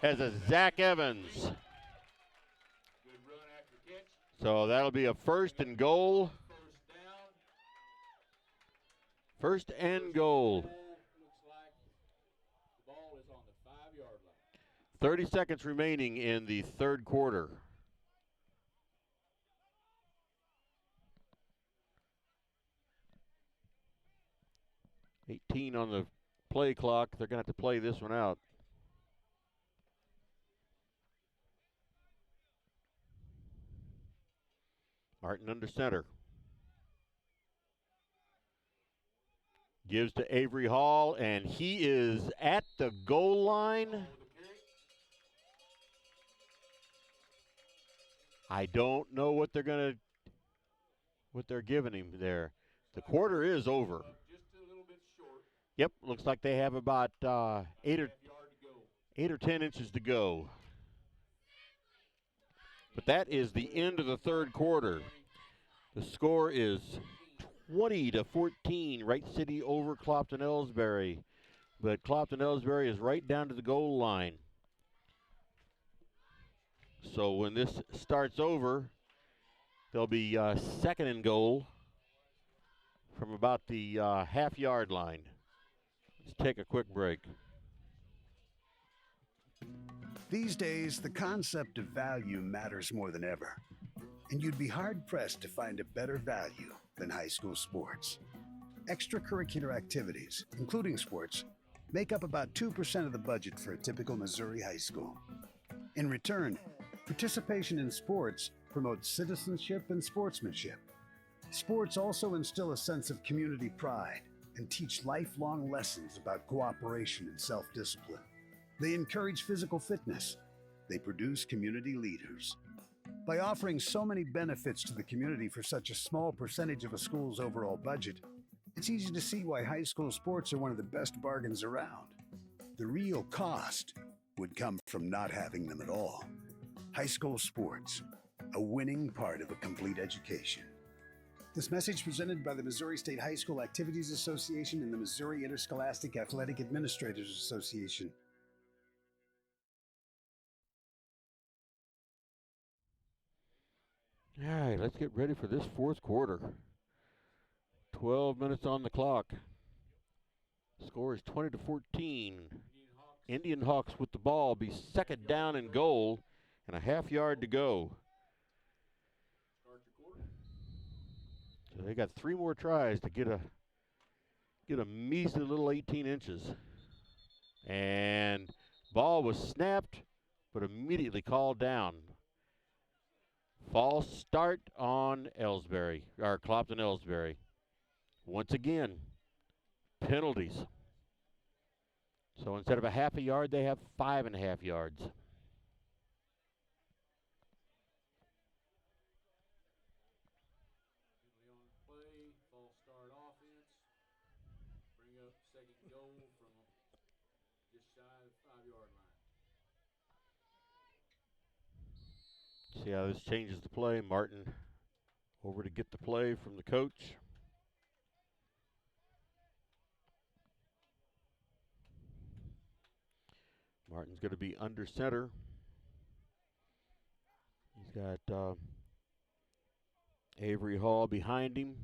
A: As a Zach Evans.
C: Good run after catch.
A: So that'll be a 1st and goal.
C: First down.
A: 1st and goal.
C: Looks like the ball is on the 5-yard line.
A: 30 seconds remaining in the 3rd quarter. $18 on the play clock. They're going to have to play this one out. Martin under center. Gives to Avery Hall, and he is at the goal line. I don't know what they're giving him there. The quarter is over.
C: Just a little bit short.
A: Yep, looks like they have about 8 or 10 inches to go. But that is the end of the 3rd quarter. The score is 20-14, Wright City over Clopton Elsberry. But Clopton Elsberry is right down to the goal line. So when this starts over, there'll be 2nd and goal from about the half-yard line. Let's take a quick break.
F: These days, the concept of value matters more than ever. And you'd be hard-pressed to find a better value than high school sports. Extracurricular activities, including sports, make up about 2% of the budget for a typical Missouri high school. In return, participation in sports promotes citizenship and sportsmanship. Sports also instill a sense of community pride and teach lifelong lessons about cooperation and self-discipline. They encourage physical fitness. They produce community leaders. By offering so many benefits to the community for such a small percentage of a school's overall budget, it's easy to see why high school sports are one of the best bargains around. The real cost would come from not having them at all. High school sports, a winning part of a complete education. This message presented by the Missouri State High School Activities Association and the Missouri Interscholastic Athletic Administrators Association.
A: All right, let's get ready for this 4th quarter. 12 minutes on the clock. Score is 20-14. IndianHawks with the ball, be 2nd down and goal, and a half-yard to go. So they got 3 more tries to get a measly little 18 inches. And ball was snapped, but immediately called down. False start on Elsberry, or Clopton Elsberry. Once again, penalties. So instead of a half a yard, they have 5.5 yards.
C: Second goal from just shy of the 5-yard line.
A: See how this changes the play. Martin over to get the play from the coach. Martin's going to be under center. He's got Avery Hall behind him.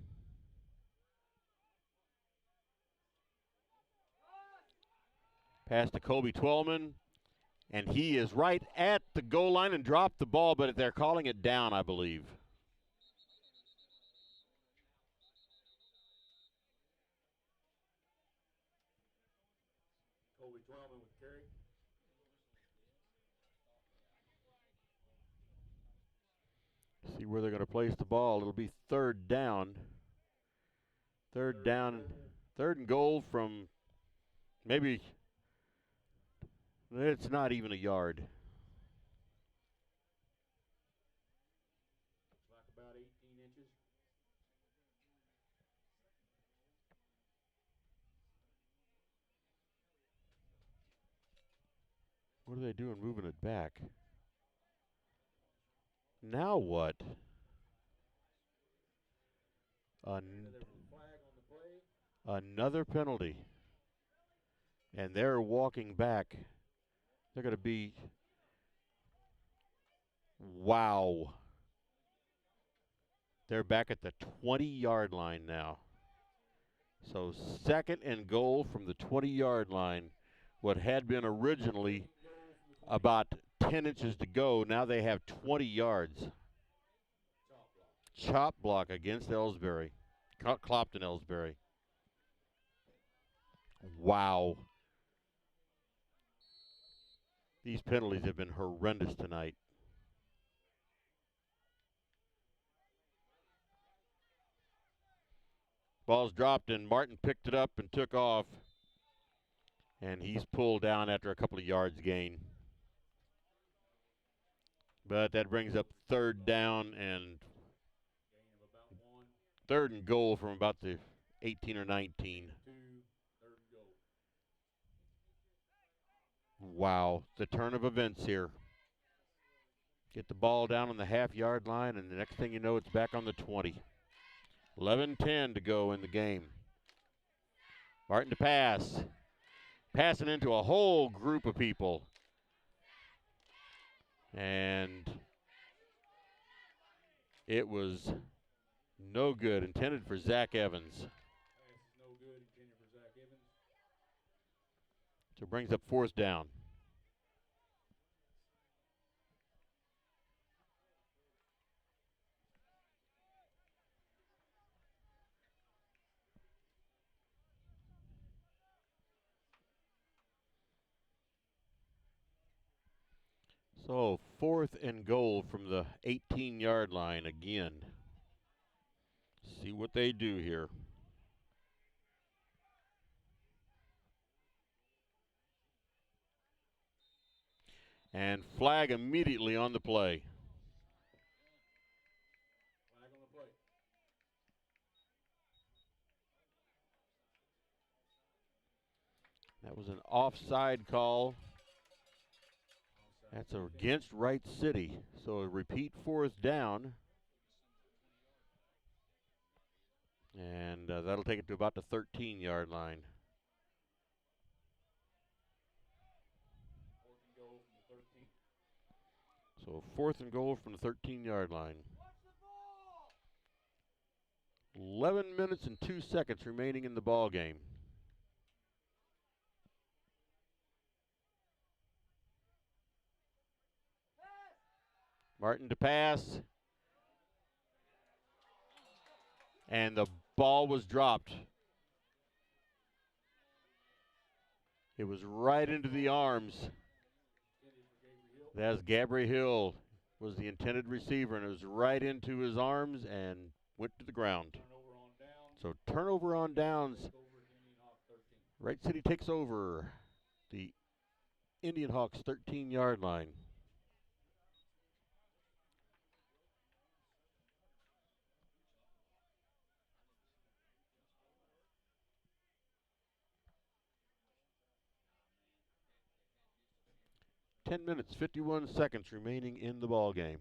A: Pass to Kobe Twellman, and he is right at the goal line and dropped the ball, but they're calling it down, I believe.
C: Kobe Twellman with carry.
A: See where they're going to place the ball. It'll be third down. Third down, third and goal from maybe, it's not even a yard.
C: Like about 18 inches.
A: What are they doing moving it back? Now what? Another penalty. And they're walking back. They're going to be, wow. They're back at the 20-yard line now. So second and goal from the 20-yard line. What had been originally about 10 inches to go, now they have 20 yards. Chop block against Elsberry. Clopton Elsberry. Wow. These penalties have been horrendous tonight. Ball's dropped and Martin picked it up and took off. And he's pulled down after a couple of yards gain. But that brings up third down and third and goal from about the 18 or 19. Wow, the turn of events here. Get the ball down on the half-yard line, and the next thing you know, it's back on the 20. 11-10 to go in the game. Martin to pass. Passing into a whole group of people. And it was no good. Intended for Zach Evans.
C: No good. Intended for Zach Evans.
A: So it brings up fourth down. So fourth and goal from the 18-yard line again. See what they do here. And flag immediately on the play.
C: Flag on the play.
A: That was an offside call. That's against Wright City. So a repeat fourth down. And that'll take it to about the 13-yard line. So fourth and goal from the 13-yard line. 11 minutes and 2 seconds remaining in the ball game. Martin to pass. And the ball was dropped. It was right into the arms. That's Gabriel Hill was the intended receiver, and it was right into his arms and went to the ground. So turnover on downs. Wright City takes over the IndianHawks 13-yard line. 10 minutes, 51 seconds remaining in the ball game.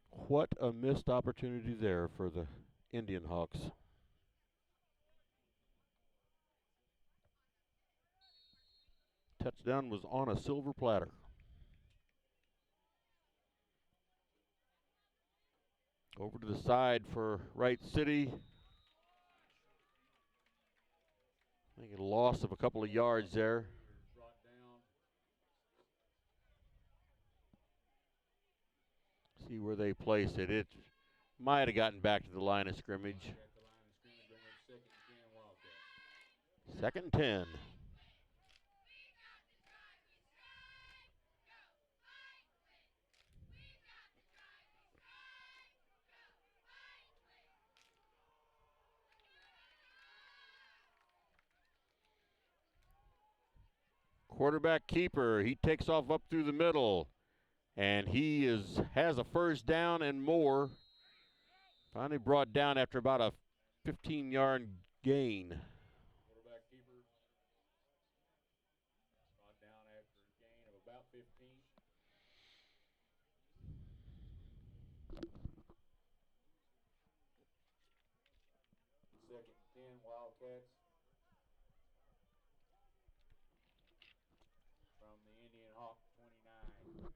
A: What a missed opportunity there for the IndianHawks. Touchdown was on a silver platter. Over to the side for Wright City. I think a loss of a couple of yards there. See where they place it. It might have gotten back to the line of scrimmage. 2nd and 10. Quarterback keeper, he takes off up through the middle, and he has a first down and more. Finally brought down after about a 15-yard gain.
C: Quarterback keeper brought down after a gain of about 15. Second and 10, Wildcats. From the IndianHawk 29.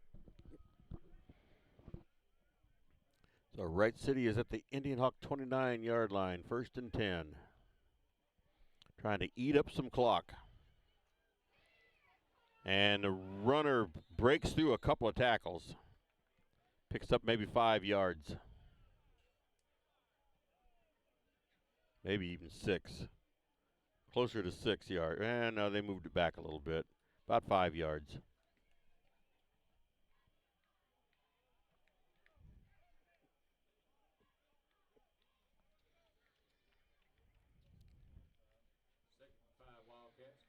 A: So Wright City is at the IndianHawk 29-yard line, 1st and 10. Trying to eat up some clock. And the runner breaks through a couple of tackles. Picks up maybe 5 yards. Maybe even 6. Closer to 6 yards. And no, they moved it back a little bit. About 5 yards.
C: Second and 5, Wildcats.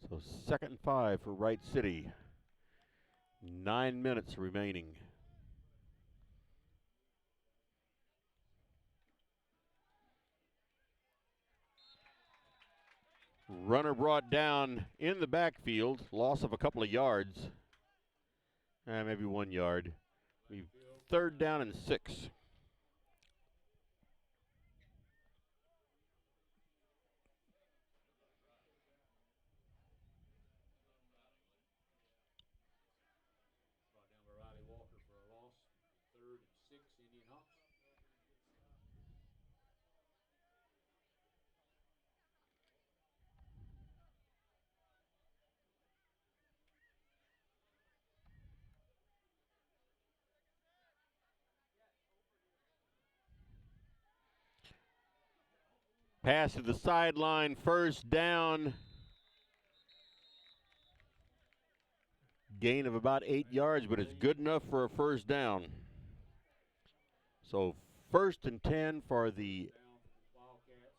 A: So 2nd and 5 for Wright City. 9 minutes remaining. Runner brought down in the backfield. Loss of a couple of yards. Maybe 1 yard. 3rd down and 6.
C: Brought down by Riley Walker for a loss. 3rd and 6, IndianHawks.
A: Pass to the sideline, 1st down. Gain of about 8 yards, but it's good enough for a 1st down. So 1st and 10 for the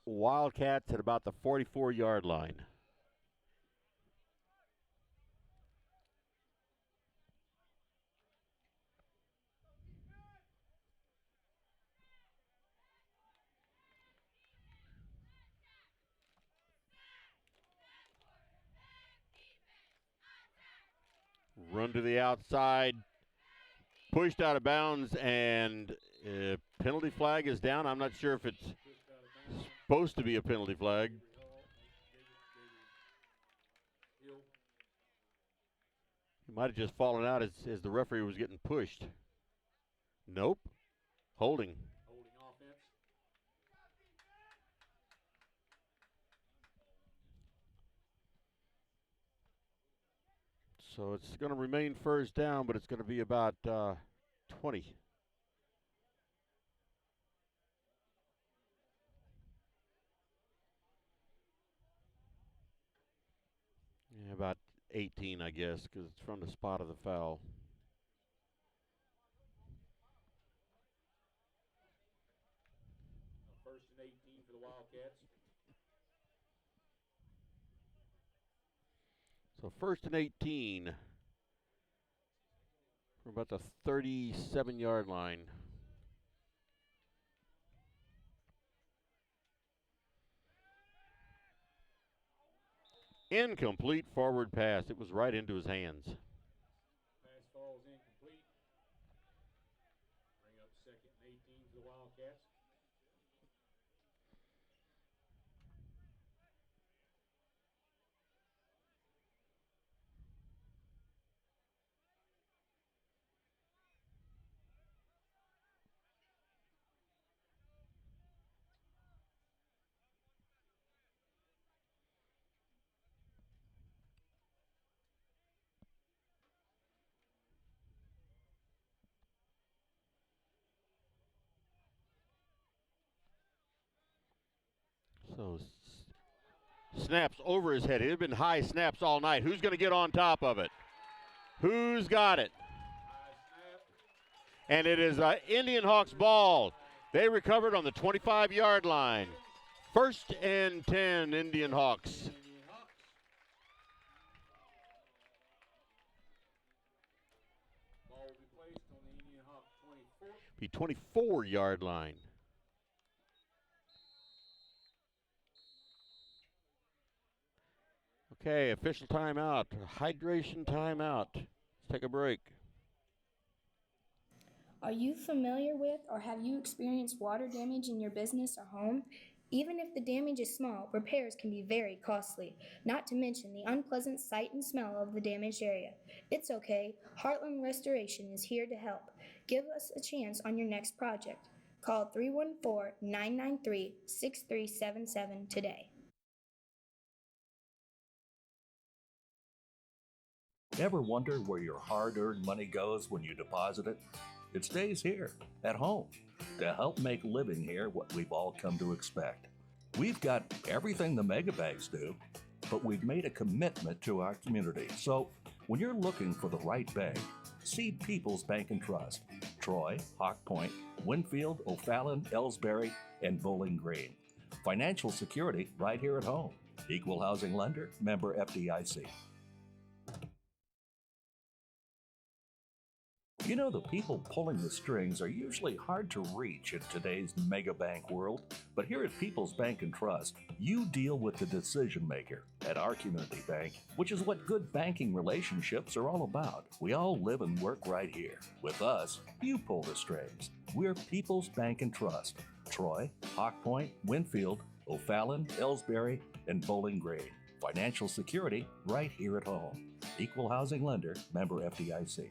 A: Wildcats at about the 44-yard line. Run to the outside, pushed out of bounds, and penalty flag is down. I'm not sure if it's supposed to be a penalty flag. He might have just fallen out as the referee was getting pushed. Nope. Holding.
C: Holding offense.
A: So it's going to remain 1st down, but it's going to be about 20. Yeah, about 18, I guess, because it's from the spot of the foul.
C: First and 18 for the Wildcats.
A: So 1st and 18 from about the 37-yard line. Incomplete forward pass. It was right into his hands.
C: Pass falls incomplete. Bring up 2nd and 18 for the Wildcats.
A: So snaps over his head. It had been high snaps all night. Who's going to get on top of it? Who's got it? And it is IndianHawks ball. They recovered on the 25-yard line. 1st and 10, IndianHawks.
C: Ball will be placed on the IndianHawks 24.
A: The 24-yard line. Okay, official timeout. Hydration timeout. Let's take a break.
G: Are you familiar with or have you experienced water damage in your business or home? Even if the damage is small, repairs can be very costly, not to mention the unpleasant sight and smell of the damaged area. It's okay. Heartland Restoration is here to help. Give us a chance on your next project. Call 314-993-6377 today.
B: Ever wonder where your hard-earned money goes when you deposit it? It stays here, at home, to help make living here what we've all come to expect. We've got everything the mega banks do, but we've made a commitment to our community. So when you're looking for the right bank, see People's Bank and Trust, Troy, Hawk Point, Winfield, O'Fallon, Elsberry, and Bowling Green. Financial security right here at home. Equal housing lender, member FDIC. You know, the people pulling the strings are usually hard to reach in today's mega bank world, but here at People's Bank and Trust, you deal with the decision maker at our community bank, which is what good banking relationships are all about. We all live and work right here. With us, you pull the strings. We're People's Bank and Trust, Troy, Hawk Point, Winfield, O'Fallon, Elsberry, and Bowling Green. Financial security right here at home. Equal housing lender, member FDIC.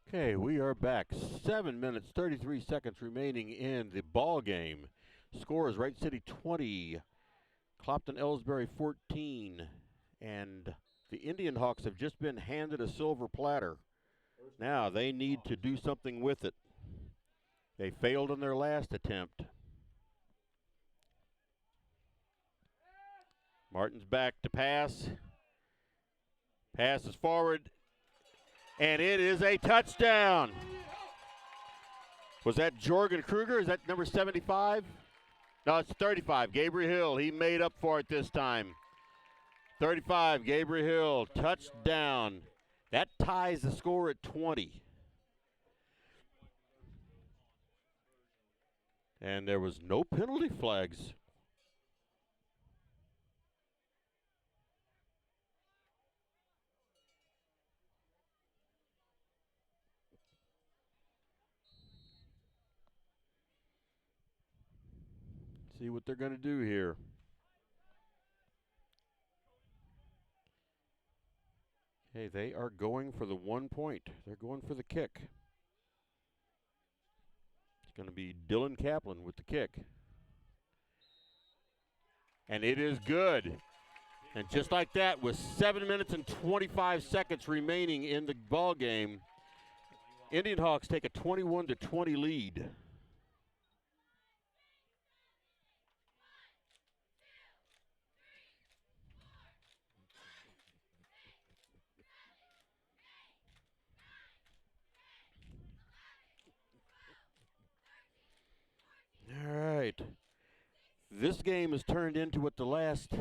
A: Okay, we are back. 7 minutes, 33 seconds remaining in the ball game. Score is Wright City 20, Clopton Elsberry 14, and the IndianHawks have just been handed a silver platter. Now they need to do something with it. They failed on their last attempt. Martin's back to pass. Pass is forward. And it is a touchdown. Was that Jorgen Kruger? Is that number 75? No, it's 35. Gabriel Hill. He made up for it this time. 35, Gabriel Hill. Touchdown. That ties the score at 20. And there was no penalty flags. See what they're going to do here. Okay, they are going for the 1 point. They're going for the kick. It's going to be Dylan Kaplan with the kick. And it is good. And just like that, with 7 minutes and 25 seconds remaining in the ball game, IndianHawks take a 21-20 lead. All right. This game has turned into what the last,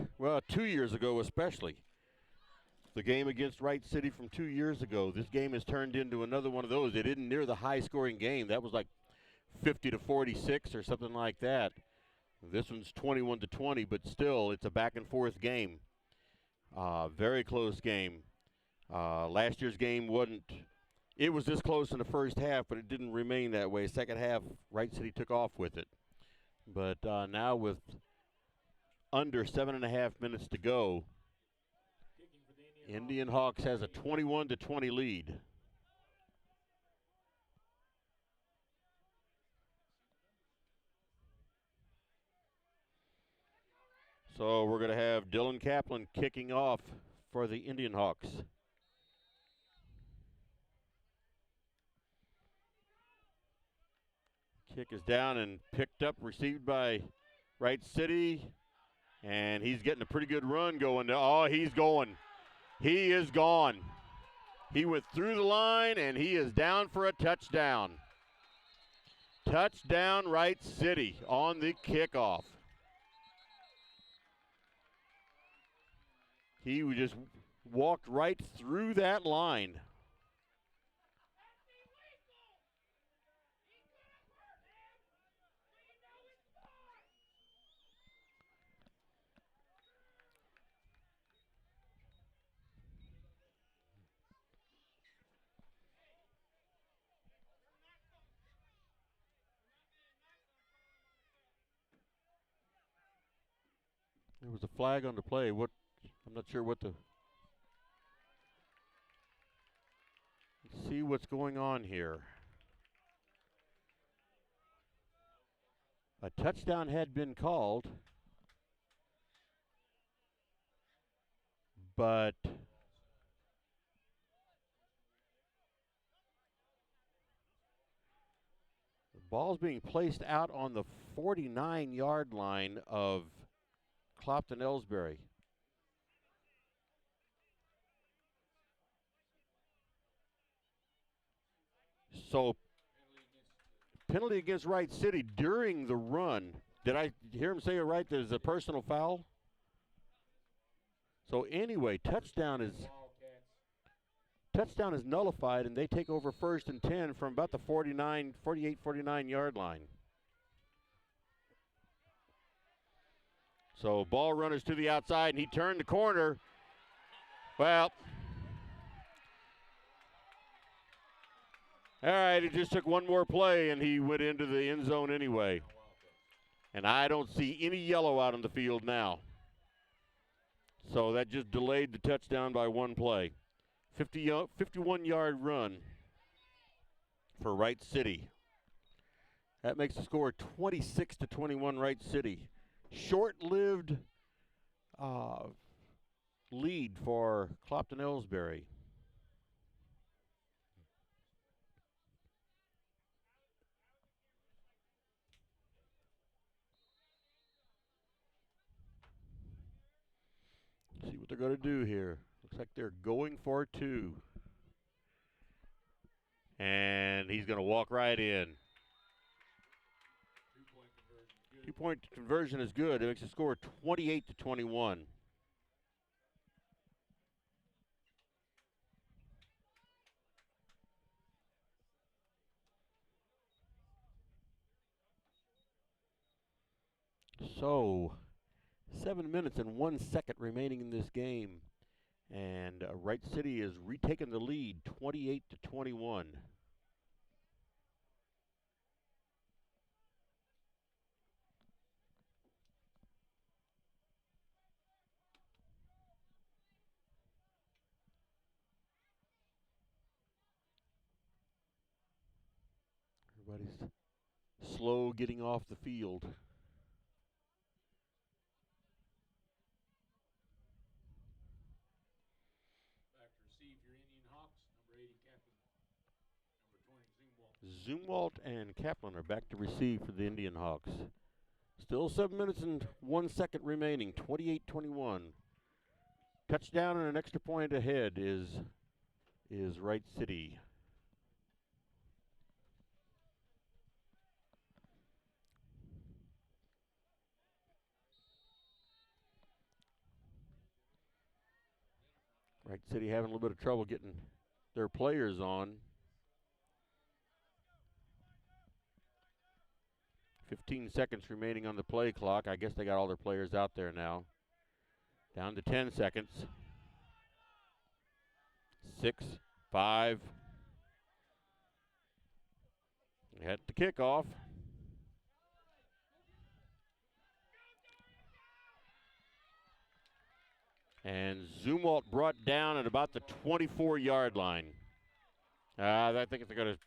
A: 2 years ago especially, the game against Wright City from 2 years ago. This game has turned into another one of those. It isn't near the high-scoring game. That was like 50-46 or something like that. This one's 21-20, but still, it's a back-and-forth game. Very close game. Last year's game wasn't. It was this close in the first half, but it didn't remain that way. Second half, Wright City took off with it. But now with under 7.5 minutes to go, IndianHawks has a 21-20 lead. So we're going to have Dylan Kaplan kicking off for the IndianHawks. Kick is down and picked up, received by Wright City. And he's getting a pretty good run going. Oh, he's going. He is gone. He went through the line, and he is down for a touchdown. Touchdown, Wright City on the kickoff. He just walked right through that line. There was a flag on the play. I'm not sure what the. Let's see what's going on here. A touchdown had been called, but the ball's being placed out on the 49-yard line of Clopton Elsberry. So, penalty against Wright City during the run. Did I hear him say it right? There's a personal foul? So anyway, touchdown is nullified, and they take over 1st and 10 from about the 48-49 yard line. So ball runners to the outside, and he turned the corner. Well, all right, it just took one more play, and he went into the end zone anyway. And I don't see any yellow out on the field now. So that just delayed the touchdown by one play. 51-yard run for Wright City. That makes the score 26-21 Wright City. Short-lived lead for Clopton Elsberry. See what they're going to do here. Looks like they're going for 2. And he's going to walk right in. 2-point conversion is good. It makes the score 28-21. So, 7 minutes and 1 second remaining in this game. And Wright City is retaking the lead, 28-21. Everybody's slow getting off the field.
C: Back to receive your IndianHawks, number 80 Kaplan, number 20
A: Zumwalt and Kaplan are back to receive for the IndianHawks. Still 7 minutes and 1 second remaining, 28-21. Touchdown and an extra point ahead is Wright City. Wright City having a little bit of trouble getting their players on. 15 seconds remaining on the play clock. I guess they got all their players out there now. Down to 10 seconds. 6, 5. At the kickoff. And Zumwalt brought down at about the 24-yard line. I think they're going to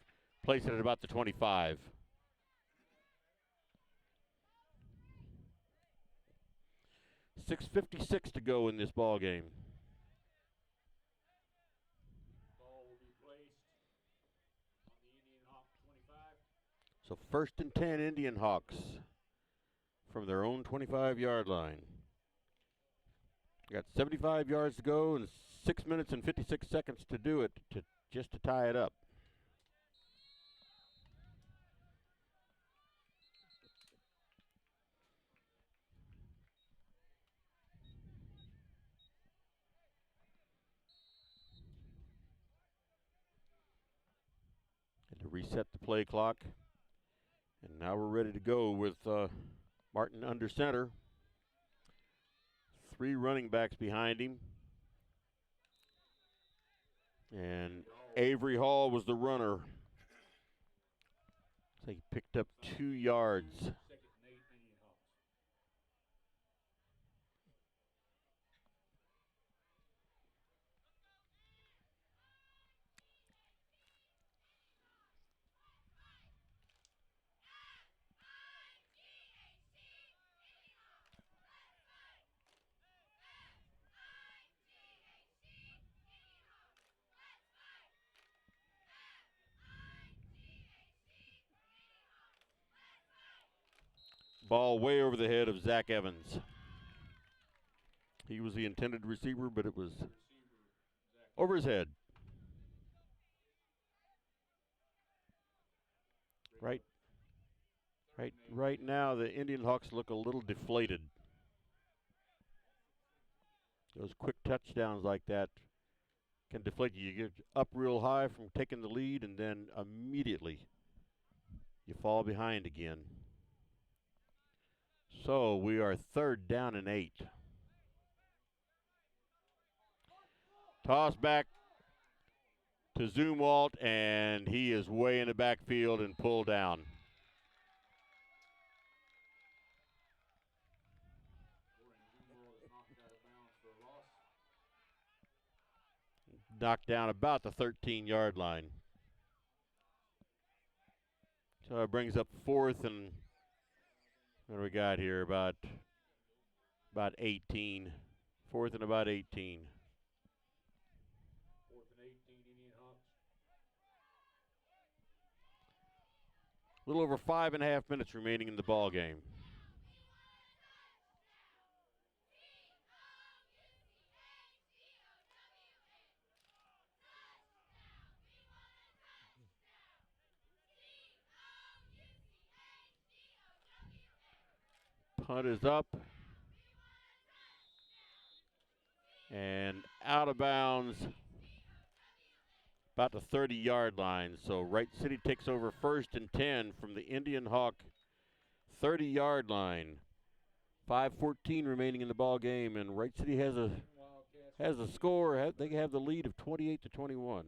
A: place it at about the 25. .6:56 to go in this ball game.
C: Ball will be placed on the IndianHawk 25.
A: So 1st and 10 IndianHawks from their own 25-yard line. Got 75 yards to go and 6 minutes and 56 seconds to do it, just to tie it up. And to reset the play clock. And now we're ready to go with Martin under center. 3 running backs behind him. And Avery Hall was the runner. So he picked up 2 yards.
C: Second and 8 IndianHawks.
A: Ball way over the head of Zach Evans. He was the intended receiver, but it was over his head. Right now, the IndianHawks look a little deflated. Those quick touchdowns like that can deflate you. You get up real high from taking the lead, and then immediately you fall behind again. So we are 3rd down and 8. Toss back to Zumwalt, and he is way in the backfield and pulled down. Knocked down about the 13-yard line. So it brings up 4th and what do we got here? About 18. 4th and about 18.
C: 4th and 18 IndianHawks.
A: A little over 5.5 minutes remaining in the ball game. Punt is up and out of bounds about the 30-yard line. So Wright City takes over 1st and 10 from the IndianHawk 30-yard line. 5:14 remaining in the ball game, and Wright City has a score. They have the lead of 28-21.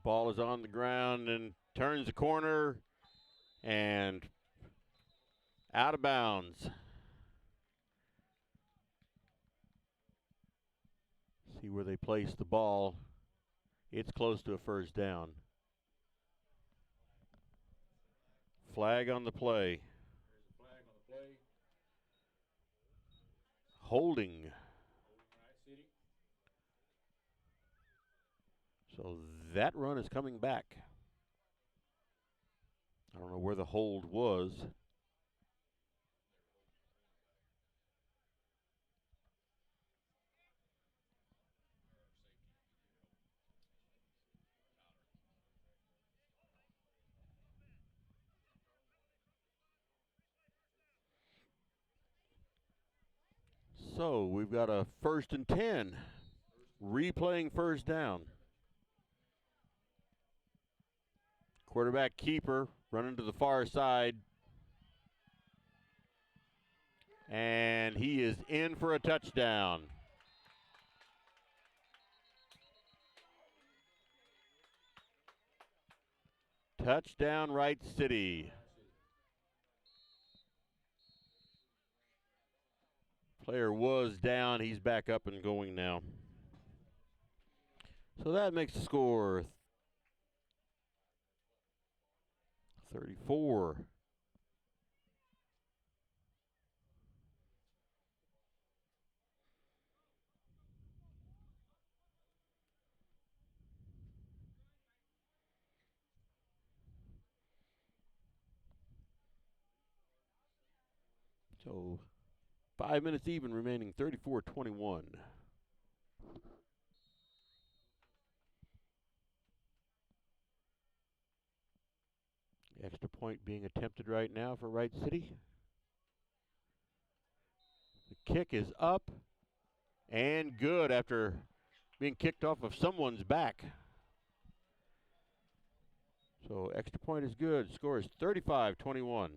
A: Ball is on the ground and turns the corner and out of bounds. See where they place the ball. It's close to a 1st down. Flag on the play.
C: There's a flag on the play.
A: Holding.
C: Wright City.
A: So that run is coming back. I don't know where the hold was. So we've got a 1st and 10. Replaying first down. Quarterback keeper running to the far side. And he is in for a touchdown. Touchdown, Wright City. Player was down. He's back up and going now. So that makes the score 34. So 5 minutes even remaining, 34-21. Extra point being attempted right now for Wright City. The kick is up and good after being kicked off of someone's back. So extra point is good. Score is 35-21.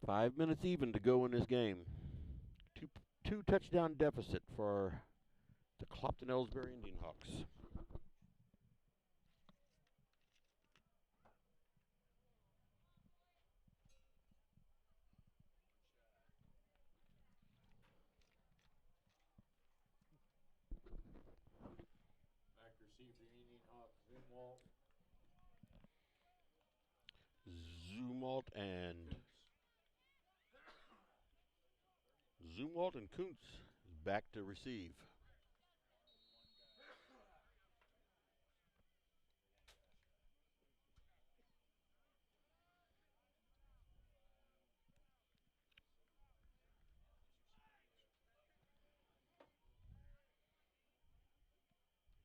A: Five minutes even to go in this game. Two touchdown deficit for the Clopton Elsberry IndianHawks.
C: Back to receive for IndianHawks,
A: Zumwalt and Kuntz back to receive.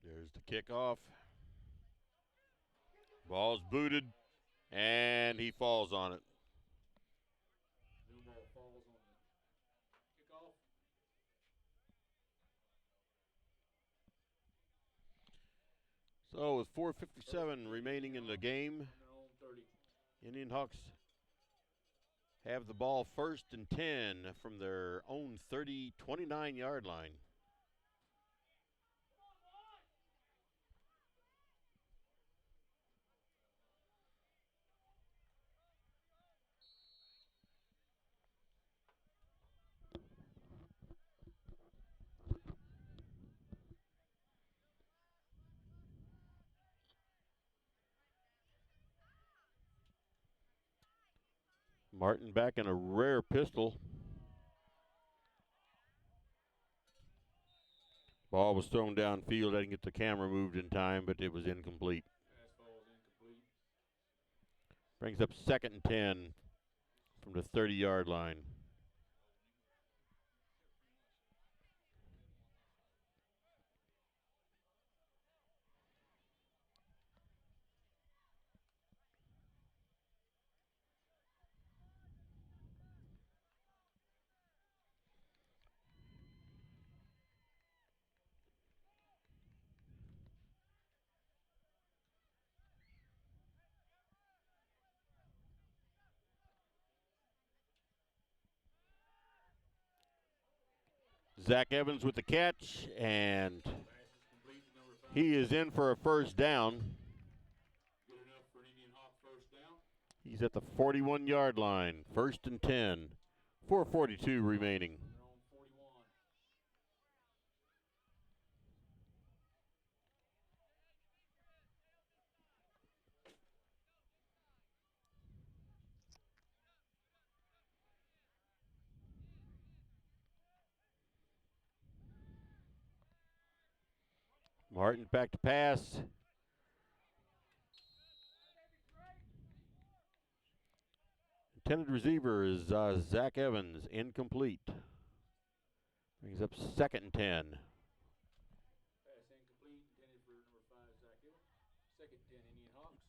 A: There's the kickoff. Ball's booted, and he falls on it.
C: Newball falls on the kickoff.
A: So with 4:57 remaining in the game, IndianHawks have the ball 1st and 10 from their own 29-yard line. Martin back in a rare pistol. Ball was thrown downfield. I didn't get the camera moved in time, but it was incomplete.
C: Pass ball is incomplete.
A: Brings up 2nd and 10 from the 30-yard line. Zach Evans with the catch, and he is in for a first down.
C: Good enough for an IndianHawk first down.
A: He's at the 41-yard line, 1st and 10, 4:42 remaining.
C: They're on 41.
A: Martin back to pass. Intended receiver is Zach Evans, incomplete. Brings up 2nd and 10.
C: Pass incomplete, intended for number 5, Zach Evans. 2nd and 10, IndianHawks.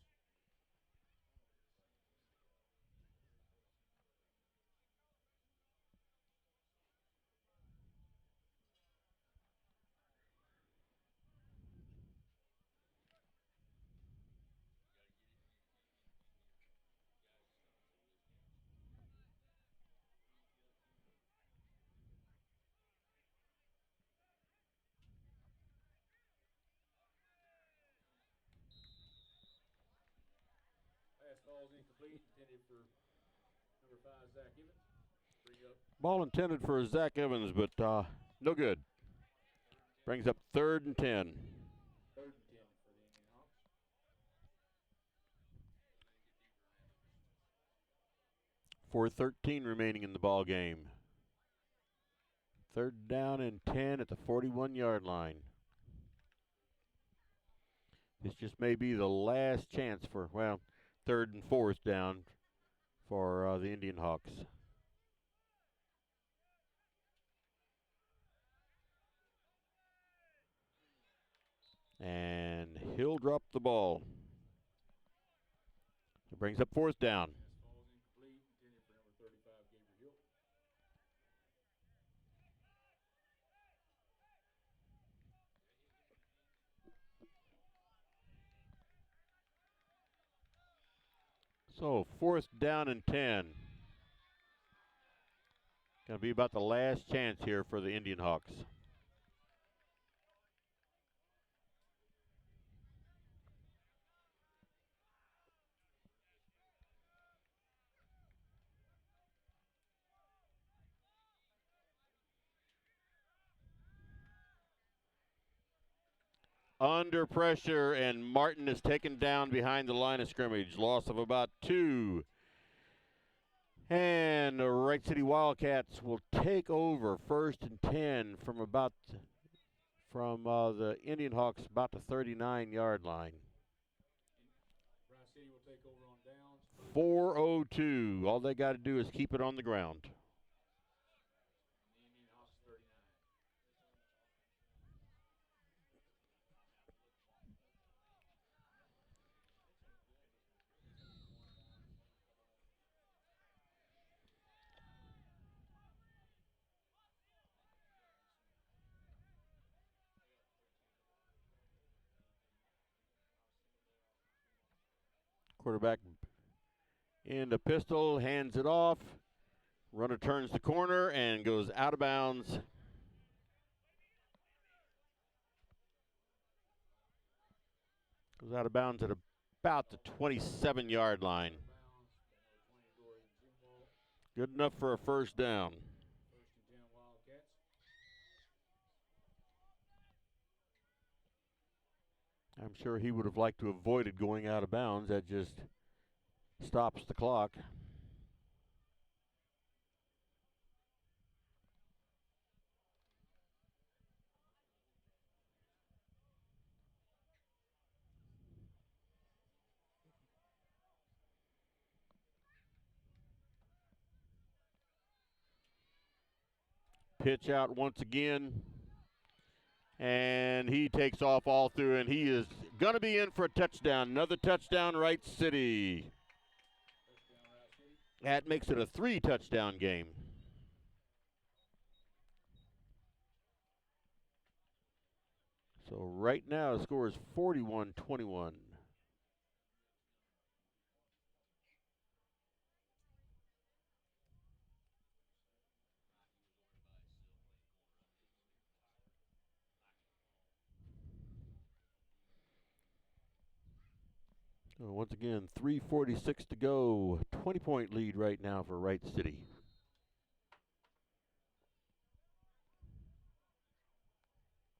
C: Pass falls incomplete, intended for number 5, Zach Evans. Bring up.
A: Ball intended for Zach Evans, but no good. Brings up 3rd and 10.
C: 3rd and 10 for the IndianHawks.
A: 4:13 remaining in the ball game. 3rd down and 10 at the 41-yard line. This just may be the last chance for, well, 3rd and 4th down for the IndianHawks. And he'll drop the ball. It brings up 4th down.
C: Pass falls incomplete, intended for number 35, Gabriel Hill.
A: So 4th down and 10. Going to be about the last chance here for the IndianHawks. Under pressure, and Martin is taken down behind the line of scrimmage. Loss of about 2. And the Wright City Wildcats will take over 1st and 10 from the IndianHawks about the 39-yard line.
C: Wright City will take over on downs.
A: 4:02. All they got to do is keep it on the ground.
C: The IndianHawks 39.
A: Quarterback in the pistol, hands it off. Runner turns the corner and goes out of bounds. Goes out of bounds at about the 27-yard line. Good enough for a 1st down.
C: 1st and 10, Wildcats.
A: I'm sure he would have liked to have avoided going out of bounds. That just stops the clock. Pitch out once again. And he takes off all through, and he is going to be in for a touchdown. Another touchdown, Wright City. That makes it a 3-touchdown game. So right now the score is 41-21. So once again, 3:46 to go. 20-point lead right now for Wright City.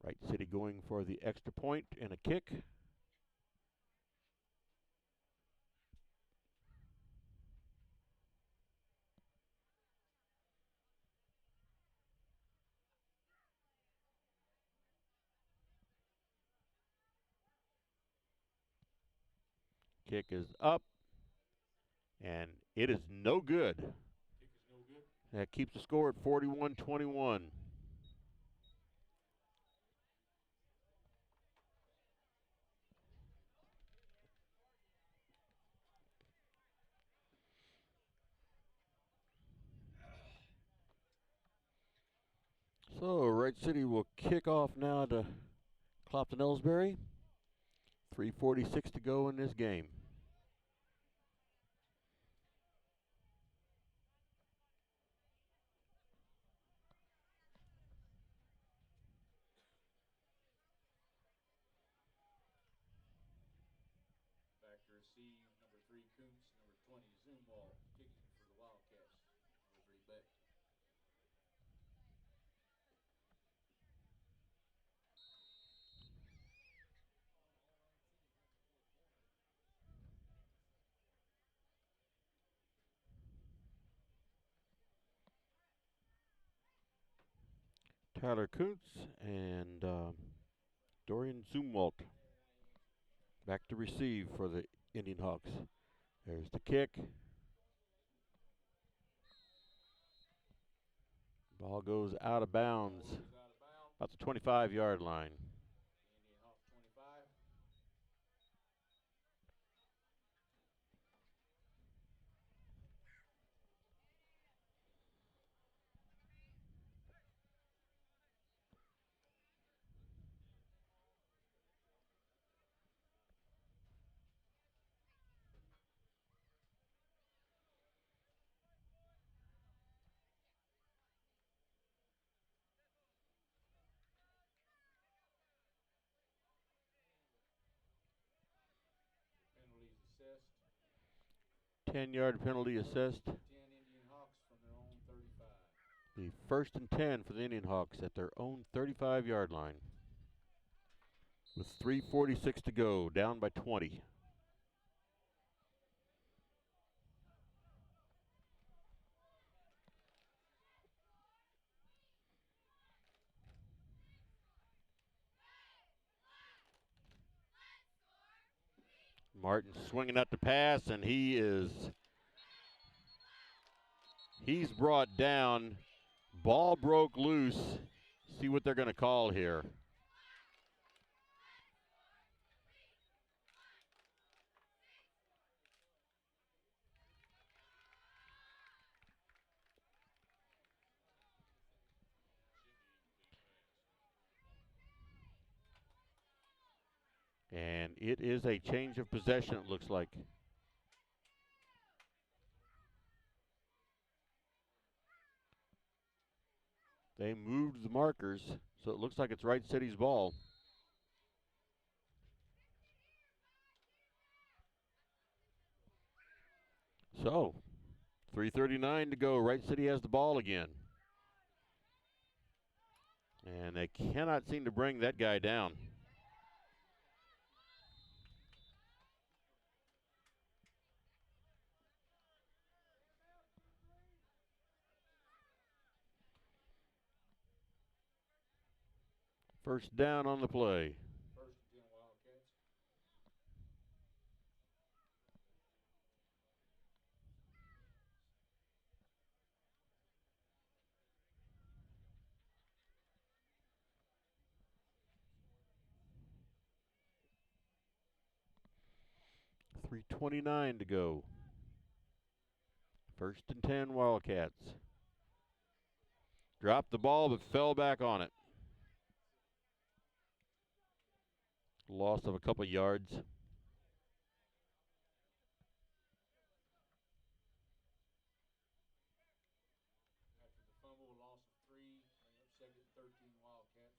A: Wright City going for the extra point and a kick. Kick is up, and it is no good. That keeps the score at 41-21. So Wright City will kick off now to Clopton Elsberry. 3:46 to go in this game.
C: Back to receive number 3 Kuntz, number 20 Zumwalt, kicking for the Wildcats. Number 3 Beck.
A: Tyler Kuntz and Dorian Zumwalt back to receive for the IndianHawks. There's the kick. Ball goes out of bounds. About the 25-yard line.
C: IndianHawks 25. Penalties assessed.
A: 10-yard penalty assessed.
C: 10 IndianHawks from their own 35.
A: The 1st and 10 for the IndianHawks at their own 35-yard line. With 3:46 to go, down by 20. Martin swinging out the pass, and he's brought down. Ball broke loose. See what they're going to call here. And it is a change of possession, it looks like. They moved the markers, so it looks like it's Wright City's ball. So, 3:39 to go. Wright City has the ball again. And they cannot seem to bring that guy down. First down on the play.
C: First and 10 Wildcats.
A: .329 to go. First and 10 Wildcats. Dropped the ball but fell back on it. Loss of a couple yards.
C: After the fumble, loss of 3, bring up 2nd and 13 Wildcats.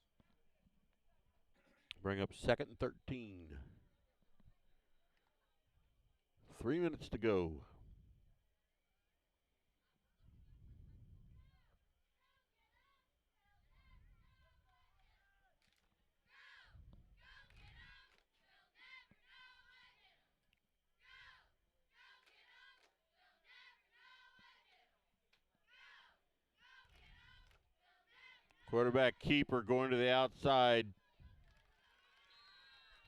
A: Bring up 2nd and 13. 3 minutes to go. Quarterback keeper going to the outside.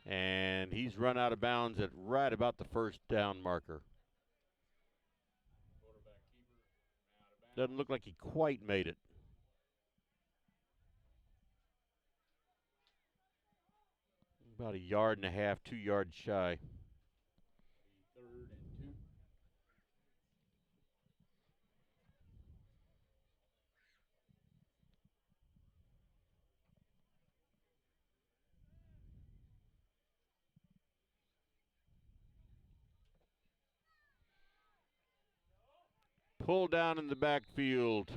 A: And he's run out of bounds at right about the first down marker. Doesn't look like he quite made it. About a yard and a half, 2 yards shy.
C: Third and 2.
A: Pull down in the backfield.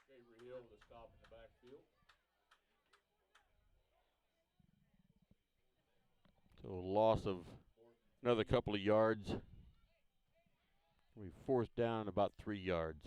C: Gabriel to stop in the backfield.
A: So loss of another couple of yards. We fourth down about 3 yards.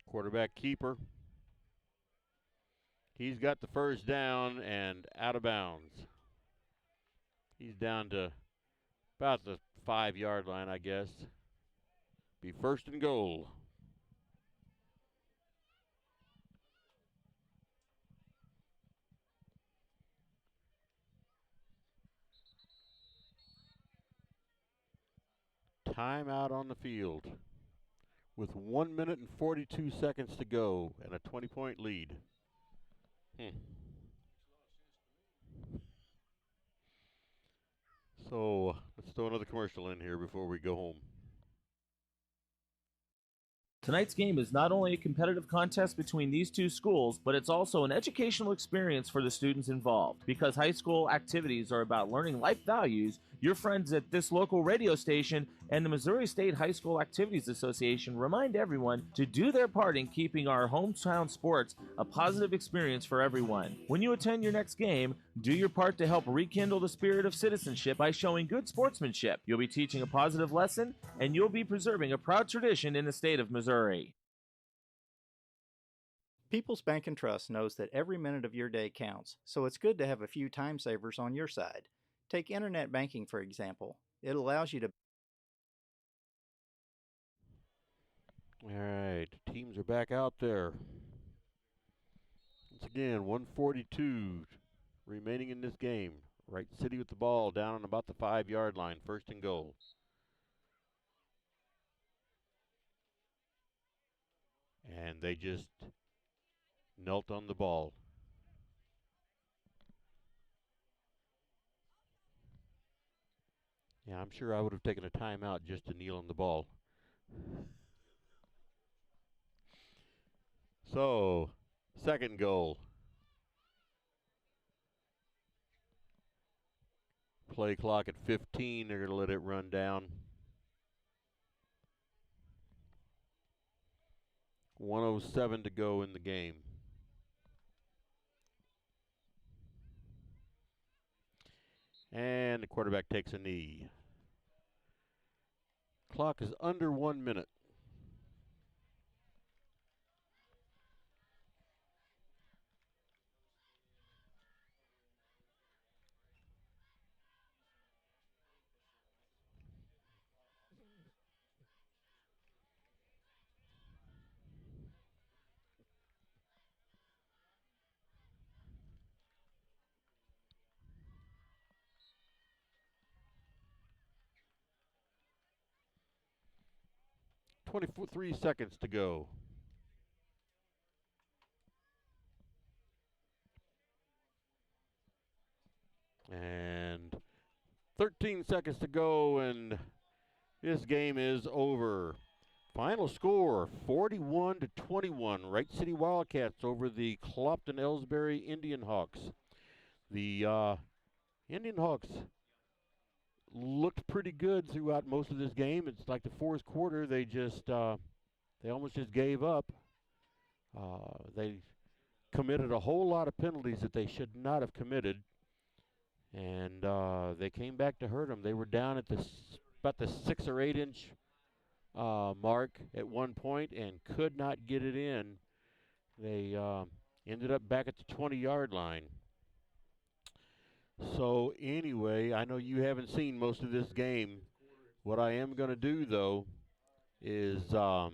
A: Quarterback keeper. He's got the first down and out of bounds. He's down to about the 5-yard line, I guess. Be first and goal. Timeout on the field with 1 minute and 42 seconds to go and a 20-point lead. So let's throw another commercial in here before we go home.
H: Tonight's game is not only a competitive contest between these two schools, but it's also an educational experience for the students involved. Because high school activities are about learning life values, your friends at this local radio station and the Missouri State High School Activities Association remind everyone to do their part in keeping our hometown sports a positive experience for everyone. When you attend your next game, do your part to help rekindle the spirit of citizenship by showing good sportsmanship. You'll be teaching a positive lesson, and you'll be preserving a proud tradition in the state of Missouri.
I: People's Bank and Trust knows that every minute of your day counts, so it's good to have a few time savers on your side. Take internet banking, for example. It allows you to...
A: All right, teams are back out there. Once again, 1:42 remaining in this game. Wright City with the ball down on about the 5-yard line, first and goal. And they just knelt on the ball. Yeah, I'm sure I would have taken a timeout just to kneel on the ball. So, second goal. Play clock at 15. They're going to let it run down. 1:07 to go in the game. And the quarterback takes a knee. Clock is under 1 minute. Three seconds to go. And 13 seconds to go, and this game is over. Final score, 41-21. Wright City Wildcats over the Clopton Elsberry IndianHawks. The IndianHawks looked pretty good throughout most of this game. It's like the fourth quarter, they almost just gave up. They committed a whole lot of penalties that they should not have committed, and they came back to hurt them. They were down at the about the 6 or 8 inch mark at one point and could not get it in. They ended up back at the 20-yard line. So anyway, I know you haven't seen most of this game. What I am going to do, though, is I'm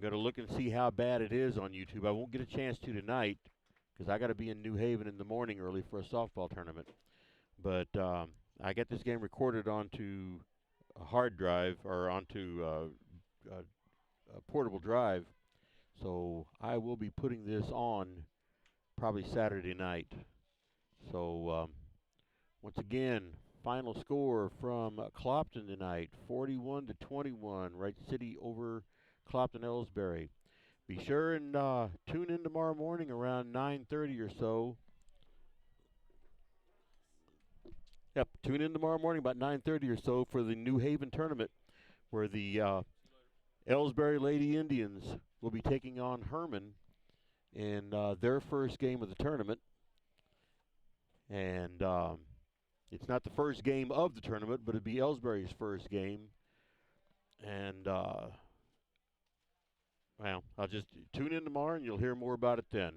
A: going to look and see how bad it is on YouTube. I won't get a chance to tonight because I got to be in New Haven in the morning early for a softball tournament. But I got this game recorded onto a hard drive or onto a portable drive. So I will be putting this on probably Saturday night. So once again, final score from Clopton tonight, 41-21, Wright City over Clopton Elsberry. Be sure and tune in tomorrow morning around 9:30 or so. Yep, tune in tomorrow morning about 9:30 or so for the New Haven tournament, where the Elsberry Lady Indians will be taking on Herman in their first game of the tournament. And it's not the first game of the tournament, but it'll be Elsberry's first game. And, well, I'll just tune in tomorrow and you'll hear more about it then.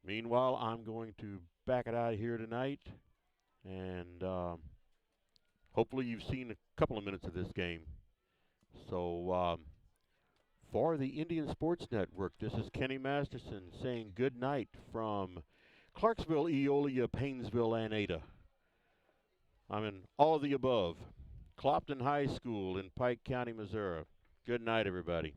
A: Meanwhile, I'm going to back it out of here tonight. And hopefully you've seen a couple of minutes of this game. So for the Indian Sports Network, this is Kenny Masterson saying good night from Clarksville, Eolia, Paynesville, and Ada. I'm in all of the above. Clopton High School in Pike County, Missouri. Good night, everybody.